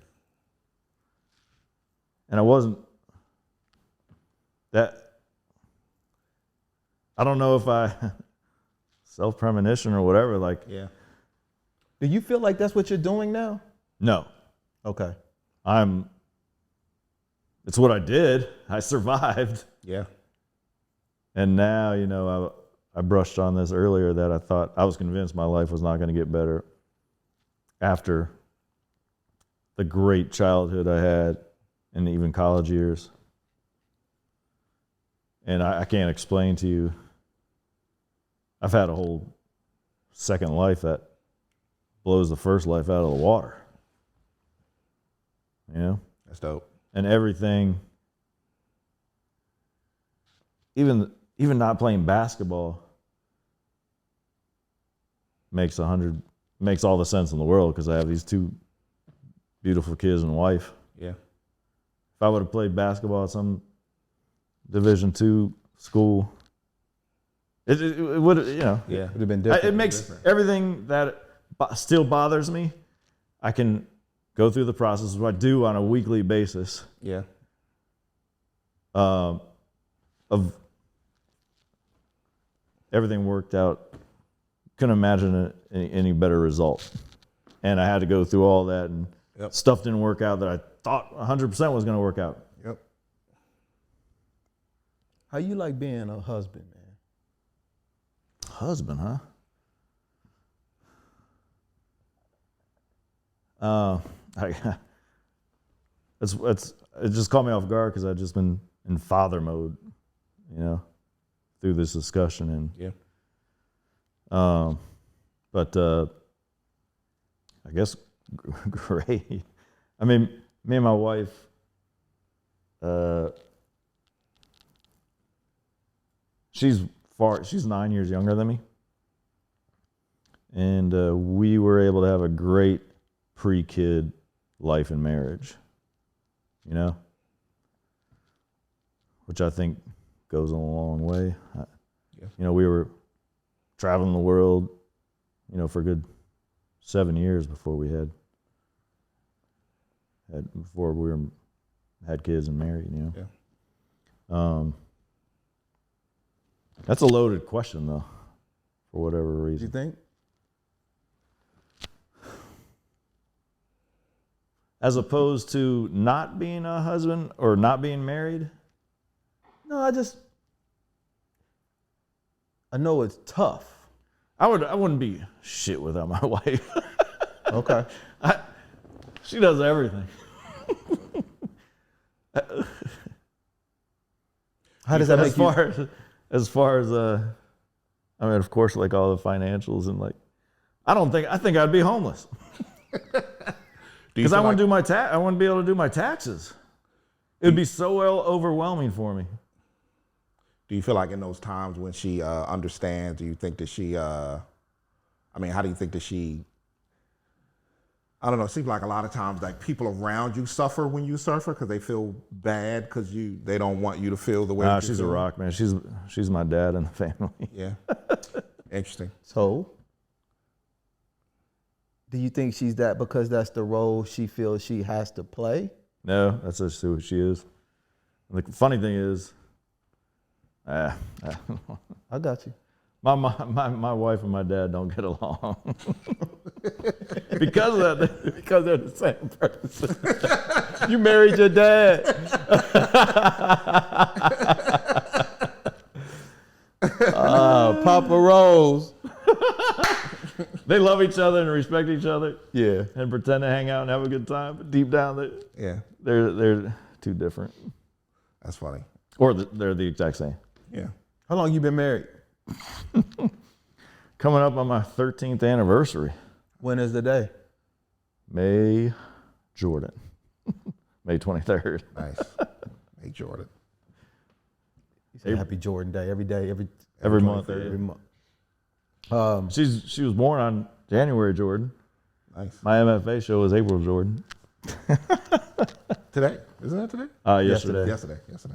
And I wasn't that, I don't know if I self-premonition or whatever, like. Yeah. Do you feel like that's what you're doing now? No. Okay. It's what I did. I survived. Yeah. And now, I brushed on this earlier that I was convinced my life was not going to get better after the great childhood I had and even college years. And I can't explain to you, I've had a whole second life that blows the first life out of the water. That's dope. And everything, even not playing basketball, makes all the sense in the world because I have these 2 beautiful kids and wife. Yeah. If I would have played basketball at some Division II school, it would have, Yeah, it would have been different. It makes everything that still bothers me, I can go through the process, what I do on a weekly basis. Yeah. Of everything worked out. Couldn't imagine any better result. And I had to go through all that, and stuff didn't work out that I thought 100% was going to work out. Yep. How you like being a husband, man? Husband, huh? It just caught me off guard because I've just been in father mode, through this discussion, and but I guess great. I mean, me and my wife, she's 9 years younger than me, and we were able to have a great pre-kid life and marriage, which I think goes a long way. We were traveling the world, for a good 7 years before we had kids and married. That's a loaded question, though, for whatever reason. You think? As opposed to not being a husband or not being married? No, I know it's tough. I wouldn't be shit without my wife. Okay. She does everything. How does that make you? As far as I mean, of course, like all the financials and like, I think I'd be homeless. Because I wouldn't do my I wouldn't be able to do my taxes. It would be so overwhelming for me. Do you feel like in those times when she understands, do you think that she, how do you think that she, I don't know, it seems like a lot of times like people around you suffer when you suffer because they feel bad because they don't want you to feel the way that you she's feel. a rock, man. She's my dad in the family. Yeah. Interesting. So, do you think she's that because that's the role she feels she has to play? No, that's just who she is. And the funny thing is, I got you. My wife and my dad don't get along. Because of that, because they're the same person. You married your dad. Papa Rose. They love each other and respect each other. Yeah. And pretend to hang out and have a good time, but deep down they're too different. That's funny. Or they're the exact same. Yeah. How long you been married? Coming up on my 13th anniversary. When is the day? May Jordan. May 23rd. Nice. Hey, Jordan. You say Happy Jordan Day every day, every month. Every month. She was born on January Jordan. Nice. My MFA show is April Jordan. Today? Isn't that today? Yesterday. Yesterday.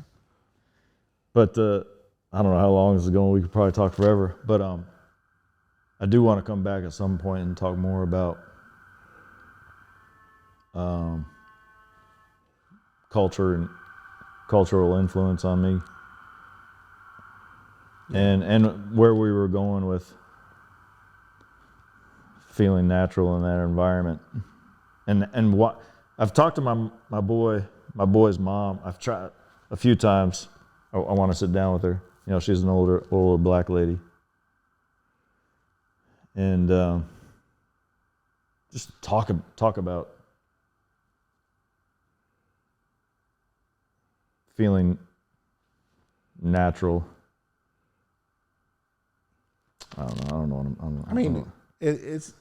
But I don't know how long this is going. We could probably talk forever. But I do want to come back at some point and talk more about culture and cultural influence on me, and where we were going with feeling natural in that environment, and what I've talked to my boy's mom. I've tried a few times. I want to sit down with her. She's an older black lady, and just talk about feeling natural. I don't know. Does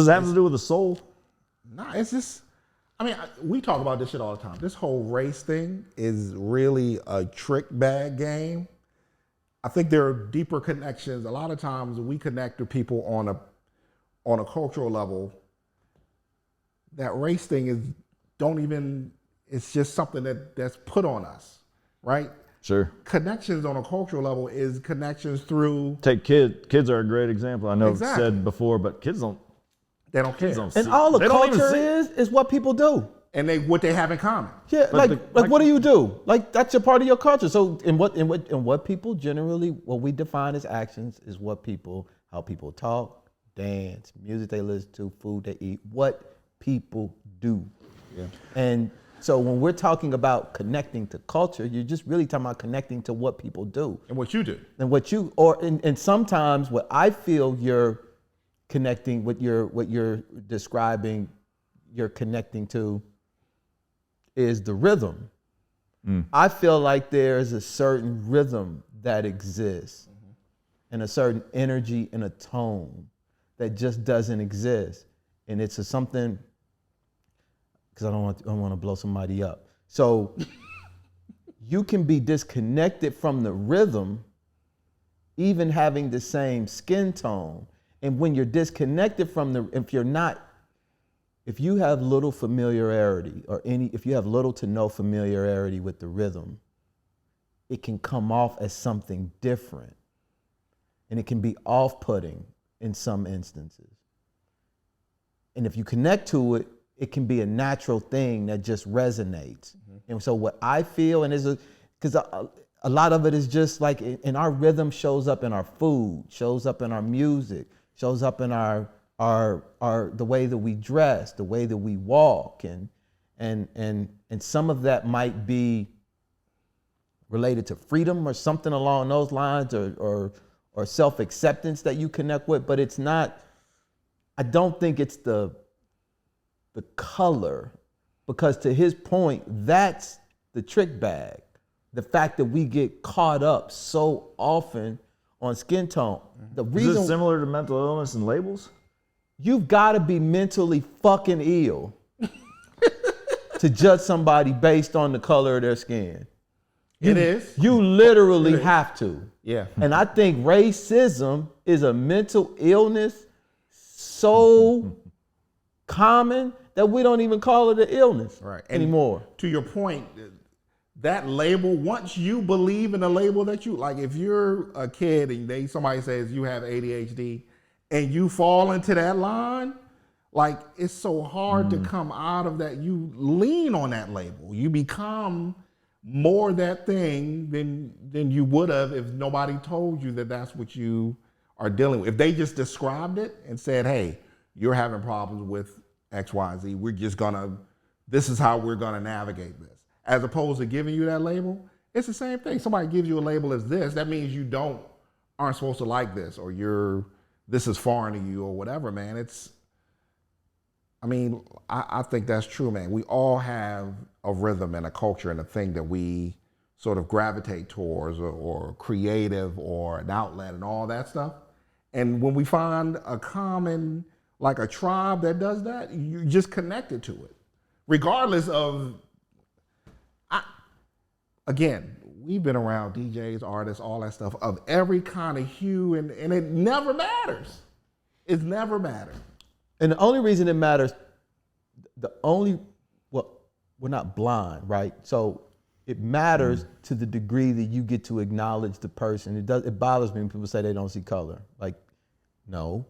it have to do with the soul? Nah, it's just, we talk about this shit all the time. This whole race thing is really a trick bag game. I think there are deeper connections. A lot of times we connect to people on a cultural level. That race thing it's just something that's put on us, right? Sure. Connections on a cultural level is connections through. Take kids. Kids are a great example. I know I've Exactly. said before, but kids don't. They don't care. don't And see- all the they don't even culture see- is what people do. And what they have in common. Yeah, But like what do you do? Like that's a part of your culture. So what people generally, what we define as actions is how people talk, dance, music they listen to, food they eat, what people do. Yeah. And so when we're talking about connecting to culture, you're just really talking about connecting to what people do. And what you do. And and sometimes what I feel you're connecting, what you're describing, you're connecting to is the rhythm. I feel like there's a certain rhythm that exists and a certain energy and a tone that just doesn't exist. And it's something, because I don't want to blow somebody up. So you can be disconnected from the rhythm, even having the same skin tone. And when you're disconnected from if you have little familiarity if you have little to no familiarity with the rhythm, it can come off as something different. And it can be off-putting in some instances. And if you connect to it, it can be a natural thing that just resonates. And so what I feel, because a lot of it is just like, and our rhythm shows up in our food, shows up in our music, shows up in our the way that we dress, the way that we walk, and some of that might be related to freedom or something along those lines, or self-acceptance that you connect with, but it's not. I don't think it's the color, because to his point, that's the trick bag. The fact that we get caught up so often on skin tone. The Is reason this similar to mental illness and labels? you've got to be mentally fucking ill to judge somebody based on the color of their skin. It is. You literally have to. Yeah. And I think racism is a mental illness so common that we don't even call it an illness anymore. To your point, that label, once you believe in a label that you like, if you're a kid and somebody says you have ADHD and you fall into that line, like it's so hard to come out of that. You lean on that label. You become more that thing than you would have if nobody told you that that's what you are dealing with. If they just described it and said, hey, you're having problems with X, Y, Z, this is how we're gonna navigate this. As opposed to giving you that label, it's the same thing. Somebody gives you a label as this, that means you aren't supposed to like this, or this is foreign to you, or whatever, man. I think that's true, man. We all have a rhythm and a culture and a thing that we sort of gravitate towards, or creative, or an outlet, and all that stuff. And when we find a common, like a tribe that does that, you're just connected to it. Regardless of, again, we've been around DJs, artists, all that stuff of every kind of hue, and it never matters. It's never mattered. And the only reason it matters, we're not blind, right? So it matters to the degree that you get to acknowledge the person. It bothers me when people say they don't see color. Like, no,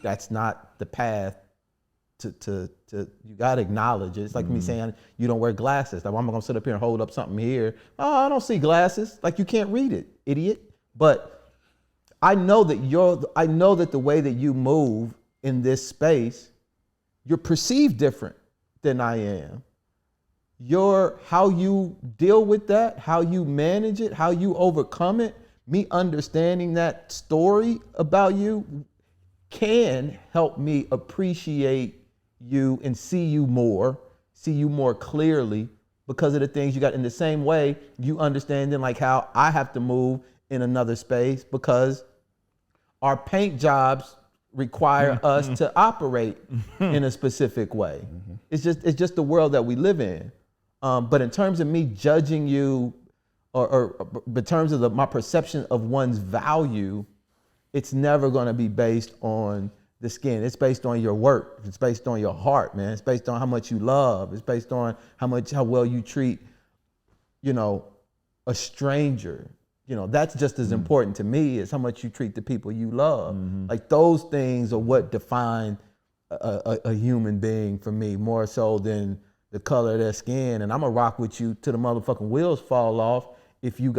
that's not the path to you gotta acknowledge it. It's like me saying you don't wear glasses. Like, I'm gonna sit up here and hold up something here. Oh, I don't see glasses. Like, you can't read it, idiot. But I know that the way that you move in this space, you're perceived different than I am. How you deal with that, how you manage it, how you overcome it, me understanding that story about you can help me appreciate you and see you more clearly because of the things you got. In the same way, you understanding like how I have to move in another space because our paint jobs require us to operate in a specific way. It's just the world that we live in. But in terms of me judging you or in terms of my perception of one's value, it's never going to be based on the skin. It's based on your work. It's based on your heart, man. It's based on how much you love. It's based on how well you treat, a stranger. That's just as important to me as how much you treat the people you love. Like those things are what define a human being for me, more so than the color of their skin. And I'm gonna rock with you till the motherfucking wheels fall off. If you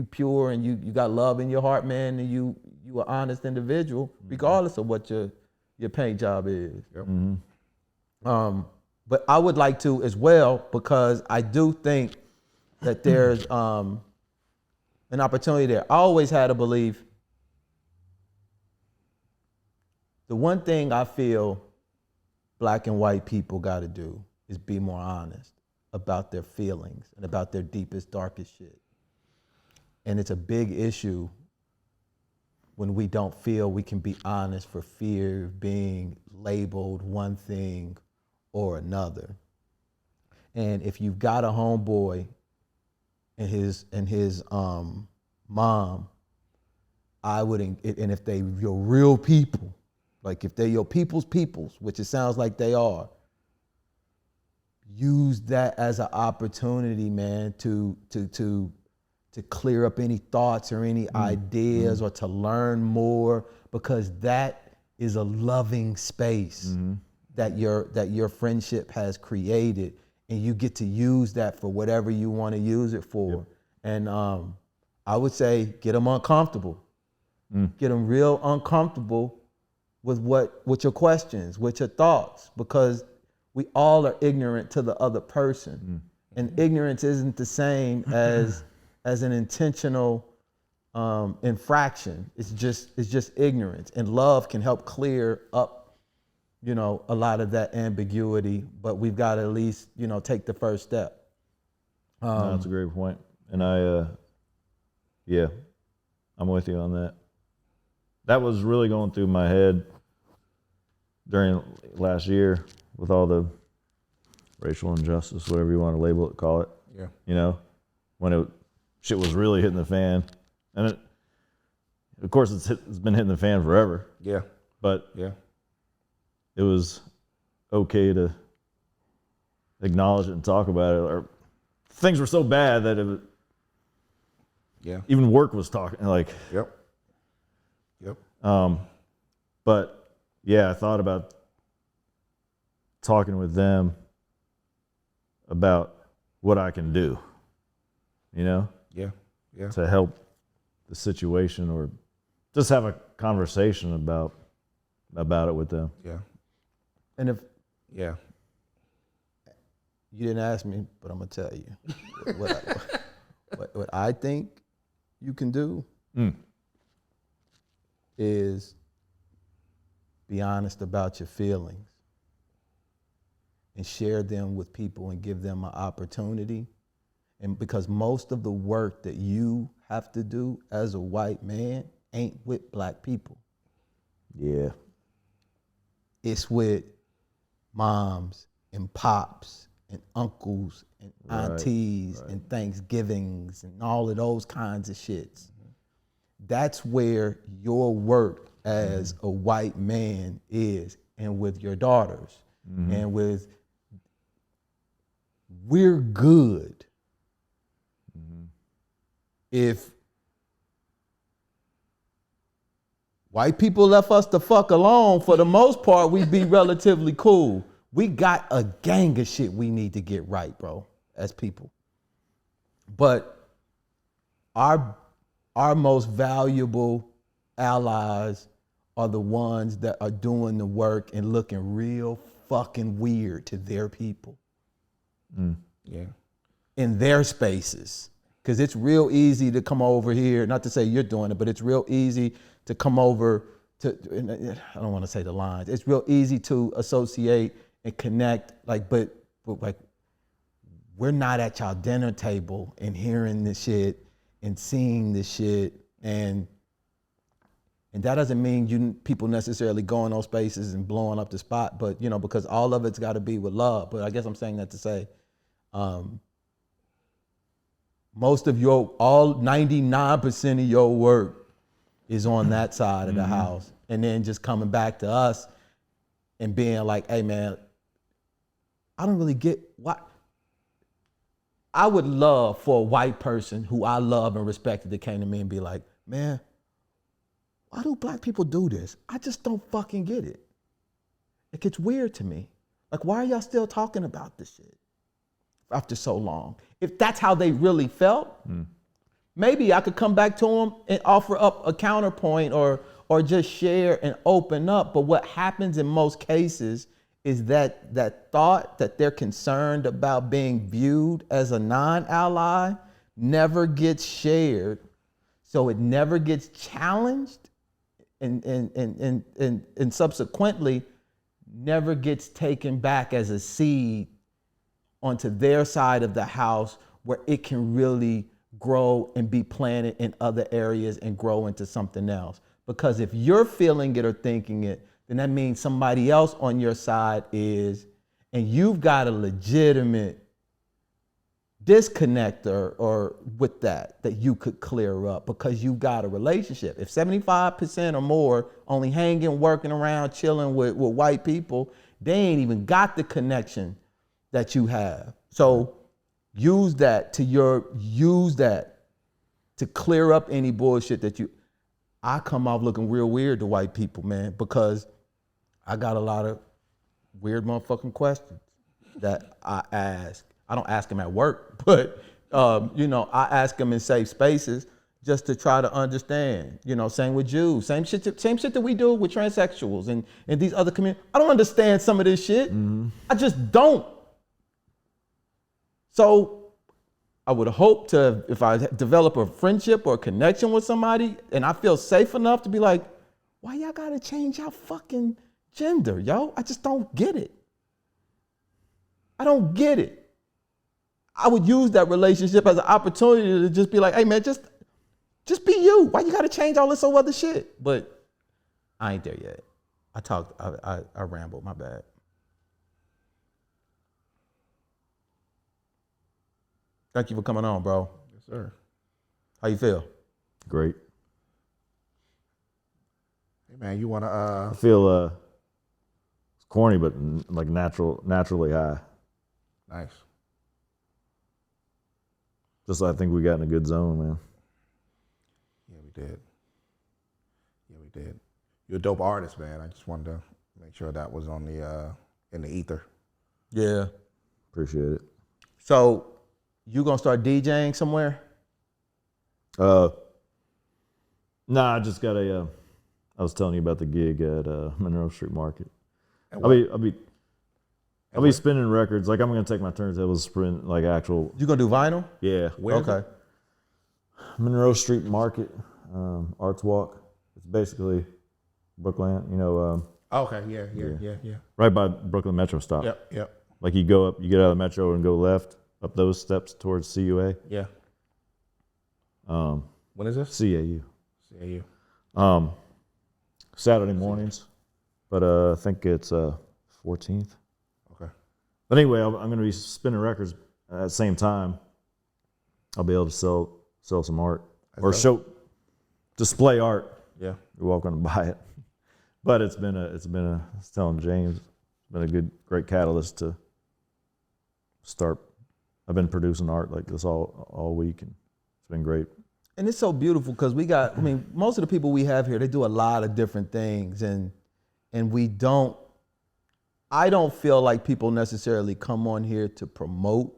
pure and you got love in your heart, man, and you an honest individual, regardless of what your paint job is. Yep. But I would like to as well, because I do think that there's an opportunity there. I always had a belief. The one thing I feel black and white people got to do is be more honest about their feelings and about their deepest, darkest shit. And it's a big issue when we don't feel we can be honest for fear of being labeled one thing or another. And if you've got a homeboy and his mom, I would, and if they your real people, like if they're your people's, which it sounds like they are, use that as an opportunity, man, to clear up any thoughts or any ideas or to learn more, because that is a loving space that your friendship has created, and you get to use that for whatever you want to use it for. Yep. And I would say get them uncomfortable. Get them real uncomfortable with your questions, with your thoughts, because we all are ignorant to the other person. And ignorance isn't the same as an intentional infraction. It's just ignorance. And love can help clear up, a lot of that ambiguity, but we've got to at least, take the first step. No, that's a great point. And I'm with you on that. That was really going through my head during last year with all the racial injustice, whatever you want to label it, call it. Yeah. When shit was really hitting the fan. And of course it's been hitting the fan forever. Yeah. But it was okay to acknowledge it and talk about it. Or things were so bad that even work was talking, like. Yep. But I thought about talking with them about what I can do, to help the situation, or just have a conversation about it with them. Yeah. And if you didn't ask me, but I'm gonna tell you what I think you can do is be honest about your feelings and share them with people and give them an opportunity. And because most of the work that you have to do as a white man ain't with black people. Yeah. It's with moms and pops and uncles and aunties and Thanksgivings and all of those kinds of shits. That's where your work as a white man is, and with your daughters, and with, we're good if white people left us the fuck alone. For the most part, we'd be relatively cool. We got a gang of shit we need to get right, bro, as people. But our most valuable allies are the ones that are doing the work and looking real fucking weird to their people. In their spaces. Because it's real easy to come over here, not to say you're doing it, but it's real easy to come over to, I don't want to say the lines, it's real easy to associate and connect, but we're not at y'all dinner table and hearing this shit and seeing this shit, and that doesn't mean people necessarily go in those spaces and blowing up the spot, but because all of it's got to be with love. But I guess I'm saying that to say, most of all 99% of your work is on that side of the house. And then just coming back to us and being like, hey man, I don't really get why. I would love for a white person who I love and respected that came to me and be like, man, why do black people do this? I just don't fucking get it. It gets weird to me. Like, why are y'all still talking about this shit after so long? If that's how they really felt, maybe I could come back to them and offer up a counterpoint or just share and open up. But what happens in most cases is that thought that they're concerned about being viewed as a non-ally never gets shared, so it never gets challenged, and subsequently never gets taken back as a seed onto their side of the house where it can really grow and be planted in other areas and grow into something else. Because if you're feeling it or thinking it, then that means somebody else on your side is, and you've got a legitimate disconnect or with that you could clear up because you've got a relationship. If 75% or more only hanging, working around, chilling with white people, they ain't even got the connection that you have. So use that to clear up any bullshit that I come off looking real weird to white people, man, because I got a lot of weird motherfucking questions that I ask. I don't ask them at work, but I ask them in safe spaces just to try to understand. Same with Jews, same shit that we do with transsexuals and these other communities. I don't understand some of this shit. I just don't. So I would hope to, if I develop a friendship or a connection with somebody and I feel safe enough to be like, why y'all gotta change y'all fucking gender, yo? I just don't get it. I don't get it. I would use that relationship as an opportunity to just be like, hey man, just be you. Why you gotta change all this other shit? But I ain't there yet. I rambled, my bad. Thank you for coming on, bro. Yes, sir. How you feel? Great. Hey man, you wanna I feel it's corny, but like naturally high. Nice. Just I think we got in a good zone, man. Yeah, we did. You're a dope artist, man. I just wanted to make sure that was on the in the ether. Yeah. Appreciate it. So you gonna start DJing somewhere? Nah, I just got I was telling you about the gig at Monroe Street Market. I'll be spinning records. Like I'm gonna take my turntables, spin like actual. You gonna do vinyl? Yeah. Where is Okay. Monroe Street Market, Arts Walk. It's basically Brooklyn. Okay, yeah. Right by Brooklyn Metro stop. Yep. Like you go up, you get out of the Metro and go left up those steps towards CUA. Yeah. When is this? CAU. CAU. Saturday mornings, but I think it's 14th. Okay. But anyway, I'm going to be spinning records at the same time. I'll be able to sell some art or display art. Yeah. You're welcome to buy it. But it's been I was telling James, it's been a great catalyst to start. I've been producing art like this all week, and it's been great. And it's so beautiful because most of the people we have here, they do a lot of different things, and I don't feel like people necessarily come on here to promote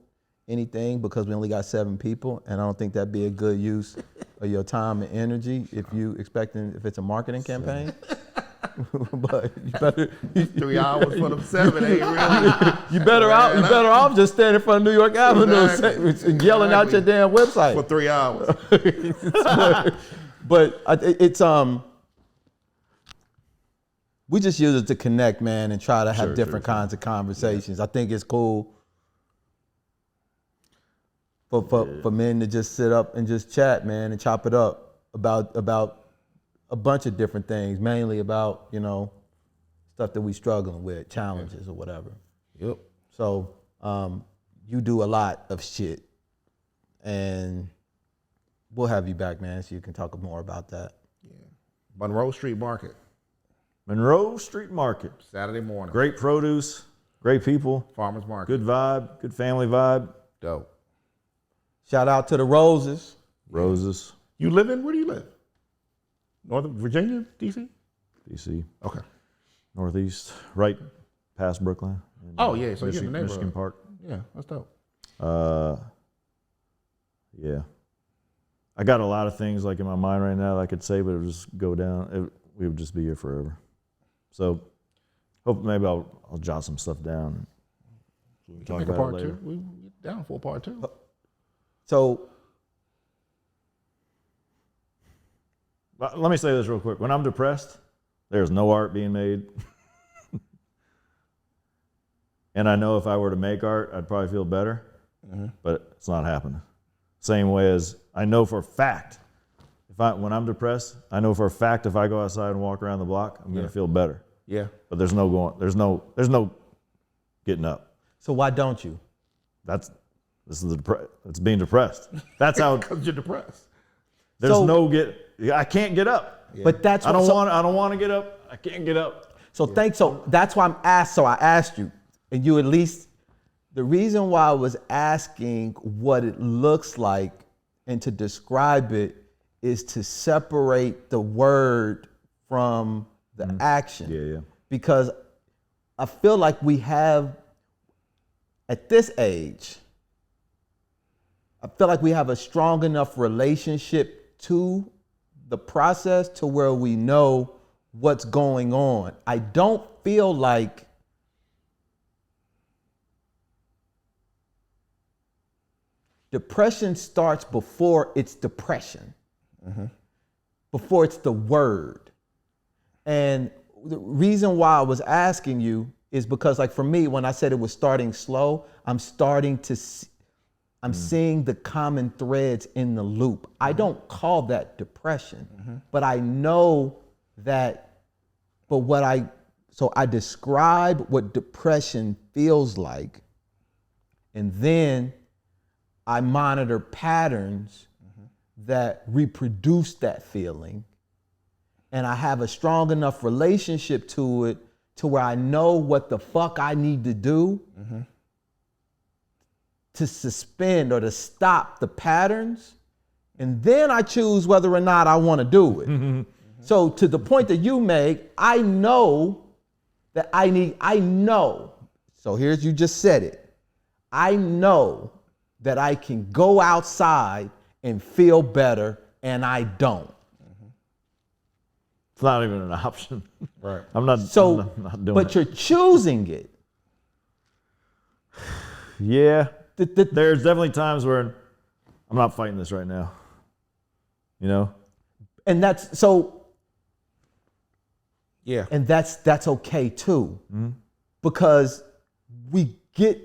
anything because we only got 7 people, and I don't think that'd be a good use of your time and energy if it's a marketing campaign. But you better 3 hours for them 7 ain't really. you better off just standing in front of New York Avenue and yelling out your damn website For 3 hours. but it's we just use it to connect, man, and try to have different kinds of conversations. I think it's cool for men to just sit up and just chat, man, and chop it up about a bunch of different things, mainly about, stuff that we struggling with, challenges or whatever. Yep. So you do a lot of shit. and we'll have you back, man, so you can talk more about that. Monroe Street Market, Monroe Street Market. Saturday morning. Great produce, great people, Farmers Market. good vibe, good family vibe. Dope. Shout out to the Roses. Roses, You live in, where do you live? Northern Virginia, DC? DC, Okay. Northeast, right past Brookline. And, Oh, yeah, so you're in the Michigan neighborhood. Park. Yeah, that's dope. Yeah. I got a lot of things like in my mind right now that I could say, but it would just go down. We would just be here forever. So, hope maybe I'll jot some stuff down. We can Talk make a about it part later. two. We get down for a part two. So Let me say this real quick. When I'm depressed, there's no art being made. And I know if I were to make art, I'd probably feel better, but it's not happening. Same way as I know for a fact, when I'm depressed, I know for a fact if I go outside and walk around the block, I'm gonna feel better. Yeah. But there's no getting up. so why don't you? It's being depressed. That's how. Because you're depressed. There's I can't get up. But that's I what, don't want to get up. I can't get up. So that's why I asked you, and you at least, the reason why I was asking what it looks like and to describe it is to separate the word from the action. Yeah. Because I feel like we have, at this age, I feel like we have a strong enough relationship to the process to where we know what's going on. I don't feel like depression starts before it's depression, before it's the word. And the reason why I was asking you is because, like, for me, when I said it was starting slow, I'm starting to I'm seeing the common threads in the loop. I don't call that depression, but I know that, so I describe what depression feels like, and then I monitor patterns that reproduce that feeling, and I have a strong enough relationship to it to where I know what the fuck I need to do to suspend or to stop the patterns, and then I choose whether or not I want to do it. So to the point that you make, I know that I know. So here's, you just said it. I know that I can go outside and feel better, and I don't. It's not even an option. Right. I'm not doing But it. you're choosing it. Yeah. There's definitely times where I'm not fighting this right now. You know? And that's so. Yeah. And that's okay too, because this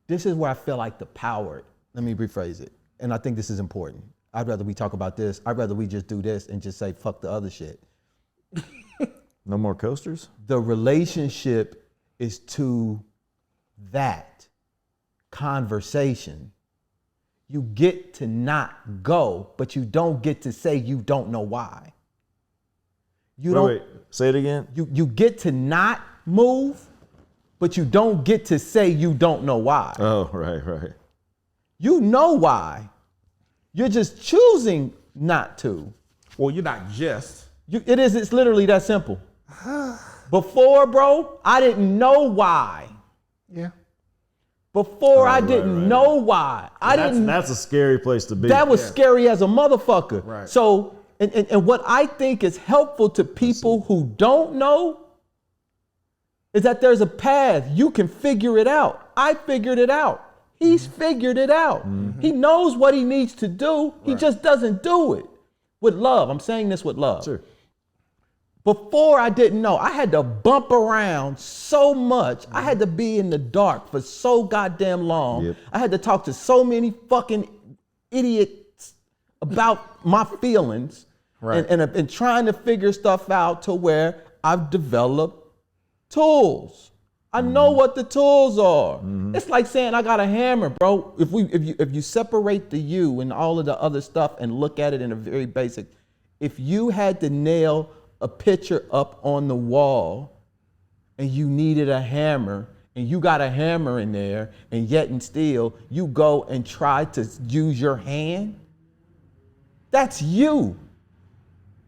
is where I feel like the power. Let me rephrase it, and I think this is important. I'd rather we talk about this. I'd rather we just do this and just say fuck the other shit. No more coasters? The relationship is to that conversation. You get to not go, but you don't get to say you don't know why. Wait, say it again. You get to not move, but you don't get to say you don't know why. Oh, right. You know why. You're just choosing not to. Well, you're not just. It's literally that simple. Before, bro, I didn't know why. Yeah. Before, I didn't know why. That's a scary place to be. That was scary as a motherfucker. Right. So, and what I think is helpful to people who don't know is that there's a path. You can figure it out. I figured it out. He's figured it out. He knows what he needs to do. He just doesn't do it with love. I'm saying this with love. Sure. Before, I didn't know. I had to bump around so much. I had to be in the dark for so goddamn long. Yep. I had to talk to so many fucking idiots about my feelings, and trying to figure stuff out to where I've developed tools. I know what the tools are. It's like saying I got a hammer, bro. If you separate the you and all of the other stuff and look at it in a very basic, if you had to nail a picture up on the wall and you needed a hammer and you got a hammer in there and yet and still you go and try to use your hand, that's you.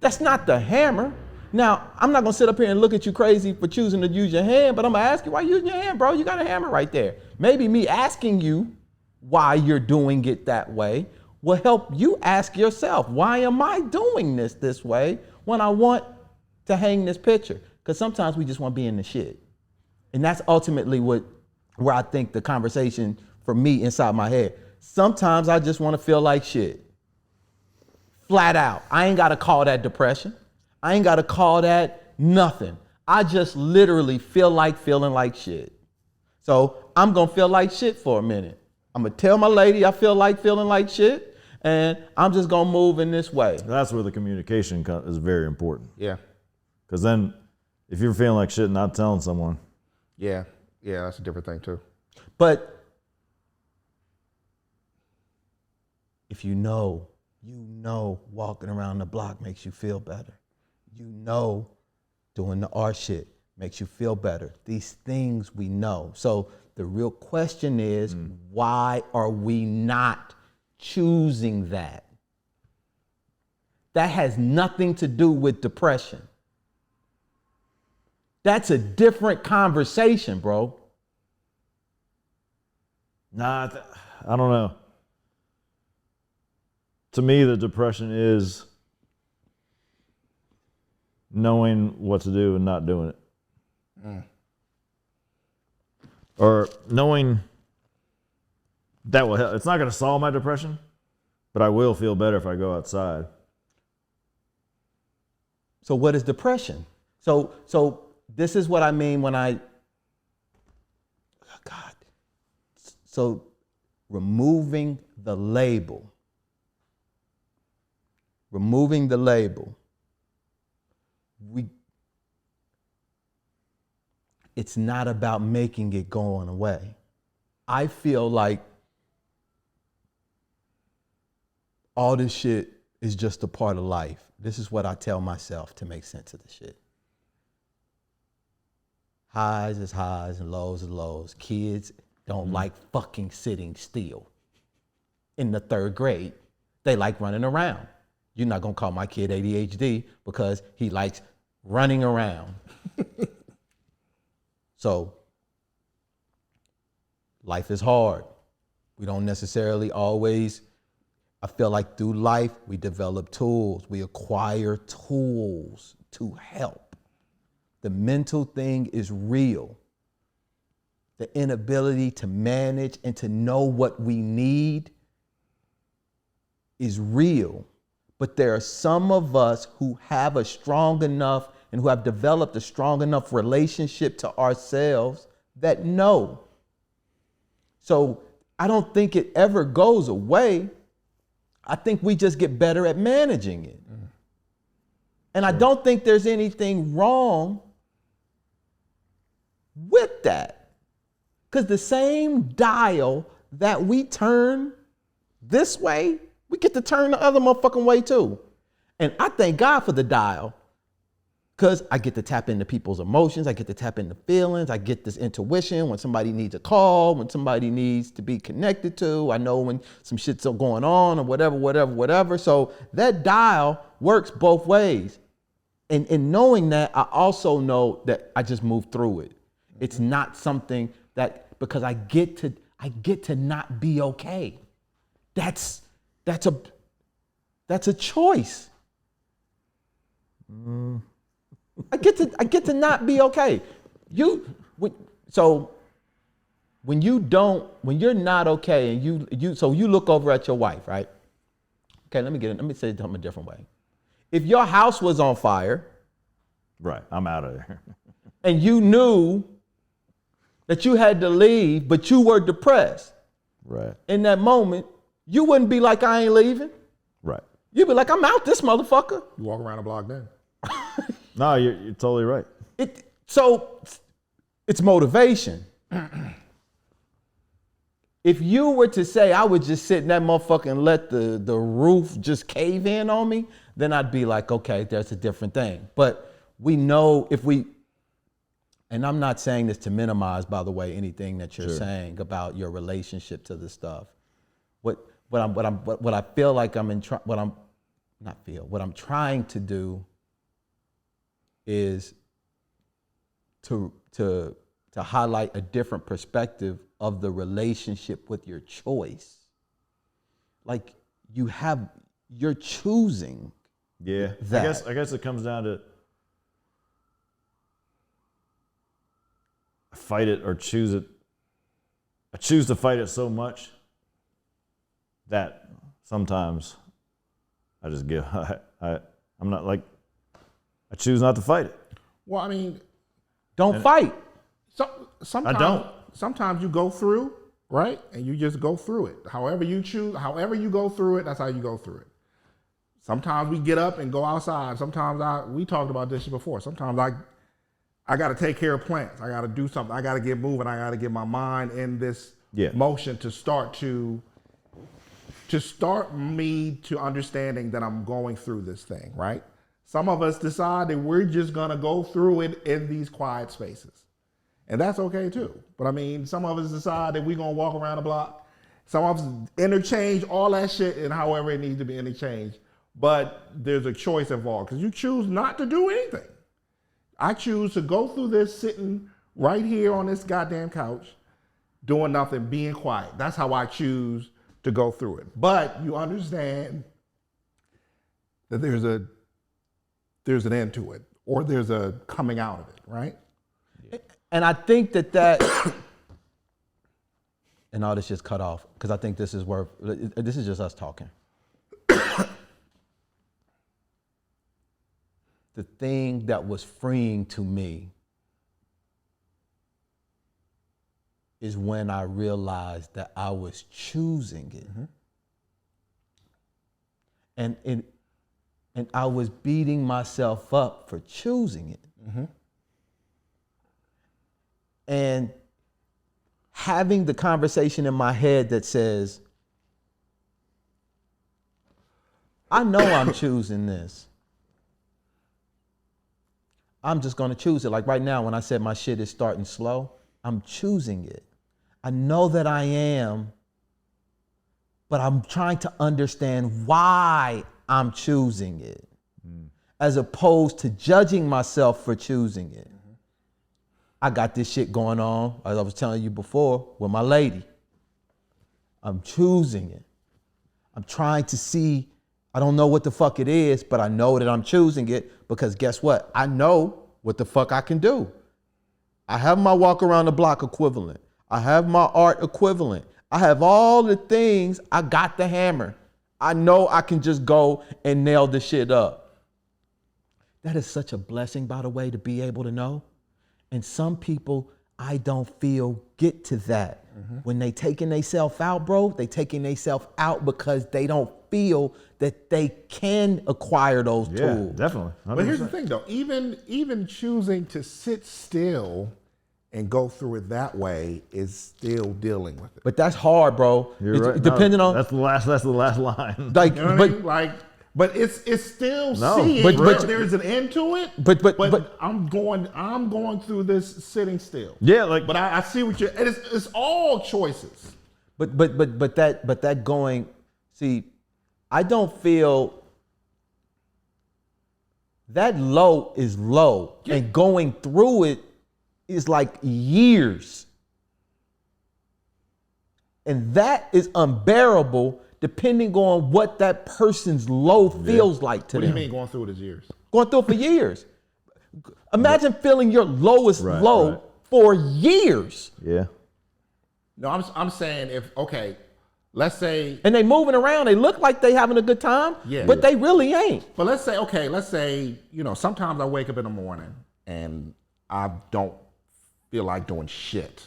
That's not the hammer. Now, I'm not gonna sit up here and look at you crazy for choosing to use your hand, but I'm gonna ask you, why you using your hand, bro? You got a hammer right there. Maybe me asking you why you're doing it that way will help you ask yourself, why am I doing this way when I want to hang this picture? Because sometimes we just want to be in the shit. And that's ultimately where I think the conversation for me inside my head. Sometimes I just want to feel like shit. Flat out. I ain't got to call that depression. I ain't got to call that nothing. I just literally feel like feeling like shit. So I'm going to feel like shit for a minute. I'm going to tell my lady I feel like feeling like shit, and I'm just going to move in this way. That's where the communication is very important. Yeah. Because then if you're feeling like shit and not telling someone. Yeah. Yeah, that's a different thing too. But if you know walking around the block makes you feel better. You know doing the art shit makes you feel better. These things we know. So the real question is, why are we not choosing that? That has nothing to do with depression. That's a different conversation, bro. Nah, I don't know. To me, the depression is knowing what to do and not doing it. Or knowing that will help. It's not going to solve my depression, but I will feel better if I go outside. So what is depression? So this is what I mean when so removing the label. It's not about making it going away. I feel like all this shit is just a part of life. This is what I tell myself to make sense of the shit. Highs is highs and lows is lows. Kids don't like fucking sitting still. In the 3rd grade, they like running around. You're not gonna call my kid ADHD because he likes running around. So, life is hard. We don't necessarily always, I feel like through life, we develop tools. We acquire tools to help. The mental thing is real. The inability to manage and to know what we need is real. But there are some of us who have a strong enough and who have developed a strong enough relationship to ourselves that know. So I don't think it ever goes away. I think we just get better at managing it. And I don't think there's anything wrong with that. Because the same dial that we turn this way, we get to turn the other motherfucking way too. And I thank God for the dial, because I get to tap into people's emotions. I get to tap into feelings. I get this intuition when somebody needs a call, when somebody needs to be connected to. I know when some shit's going on or whatever. So that dial works both ways. And in knowing that, I also know that I just move through it. It's not something that, because I get to not be okay. That's a choice. I get to not be okay. So when you're not okay and you look over at your wife, right? Okay, let me say it a different way. If your house was on fire, Right, I'm out of there. and you knew that you had to leave, but you were depressed, Right, in that moment, you wouldn't be like, I ain't leaving. right. You'd be like, I'm out this motherfucker. You walk around the block then. No, you're totally right. So It's motivation. If you were to say I would just sit in that motherfucker and let the roof just cave in on me, then I'd be like, okay, that's a different thing. But we know if we, and I'm not saying this to minimize, by the way, anything that you're saying about your relationship to this stuff. What I feel like what I'm trying to do is to highlight a different perspective of the relationship with your choice. Like you're choosing. Yeah. That. I guess it comes down to fight it or choose it. I choose to fight it so much that sometimes I just give. I'm not like, I choose not to fight it. Well, I mean, don't fight. Sometimes, I don't. Sometimes you go through, right? And you just go through it. However you choose, however you go through it, that's how you go through it. Sometimes we get up and go outside. Sometimes we talked about this before. Sometimes I got to take care of plants. I got to do something. I got to get moving. I got to get my mind in this motion to start me to understanding that I'm going through this thing, right? Some of us decide that we're just going to go through it in these quiet spaces. And that's okay too. But I mean, some of us decide that we're going to walk around the block. Some of us interchange all that shit and however it needs to be interchanged. But there's a choice involved because you choose not to do anything. I choose to go through this sitting right here on this goddamn couch, doing nothing, being quiet. That's how I choose to go through it. But you understand that there's an end to it, or there's a coming out of it, right? And I think that and all this just cut off because I think this is just us talking. The thing that was freeing to me is when I realized that I was choosing it. Mm-hmm. And I was beating myself up for choosing it. Mm-hmm. And having the conversation in my head that says, I know I'm choosing this. I'm just gonna choose it. Like right now, when I said my shit is starting slow, I'm choosing it. I know that I am, but I'm trying to understand why I'm choosing it, as opposed to judging myself for choosing it. I got this shit going on, as I was telling you before, with my lady. I'm choosing it. I'm trying to see, I don't know what the fuck it is, but I know that I'm choosing it because guess what? I know what the fuck I can do. I have my walk around the block equivalent. I have my art equivalent. I have all the things. I got the hammer. I know I can just go and nail the shit up. That is such a blessing, by the way, to be able to know. And some people, I don't feel, get to that. Mm-hmm. When they taking themselves out, bro, they taking themselves out because they don't feel that they can acquire those tools. Yeah, definitely. 100%. But here's the thing, though. Even choosing to sit still and go through it that way is still dealing with it. But that's hard, bro. You're right. Depending on that's the last line. like, you know what I mean? But it's still seeing. But there's an end to it. But I'm going through this sitting still. Yeah, like. But I see what you're. It's all choices. But that going. See, I don't feel that low is low, and going through it is like years, and that is unbearable. Depending on what that person's low feels like to them. What do you mean going through it is years? Going through it for years. Imagine feeling your lowest low for years. Yeah. No, I'm saying let's say. And they moving around, they look like they having a good time, but they really ain't. But let's say, sometimes I wake up in the morning and I don't feel like doing shit.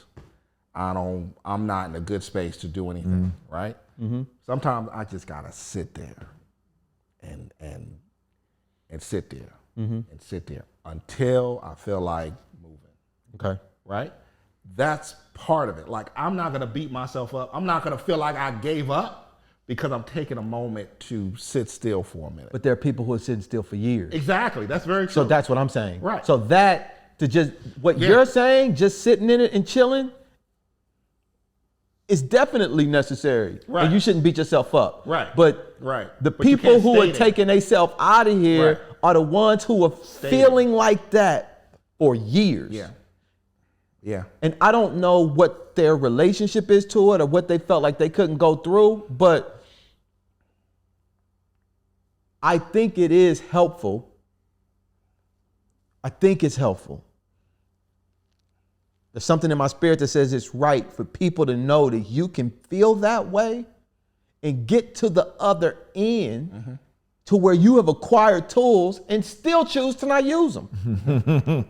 I'm not in a good space to do anything, right? Mm-hmm. Sometimes I just gotta sit there and sit there and sit there until I feel like moving. Okay. right? That's part of it. Like, I'm not gonna beat myself up. I'm not gonna feel like I gave up because I'm taking a moment to sit still for a minute. But there are people who are sitting still for years. Exactly, that's very true. So that's what I'm saying. Right. So that, to just, what Yeah. you're saying, just sitting in it and chilling, is definitely necessary. Right. And you shouldn't beat yourself up. Right. But Right. the But you people can't who stay are there. taking themselves out of here Right. are the ones who are feeling like that for years. Yeah. Yeah. And I don't know what their relationship is to it or what they felt like they couldn't go through, but I think it is helpful. I think it's helpful. There's something in my spirit that says it's right for people to know that you can feel that way and get to the other end to where you have acquired tools and still choose to not use them.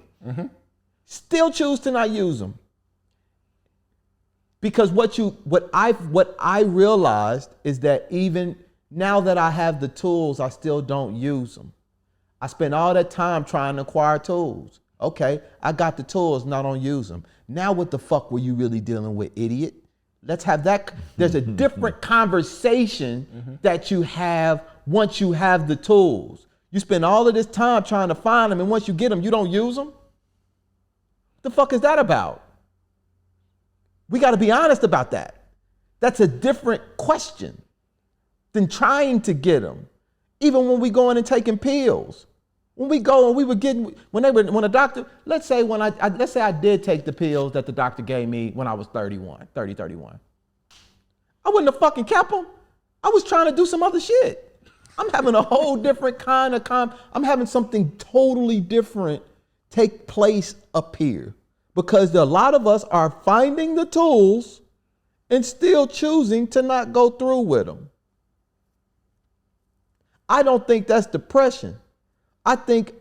Still choose to not use them. Because what I realized is that even now that I have the tools, I still don't use them. I spent all that time trying to acquire tools. Okay, I got the tools, now I don't use them. Now what the fuck were you really dealing with, idiot? Let's have that. There's a different conversation that you have once you have the tools. You spend all of this time trying to find them, and once you get them, you don't use them? The fuck is that about? We got to be honest about that. That's a different question than trying to get them. Even when we going and taking pills. When we go and we were getting, when a doctor, let's say I did take the pills that the doctor gave me when I was 31. I wouldn't have fucking kept them. I was trying to do some other shit. I'm having a whole different kind of, I'm having something totally different take place up here because a lot of us are finding the tools and still choosing to not go through with them. I don't think that's depression. I think,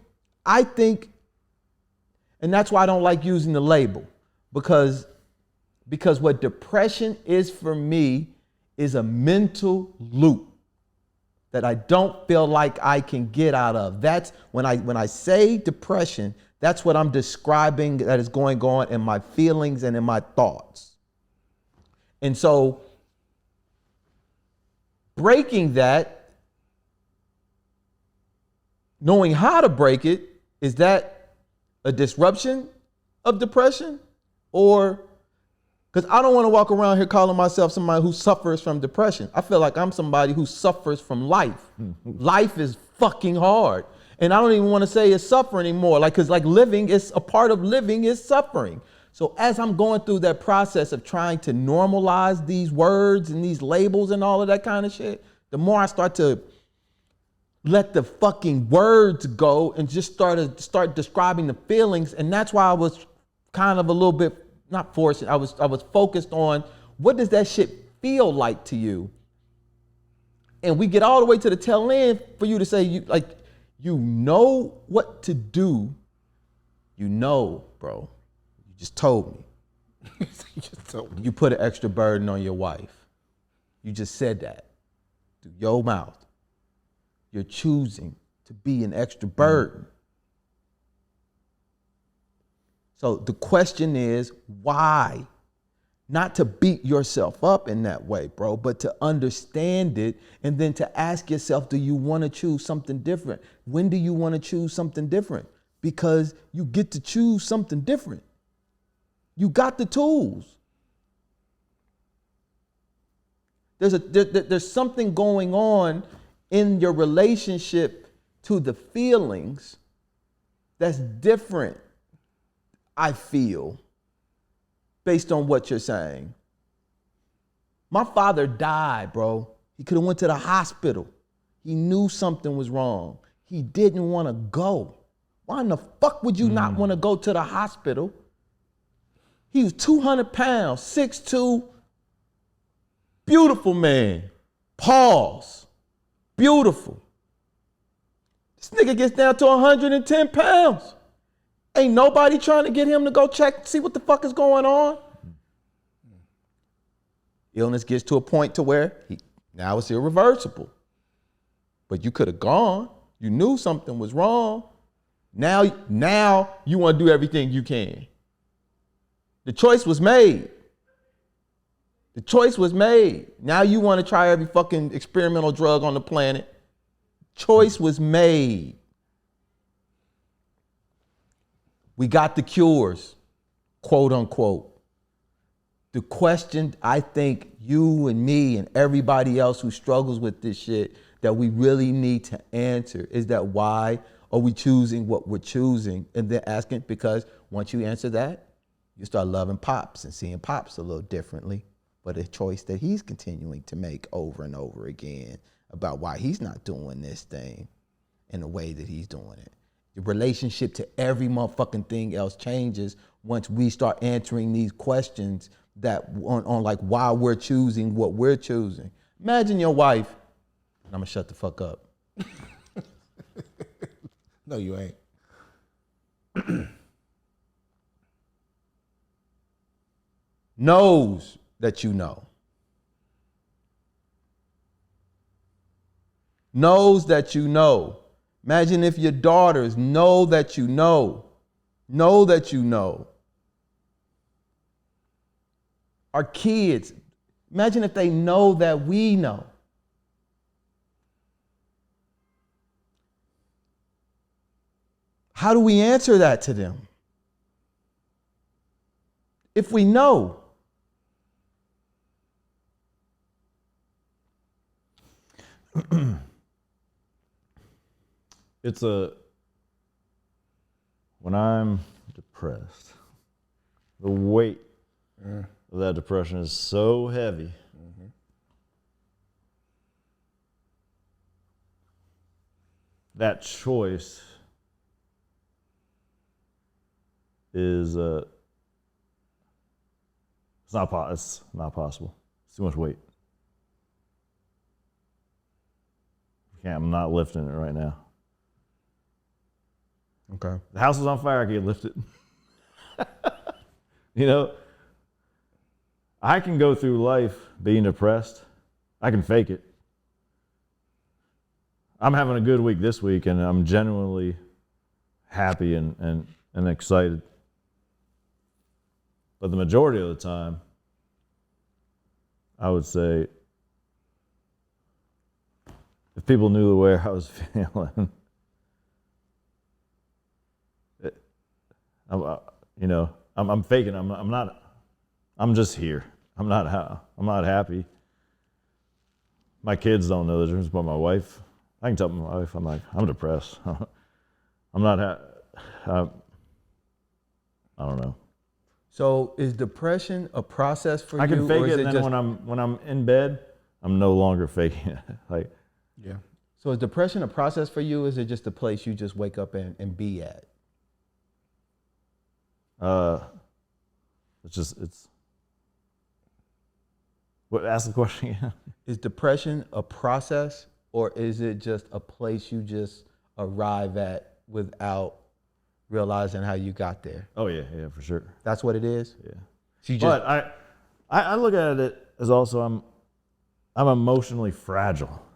and that's why I don't like using the label, because what depression is for me is a mental loop that I don't feel like I can get out of. That's when I say depression, that's what I'm describing that is going on in my feelings and in my thoughts. And so breaking that, knowing how to break it, is that a disruption of depression? Or, because I don't want to walk around here calling myself somebody who suffers from depression. I feel like I'm somebody who suffers from life. Life is fucking hard. And I don't even want to say it's suffering anymore. Because living is a part of living is suffering. So as I'm going through that process of trying to normalize these words and these labels and all of that kind of shit, the more I start to let the fucking words go and just start describing the feelings. And that's why I was kind of a little bit, not forced, I was focused on what does that shit feel like to you? And we get all the way to the tail end for you to say, you know what to do. You know, bro, you just told me. You put an extra burden on your wife. You just said that through your mouth. You're choosing to be an extra burden. So the question is, why? Not to beat yourself up in that way, bro, but to understand it and then to ask yourself, do you want to choose something different? When do you want to choose something different? Because you get to choose something different. You got the tools. There's something going on in your relationship to the feelings that's different, I feel, based on what you're saying. My father died, bro. He could have went to the hospital. He knew something was wrong. He didn't want to go. Why in the fuck would you not want to go to the hospital? He was 200 pounds, 6'2", beautiful man. Pause. Beautiful. This nigga gets down to 110 pounds. Ain't nobody trying to get him to go check, see what the fuck is going on. Illness gets to a point to where now it's irreversible. But you could have gone. You knew something was wrong. Now you want to do everything you can. The choice was made. The choice was made. Now you want to try every fucking experimental drug on the planet. Choice was made. We got the cures, quote unquote. The question I think you and me and everybody else who struggles with this shit that we really need to answer is that why are we choosing what we're choosing? And then asking, because once you answer that, you start loving Pops and seeing Pops a little differently. But a choice that he's continuing to make over and over again about why he's not doing this thing in the way that he's doing it. The relationship to every motherfucking thing else changes once we start answering these questions that on like why we're choosing what we're choosing. Imagine your wife, and I'm gonna shut the fuck up. No, you ain't. Knows that you know. Knows that you know. Imagine if your daughters know that you know that you know. Our kids, imagine if they know that we know. How do we answer that to them? If we know. When I'm depressed, the weight of that depression is so heavy. That choice is it's not possible. It's too much weight. I'm not lifting it right now. Okay. The house is on fire, I can't lift it. You know, I can go through life being depressed. I can fake it. I'm having a good week this week, and I'm genuinely happy and excited. But the majority of the time, I would say, if people knew the way I was feeling, I'm faking. I'm not. I'm just here. I'm not happy. My kids don't know the difference, but my wife. I can tell my wife, I'm depressed. I'm not happy. I don't know. So is depression a process for you? I can fake or is it, and then just, when I'm in bed, I'm no longer faking it. Like, Yeah. so is depression a process for you? Or is it just a place you just wake up and be at? Ask the question again. Is depression a process, or is it just a place you just arrive at without realizing how you got there? Oh yeah, for sure. That's what it is? Yeah. So you just, But I look at it as also I'm emotionally fragile.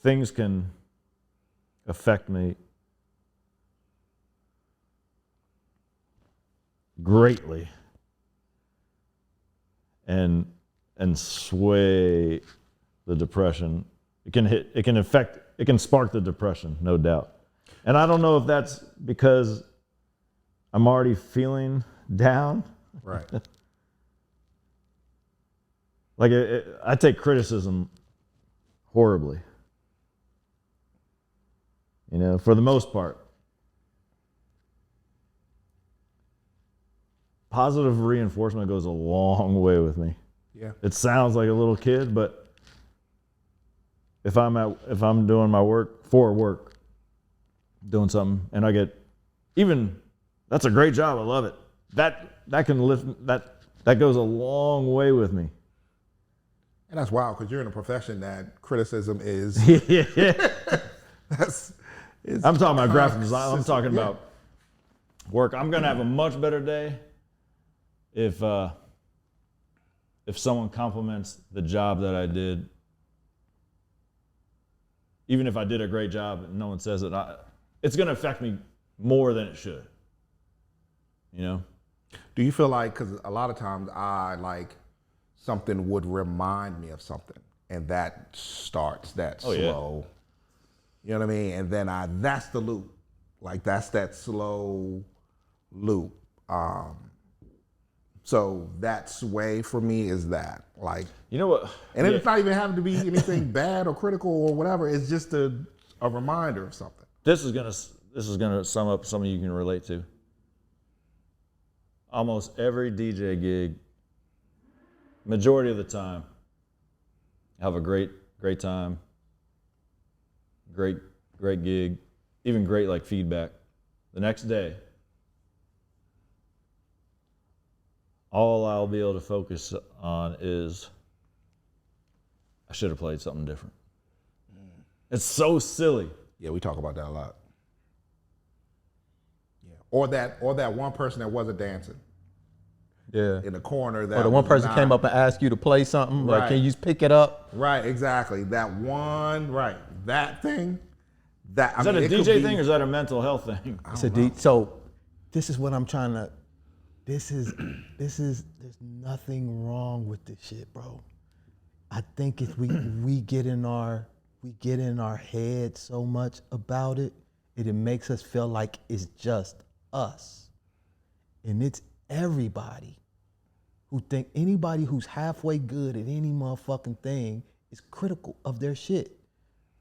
Things can affect me greatly and sway the depression. It can spark the depression, no doubt. And I don't know if that's because I'm already feeling down. Right. Like I take criticism horribly. You know, for the most part. Positive reinforcement goes a long way with me. Yeah. It sounds like a little kid, but if I'm doing my work, doing something, and I get that's a great job, I love it. That can lift that goes a long way with me. And that's wild because you're in a profession that criticism is. I'm talking about graphic design. I'm talking about work. I'm gonna have a much better day if someone compliments the job that I did. Even if I did a great job and no one says it, it's gonna affect me more than it should. you know? Do you feel like, because a lot of times something would remind me of something, and that starts that slow, you know what I mean? And then that's the loop. Like that's that slow loop. So that's way for me is that like, You know what? and it's not even having to be anything bad or critical or whatever. It's just a reminder of something. This is gonna sum up something you can relate to. Almost every DJ gig, majority of the time, have a great time, great gig, even great like feedback. The next day, all I'll be able to focus on is I should have played something different. It's so silly. Yeah, we talk about that a lot. Yeah, or that one person that wasn't dancing. Yeah. In the corner. That or the one was person not, came up and asked you to play something. Right. Like, can you just pick it up? Right, exactly. That one, right. That thing. That Is that a DJ thing or is that a mental health thing? So this is what I'm trying to. There's nothing wrong with this shit, bro. I think if we get in our head so much about it, it makes us feel like it's just us. And it's everybody who think anybody who's halfway good at any motherfucking thing is critical of their shit.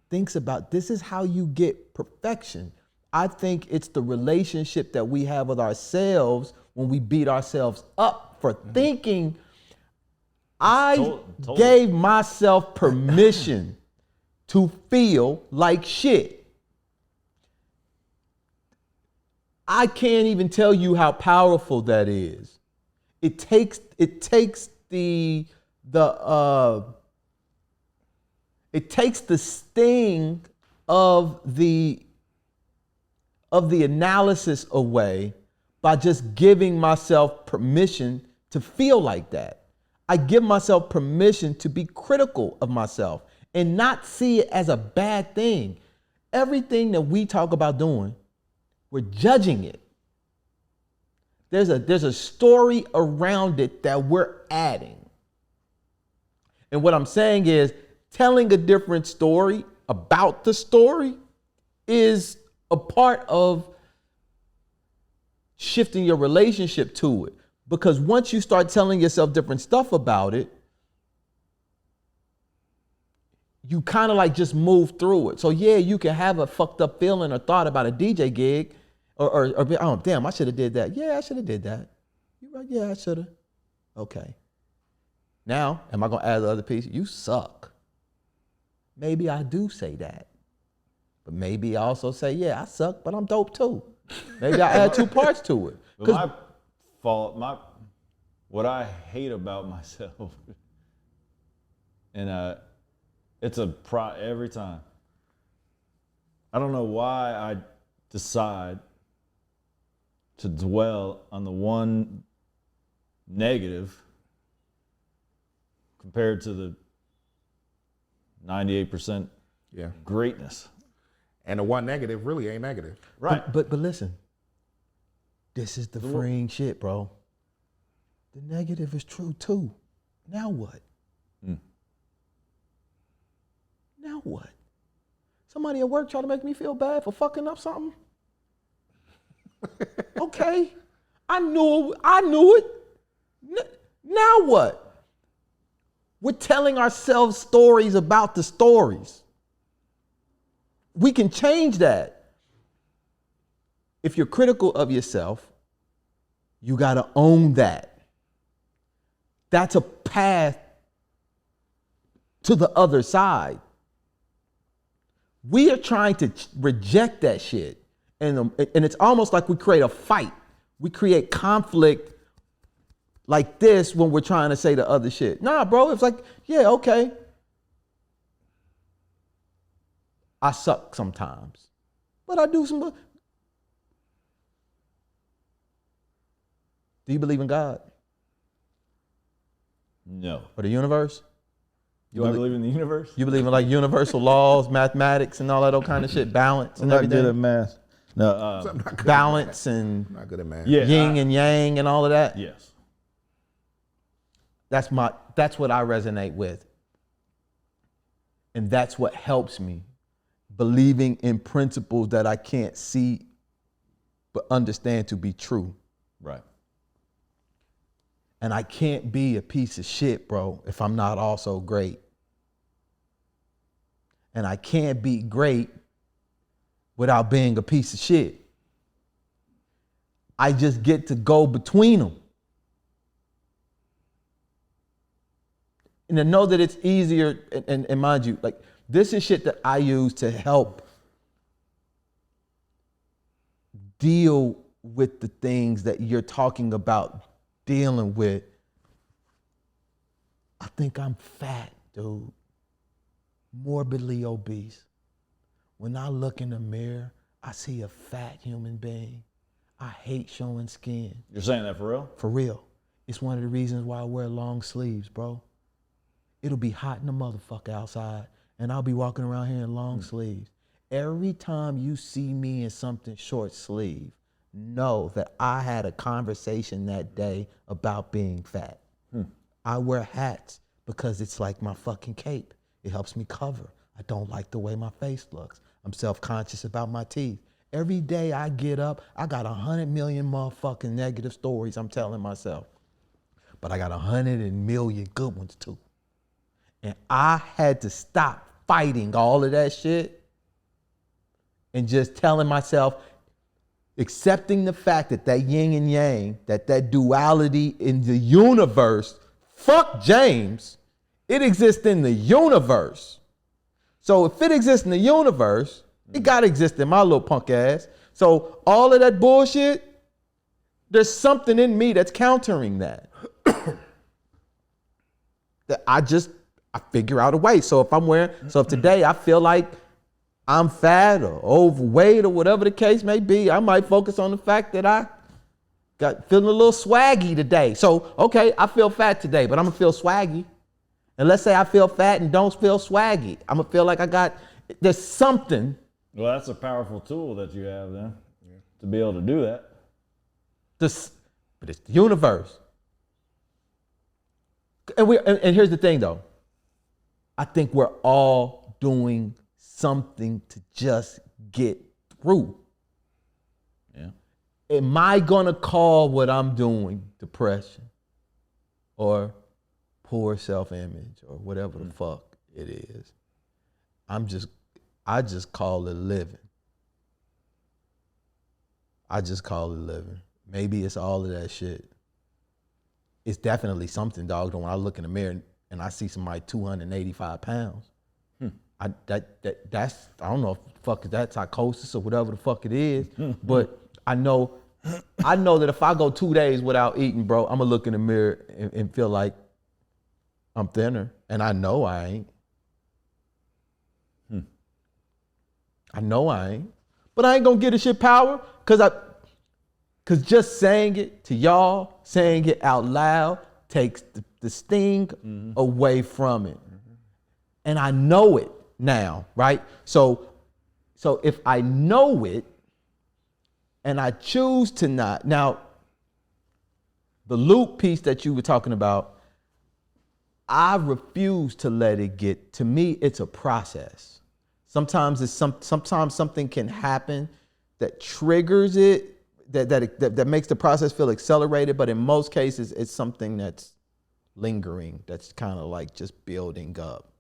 Thinks about this is how you get perfection. I think it's the relationship that we have with ourselves when we beat ourselves up for thinking I gave myself permission to feel like shit. I can't even tell you how powerful that is. It takes the sting of the analysis away by just giving myself permission to feel like that. I give myself permission to be critical of myself and not see it as a bad thing. Everything that we talk about doing, we're judging it. There's a story around it that we're adding. And what I'm saying is, telling a different story about the story is a part of shifting your relationship to it. Because once you start telling yourself different stuff about it, you kind of like just move through it. So yeah, you can have a fucked up feeling or thought about a DJ gig or be, oh damn, I should have did that. Yeah, I should have did that. You're right, yeah, I should have. Okay. Now, am I gonna add the other piece? You suck. Maybe I do say that. But maybe I also say, yeah, I suck, but I'm dope too. Maybe I add two parts to it. But what I hate about myself, and it's every time. I don't know why I decide to dwell on the one negative compared to the 98% greatness. And the one negative really ain't negative. Right. But listen, this is the freeing shit, bro. The negative is true too. Now what? Now what? Somebody at work trying to make me feel bad for fucking up something? Okay. I knew it. Now what? We're telling ourselves stories about the stories. We can change that. If you're critical of yourself, you got to own that. That's a path to the other side. We are trying to reject that shit. And it's almost like we create a fight. We create conflict like this when we're trying to say the other shit. Nah, bro, it's like, yeah, okay. I suck sometimes, but I do some. Do you believe in God? No. Or the universe? Do I believe in the universe? You believe in like universal laws, mathematics, and all that old kind of shit, balance and everything? I'm not good at math. No, I'm not good balance at and math. I'm not good at math. yeah, yin and yang and all of that. yes. That's what I resonate with. And that's what helps me. Believing in principles that I can't see but understand to be true. Right. And I can't be a piece of shit, bro, if I'm not also great. And I can't be great without being a piece of shit. I just get to go between them. And to know that it's easier, and mind you, like, this is shit that I use to help deal with the things that you're talking about dealing with. I think I'm fat, dude. Morbidly obese. When I look in the mirror, I see a fat human being. I hate showing skin. You're saying that for real? For real. It's one of the reasons why I wear long sleeves, bro. It'll be hot in the motherfucker outside, and I'll be walking around here in long sleeves. Every time you see me in something short sleeve, know that I had a conversation that day about being fat. I wear hats because it's like my fucking cape. It helps me cover. I don't like the way my face looks. I'm self-conscious about my teeth. Every day I get up, I got 100 million motherfucking negative stories I'm telling myself. But I got 100 million good ones too. And I had to stop fighting all of that shit and just telling myself, accepting the fact that that yin and yang, that duality in the universe, fuck James, it exists in the universe. So if it exists in the universe, it gotta exist in my little punk ass. So all of that bullshit, there's something in me that's countering that. That I figure out a way. So if today I feel like I'm fat or overweight or whatever the case may be, I might focus on the fact that I got feeling a little swaggy today. So, okay, I feel fat today, but I'm gonna feel swaggy. And let's say I feel fat and don't feel swaggy. I'm gonna feel like there's something. Well, that's a powerful tool that you have then to be able to do that. But it's the universe. And here's the thing though. I think we're all doing something to just get through. Yeah. Am I gonna call what I'm doing depression or poor self-image or whatever the fuck it is? I just call it living. I just call it living. Maybe it's all of that shit. It's definitely something, dog. When I look in the mirror and I see somebody 285 pounds, that's I don't know if the fuck is that psychosis or whatever the fuck it is, but I know that if I go 2 days without eating, bro, I'm gonna look in the mirror and feel like I'm thinner, and I know I ain't. I know I ain't, but I ain't gonna get a shit power cause just saying it to y'all, saying it out loud takes the sting away from it. And I know it now, right? So if I know it and I choose to not, now the loop piece that you were talking about, I refuse to let it get, to me, it's a process. Sometimes something can happen that triggers it, that makes the process feel accelerated, but in most cases, it's something that's lingering, that's kind of like just building up.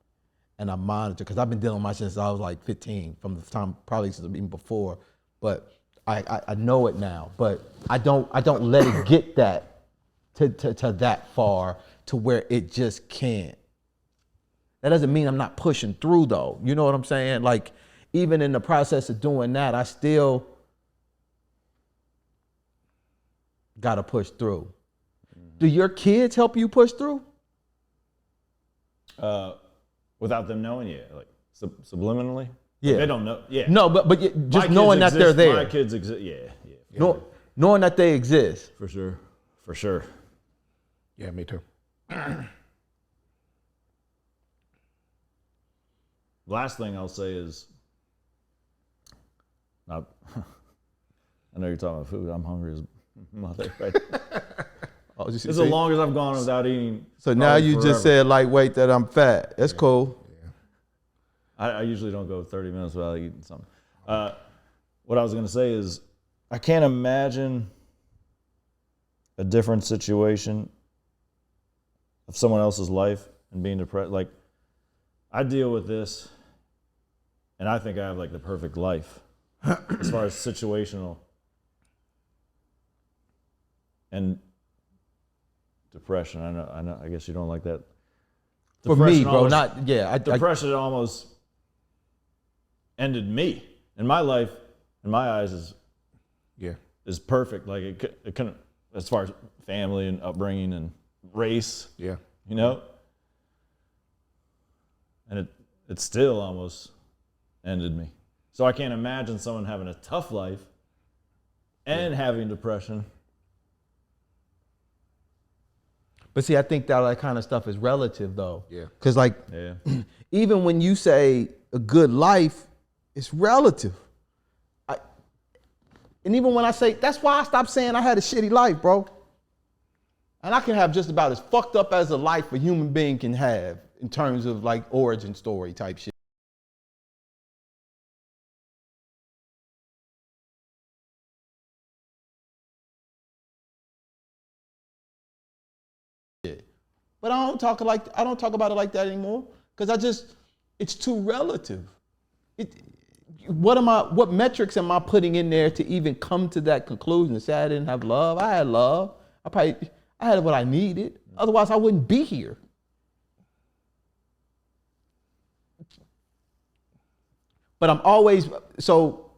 And I monitor, because I've been dealing with my shit since I was like 15, from the time, probably since even before, but I know it now, but I don't let it get that to that far to where it just can't. That doesn't mean I'm not pushing through though. You know what I'm saying? Like, even in the process of doing that, I still gotta push through. Do your kids help you push through? Without them knowing yet, like subliminally? Yeah. They don't know. Yeah. No, but just My knowing kids that they're exist, there. My kids exist. Yeah. Knowing that they exist. For sure. Yeah, me too. Last thing I'll say is, not I know you're talking about food. I'm hungry as a mother right now. Oh, It's the longest I've gone without eating. So now you forever. just said lightweight that I'm fat. That's cool. I usually don't go 30 minutes without eating something. What I was going to say is I can't imagine a different situation of someone else's life and being depressed. Like, I deal with this, and I think I have like the perfect life as far as situational and depression. I know. I guess you don't like that. For me, Depression bro, almost- not yeah. depression almost ended me. And my life, in my eyes, is perfect. Like it couldn't, as far as family and upbringing and race. Yeah. You know. And it still almost ended me. So I can't imagine someone having a tough life and having depression. But see, I think that kind of stuff is relative, though. Yeah. Because like, Yeah. even when you say a good life, it's relative. And even when I say, that's why I stopped saying I had a shitty life, bro. And I can have just about as fucked up as a life a human being can have in terms of like origin story type shit. But I don't talk about it like that anymore because it's too relative. What metrics am I putting in there to even come to that conclusion to say I didn't have love? I had love. I had what I needed. Otherwise, I wouldn't be here. But I'm always, so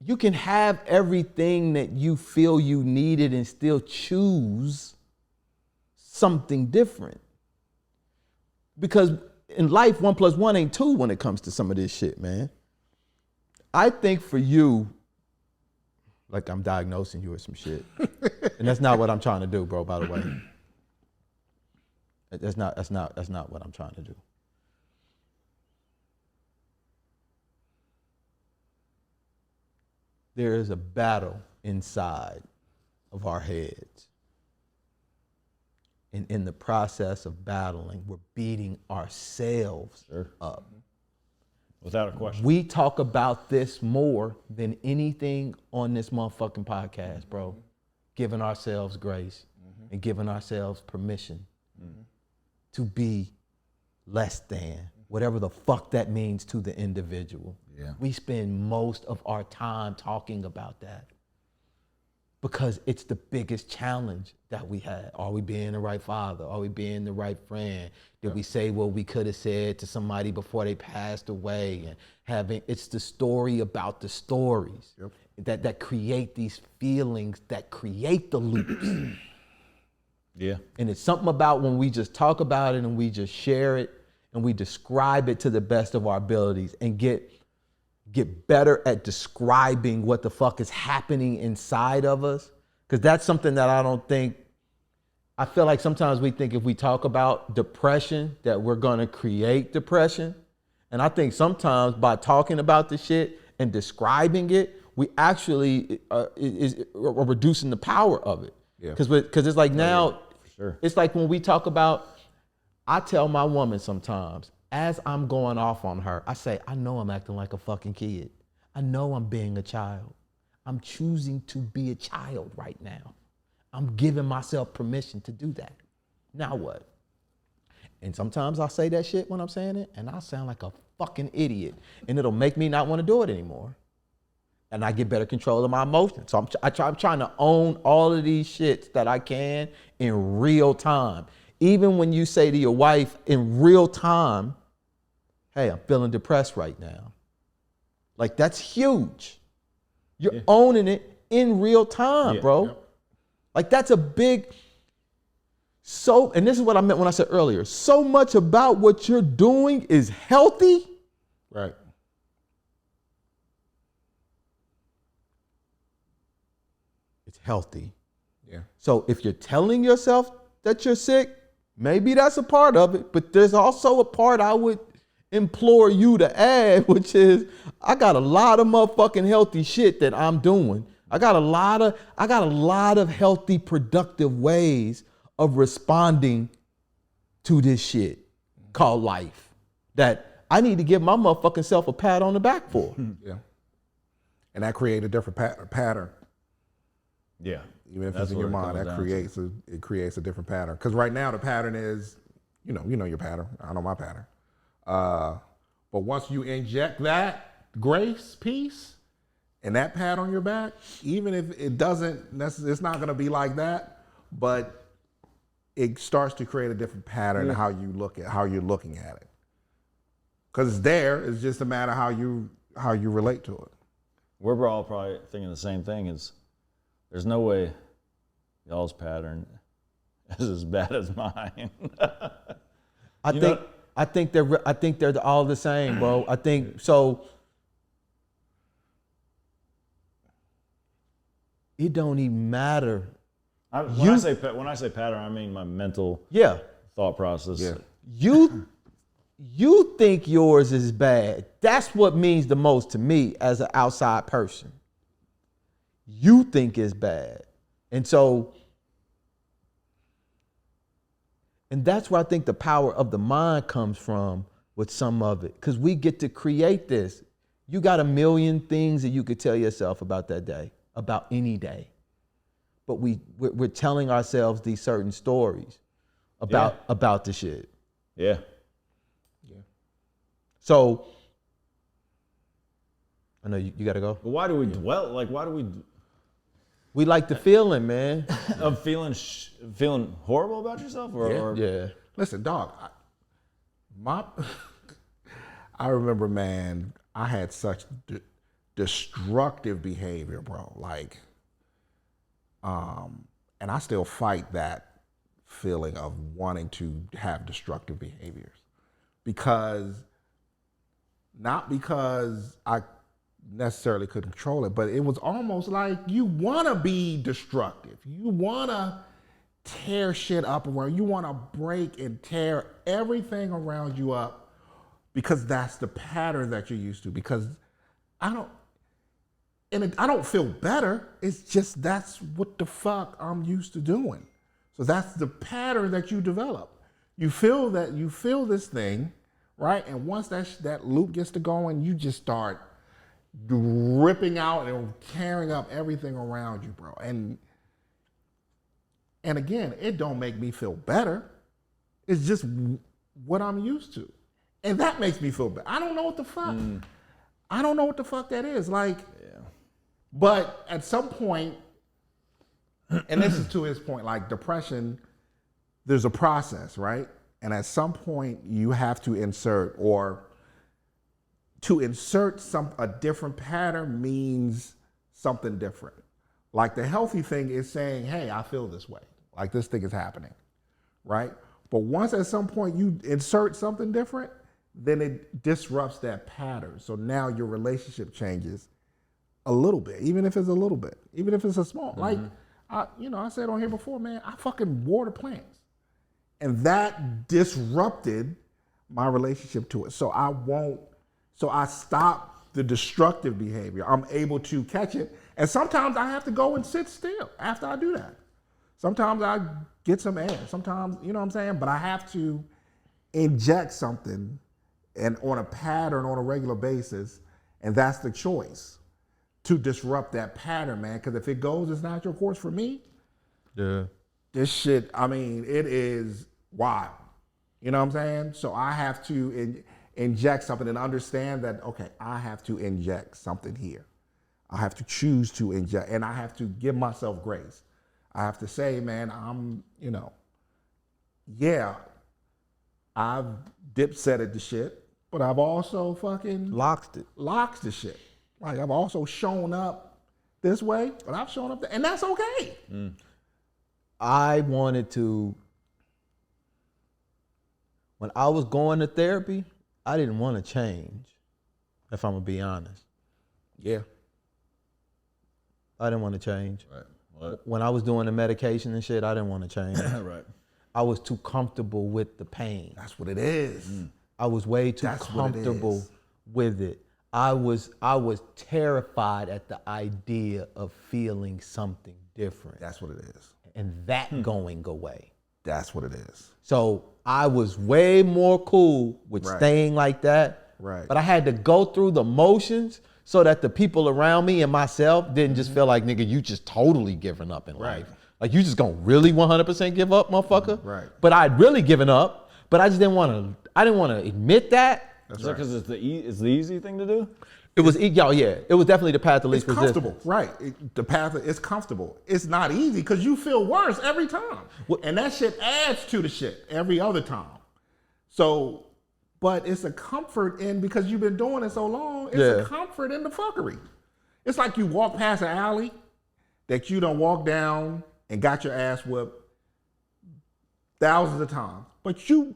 you can have everything that you feel you needed and still choose something different. Because in life, 1 + 1 ain't 2 when it comes to some of this shit, man. I think for you, like I'm diagnosing you with some shit. And that's not what I'm trying to do, bro, by the way. That's not what I'm trying to do. There is a battle inside of our heads. And in the process of battling, we're beating ourselves up. Without a question. We talk about this more than anything on this motherfucking podcast, bro. Giving ourselves grace and giving ourselves permission to be less than, whatever the fuck that means to the individual. Yeah. We spend most of our time talking about that because it's the biggest challenge that we had. Are we being the right father? Are we being the right friend? Did we say what we could have said to somebody before they passed away? And it's the story about the stories that create these feelings, that create the loops. Yeah. And it's something about when we just talk about it and we just share it and we describe it to the best of our abilities and get better at describing what the fuck is happening inside of us. Because that's something that I feel like sometimes we think if we talk about depression that we're gonna create depression. And I think sometimes by talking about the shit and describing it, we actually are reducing the power of it. Yeah. Because it's like now, Sure. it's like when we talk about, I tell my woman sometimes, as I'm going off on her, I say, I know I'm acting like a fucking kid. I know I'm being a child. I'm choosing to be a child right now. I'm giving myself permission to do that. Now what? And sometimes I'll say that shit when I'm saying it, and I'll sound like a fucking idiot, and it'll make me not want to do it anymore. And I get better control of my emotions. So I'm trying to own all of these shits that I can in real time. Even when you say to your wife in real time, hey, I'm feeling depressed right now. Like, that's huge. You're owning it in real time, bro. Yep. Like, that's a big, and this is what I meant when I said earlier, so much about what you're doing is healthy. Right. It's healthy. Yeah. So if you're telling yourself that you're sick, maybe that's a part of it, but there's also a part implore you to add, which is I got a lot of motherfucking healthy shit that I'm doing. I got a lot of healthy, productive ways of responding to this shit called life that I need to give my motherfucking self a pat on the back for. Yeah. And that creates a different pattern. Yeah. Even if That's it's in what your it mind, comes down to. it creates a different pattern. Because right now the pattern is, you know your pattern. I know my pattern. But once you inject that grace piece and that pat on your back, even if it doesn't, it's not going to be like that, but it starts to create a different pattern how you're looking at it. Because it's there. It's just a matter how you relate to it. We're all probably thinking the same thing. Is there's no way y'all's pattern is as bad as mine. I think they're all the same, bro. I think so. It don't even matter. When I say pattern, I mean my mental thought process. Yeah. You think yours is bad. That's what means the most to me as an outside person. You think it's bad. And that's where I think the power of the mind comes from with some of it. Because we get to create this. You got a million things that you could tell yourself about that day, about any day. But we're telling ourselves these certain stories about the shit. Yeah. So, I know you got to go. But why do we dwell? Like, why do we like the feeling, man. of feeling horrible about yourself? Yeah. Listen, dog, I remember, man, I had such destructive behavior, bro. Like, and I still fight that feeling of wanting to have destructive behaviors not because I necessarily could control it, but it was almost like you want to be destructive. You want to tear shit up around. You want to break and tear everything around you up because that's the pattern that you're used to. Because I don't feel better. It's just that's what the fuck I'm used to doing. So that's the pattern that you develop. You feel this thing, right? And once that loop gets to going, you just start ripping out and tearing up everything around you, bro. And again, it don't make me feel better. It's just what I'm used to. And that makes me feel better. I don't know what the fuck. I don't know what the fuck that is. Like, but at some point, and this is to his point, like depression, there's a process, right? And at some point you have to insert a different pattern means something different. Like the healthy thing is saying, hey, I feel this way. Like this thing is happening, right? But once at some point you insert something different, then it disrupts that pattern. So now your relationship changes a little bit, even if it's a little bit, even if it's a small, like, I said on here before, man, I fucking water plants. And that disrupted my relationship to it. So I stop the destructive behavior. I'm able to catch it. And sometimes I have to go and sit still after I do that. Sometimes I get some air. Sometimes, you know what I'm saying? But I have to inject something and on a pattern on a regular basis. And that's the choice, to disrupt that pattern, man. Because if it goes its natural course for me, this shit, I mean, it is wild. You know what I'm saying? So I have to inject something and understand that, okay, I have to inject something here. I have to choose to inject, and I have to give myself grace. I have to say, man, I've dipsetted the shit, but I've also fucking Locked the shit. Like, I've also shown up this way, but I've shown up and that's okay. I wanted to, when I was going to therapy, I didn't want to change, if I'm gonna be honest. Yeah. I didn't want to change. Right. What? When I was doing the medication and shit, I didn't want to change. Right. I was too comfortable with the pain. That's what it is. I was way too That's what it comfortable is. with it. I was terrified at the idea of feeling something different That's what it is. and that going away. That's what it is. So I was way more cool with Right. staying like that. Right. But I had to go through the motions so that the people around me and myself didn't just feel like, nigga, you just totally giving up in Right. life. Like you just gonna really 100% give up, motherfucker? Right. But I'd really given up, but I just didn't want to admit that. Is that because it's the easy thing to do? It was, it was definitely the path of least It's resistance. comfortable, right? The path is comfortable. It's not easy because you feel worse every time, and that shit adds to the shit every other time. So, but it's a comfort in because you've been doing it so long. It's a comfort in the fuckery. It's like you walk past an alley that you don't walk down and got your ass whipped thousands of times, but you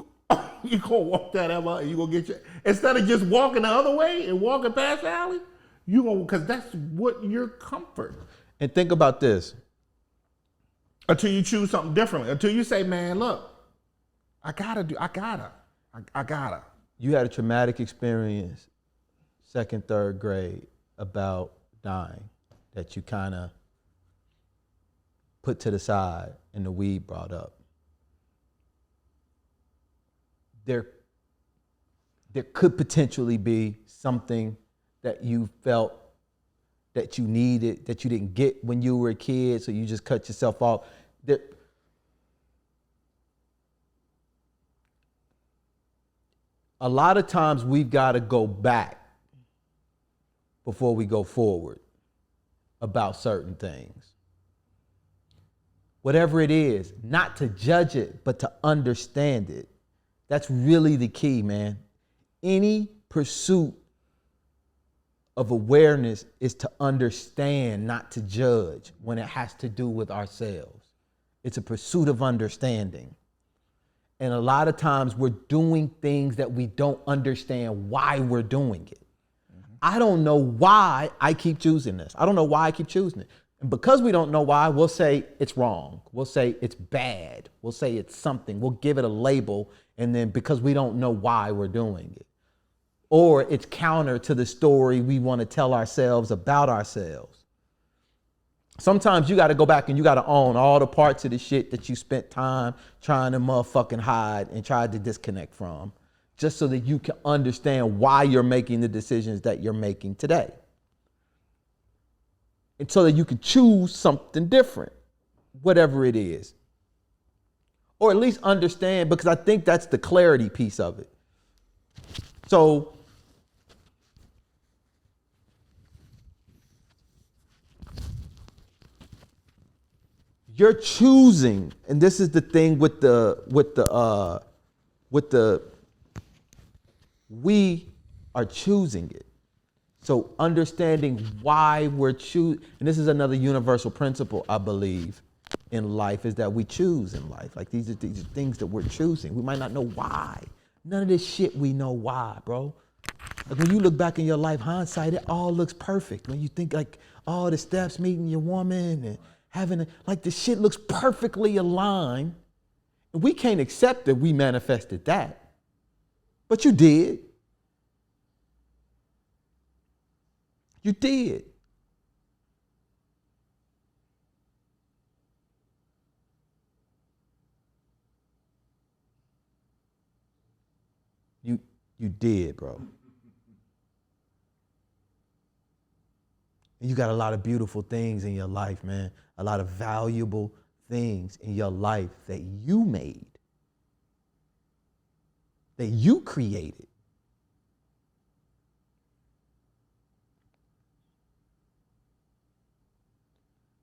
gonna walk that ever and you gonna get your, instead of just walking the other way and walking past the alley, you gonna, because that's what your comfort. And think about this. Until you choose something differently. Until you say, man, look, I gotta. You had a traumatic experience, 2nd, 3rd grade, about dying that you kind of put to the side and the weed brought up. There could potentially be something that you felt that you needed, that you didn't get when you were a kid, so you just cut yourself off. A lot of times we've got to go back before we go forward about certain things. Whatever it is, not to judge it, but to understand it. That's really the key, man. Any pursuit of awareness is to understand, not to judge when it has to do with ourselves. It's a pursuit of understanding. And a lot of times we're doing things that we don't understand why we're doing it. I don't know why I keep choosing this. I don't know why I keep choosing it. And because we don't know why, we'll say it's wrong. We'll say it's bad. We'll say it's something. We'll give it a label. And then because we don't know why we're doing it. Or it's counter to the story we want to tell ourselves about ourselves. Sometimes you got to go back and you got to own all the parts of the shit that you spent time trying to motherfucking hide and tried to disconnect from, just so that you can understand why you're making the decisions that you're making today. And so that you can choose something different, whatever it is. Or at least understand, because I think that's the clarity piece of it. So, you're choosing, and this is the thing with we are choosing it. So understanding why we're choosing, and this is another universal principle I believe in life, is that we choose in life. Like these are things that we're choosing. We might not know why. None of this shit we know why, bro. Like when you look back in your life, hindsight, it all looks perfect. When you think like all the steps, meeting your woman and having like the shit looks perfectly aligned. And we can't accept that we manifested that. But you did. You did. You did, bro. And you got a lot of beautiful things in your life, man. A lot of valuable things in your life that you made, that you created.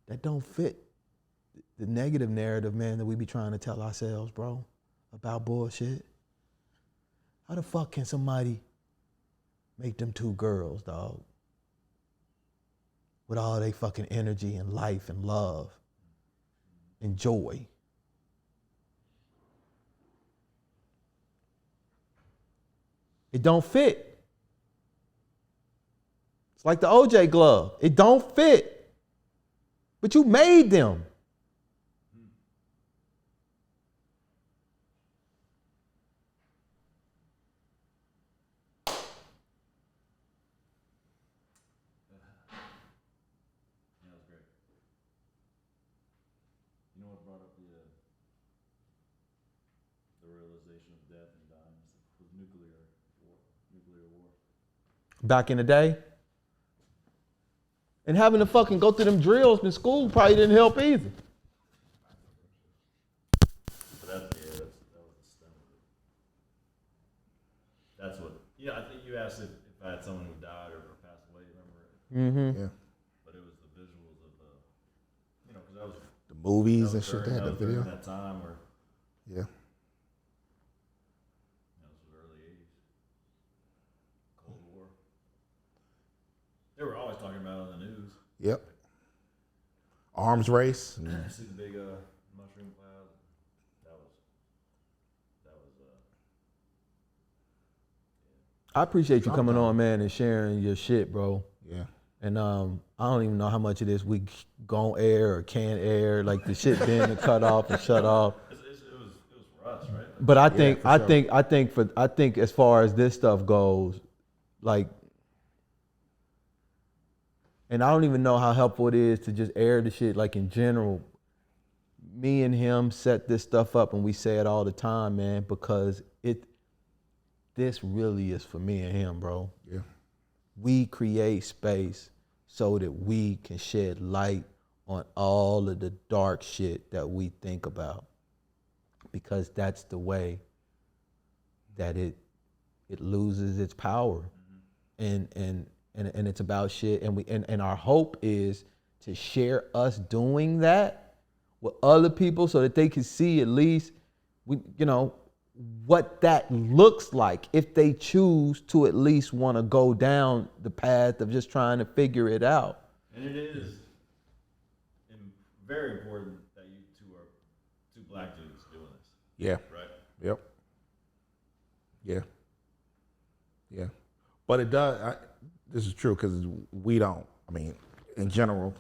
That don't fit the negative narrative, man, that we be trying to tell ourselves, bro, about bullshit. How the fuck can somebody make them two girls, dog, with all they fucking energy and life and love and joy? It don't fit. It's like the OJ glove. It don't fit. But you made them. causation of death and dying was nuclear war. Back in the day. And having to fucking go through them drills in school probably didn't help either. But that was the stem of it. That's what. Yeah, I think you asked if I had someone who died or passed away. Remember it? Mm-hmm. Yeah. But it was the visuals of the, because that was The movies that and was shit. They during- had that that was video. during that time where Yeah. this was early '80s, Cold War. They were always talking about it on the news. Yep. Arms race. See the big mushroom cloud. That was. I appreciate you coming on, man, and sharing your shit, bro. Yeah. And I don't even know how much of this we gon' air or can't air. Like the shit been cut off and shut off. It was for us, right? But I think as far as this stuff goes, like, and I don't even know how helpful it is to just air the shit. Like in general, me and him set this stuff up, and we say it all the time, man, because this really is for me and him, bro. Yeah. We create space so that we can shed light on all of the dark shit that we think about, because that's the way that it loses its power. And it's about shit, and our hope is to share us doing that with other people so that they can see at least what that looks like if they choose to at least want to go down the path of just trying to figure it out. And it is very important that you two are two black dudes doing this. Yeah. Right? Yep. Yeah. Yeah. But it does. This is true because we don't. I mean, in general,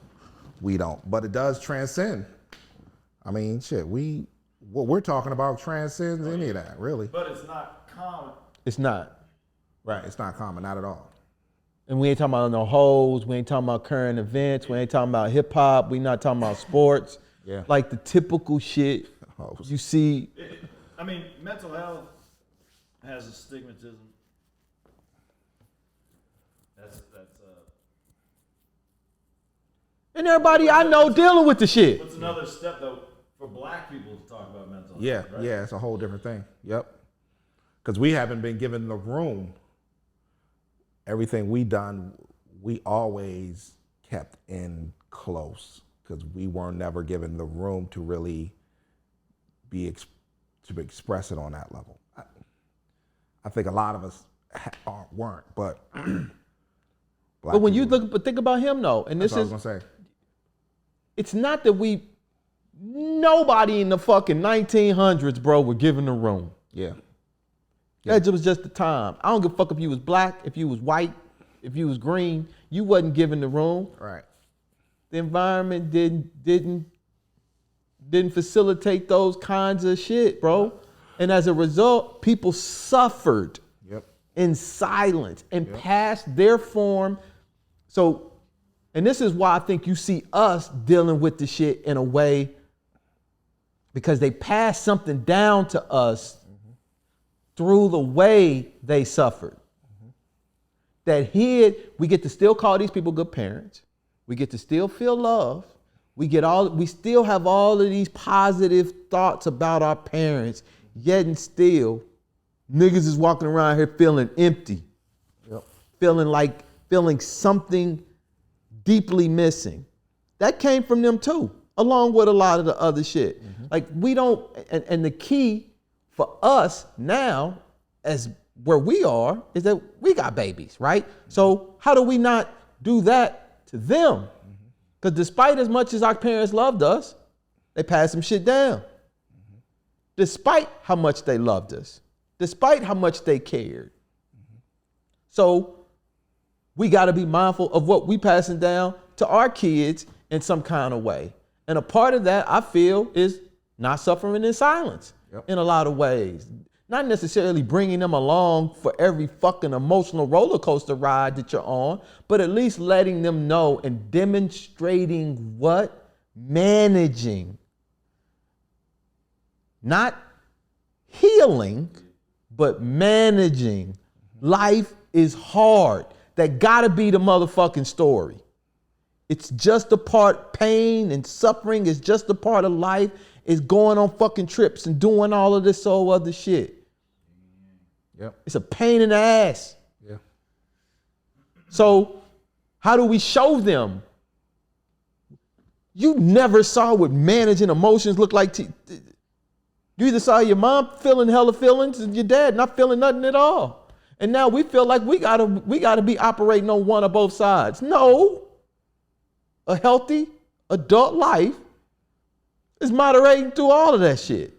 we don't. But it does transcend. I mean, shit. What we're talking about transcends any of that, really. But it's not common. It's not. Right. It's not common, not at all. And we ain't talking about no hoes. We ain't talking about current events. We ain't talking about hip hop. We not talking about sports. Yeah. Like the typical shit Hoes. you see. Mental health has a stigmatism. That's And everybody I know dealing with the shit. what's another step though for black people to talk about mental health. Yeah. Right? Yeah. It's a whole different thing. Yep. Because we haven't been given the room. Everything we done, we always kept in close because we were never given the room to really to express it on that level. I think a lot of us weren't, but But when you think about him though, and this that's what I is, was gonna say. it's not that nobody in the fucking 1900s, bro, were given the room. Yeah. That was just the time. I don't give a fuck if you was black, if you was white, if you was green. You wasn't given the room. Right. The environment didn't facilitate those kinds of shit, bro. And as a result, people suffered Yep. in silence and passed their form. So, and this is why I think you see us dealing with the shit in a way, because they passed something down to us through the way they suffered. That here, we get to still call these people good parents. We get to still feel love. We still have all of these positive thoughts about our parents, yet and still, niggas is walking around here feeling empty. Yep. Feeling something deeply missing. That came from them too, along with a lot of the other shit. Like we don't, and the key for us now, as where we are, is that we got babies, right? So how do we not do that to them? Because despite as much as our parents loved us, they passed some shit down. Despite how much they loved us, despite how much they cared. So we got to be mindful of what we passing down to our kids in some kind of way. And a part of that, I feel, is not suffering in silence in a lot of ways. Not necessarily bringing them along for every fucking emotional roller coaster ride that you're on, but at least letting them know and demonstrating what? Managing. Not healing, but managing. Life is hard. That gotta be the motherfucking story. It's just a part, pain and suffering is just a part of life. It's going on fucking trips and doing all of this whole other shit. Yep. It's a pain in the ass. Yeah. So how do we show them? You never saw what managing emotions look like. You either saw your mom feeling hella feelings and your dad not feeling nothing at all. And now we feel like we gotta be operating on one or both sides. No. A healthy adult life is moderating through all of that shit.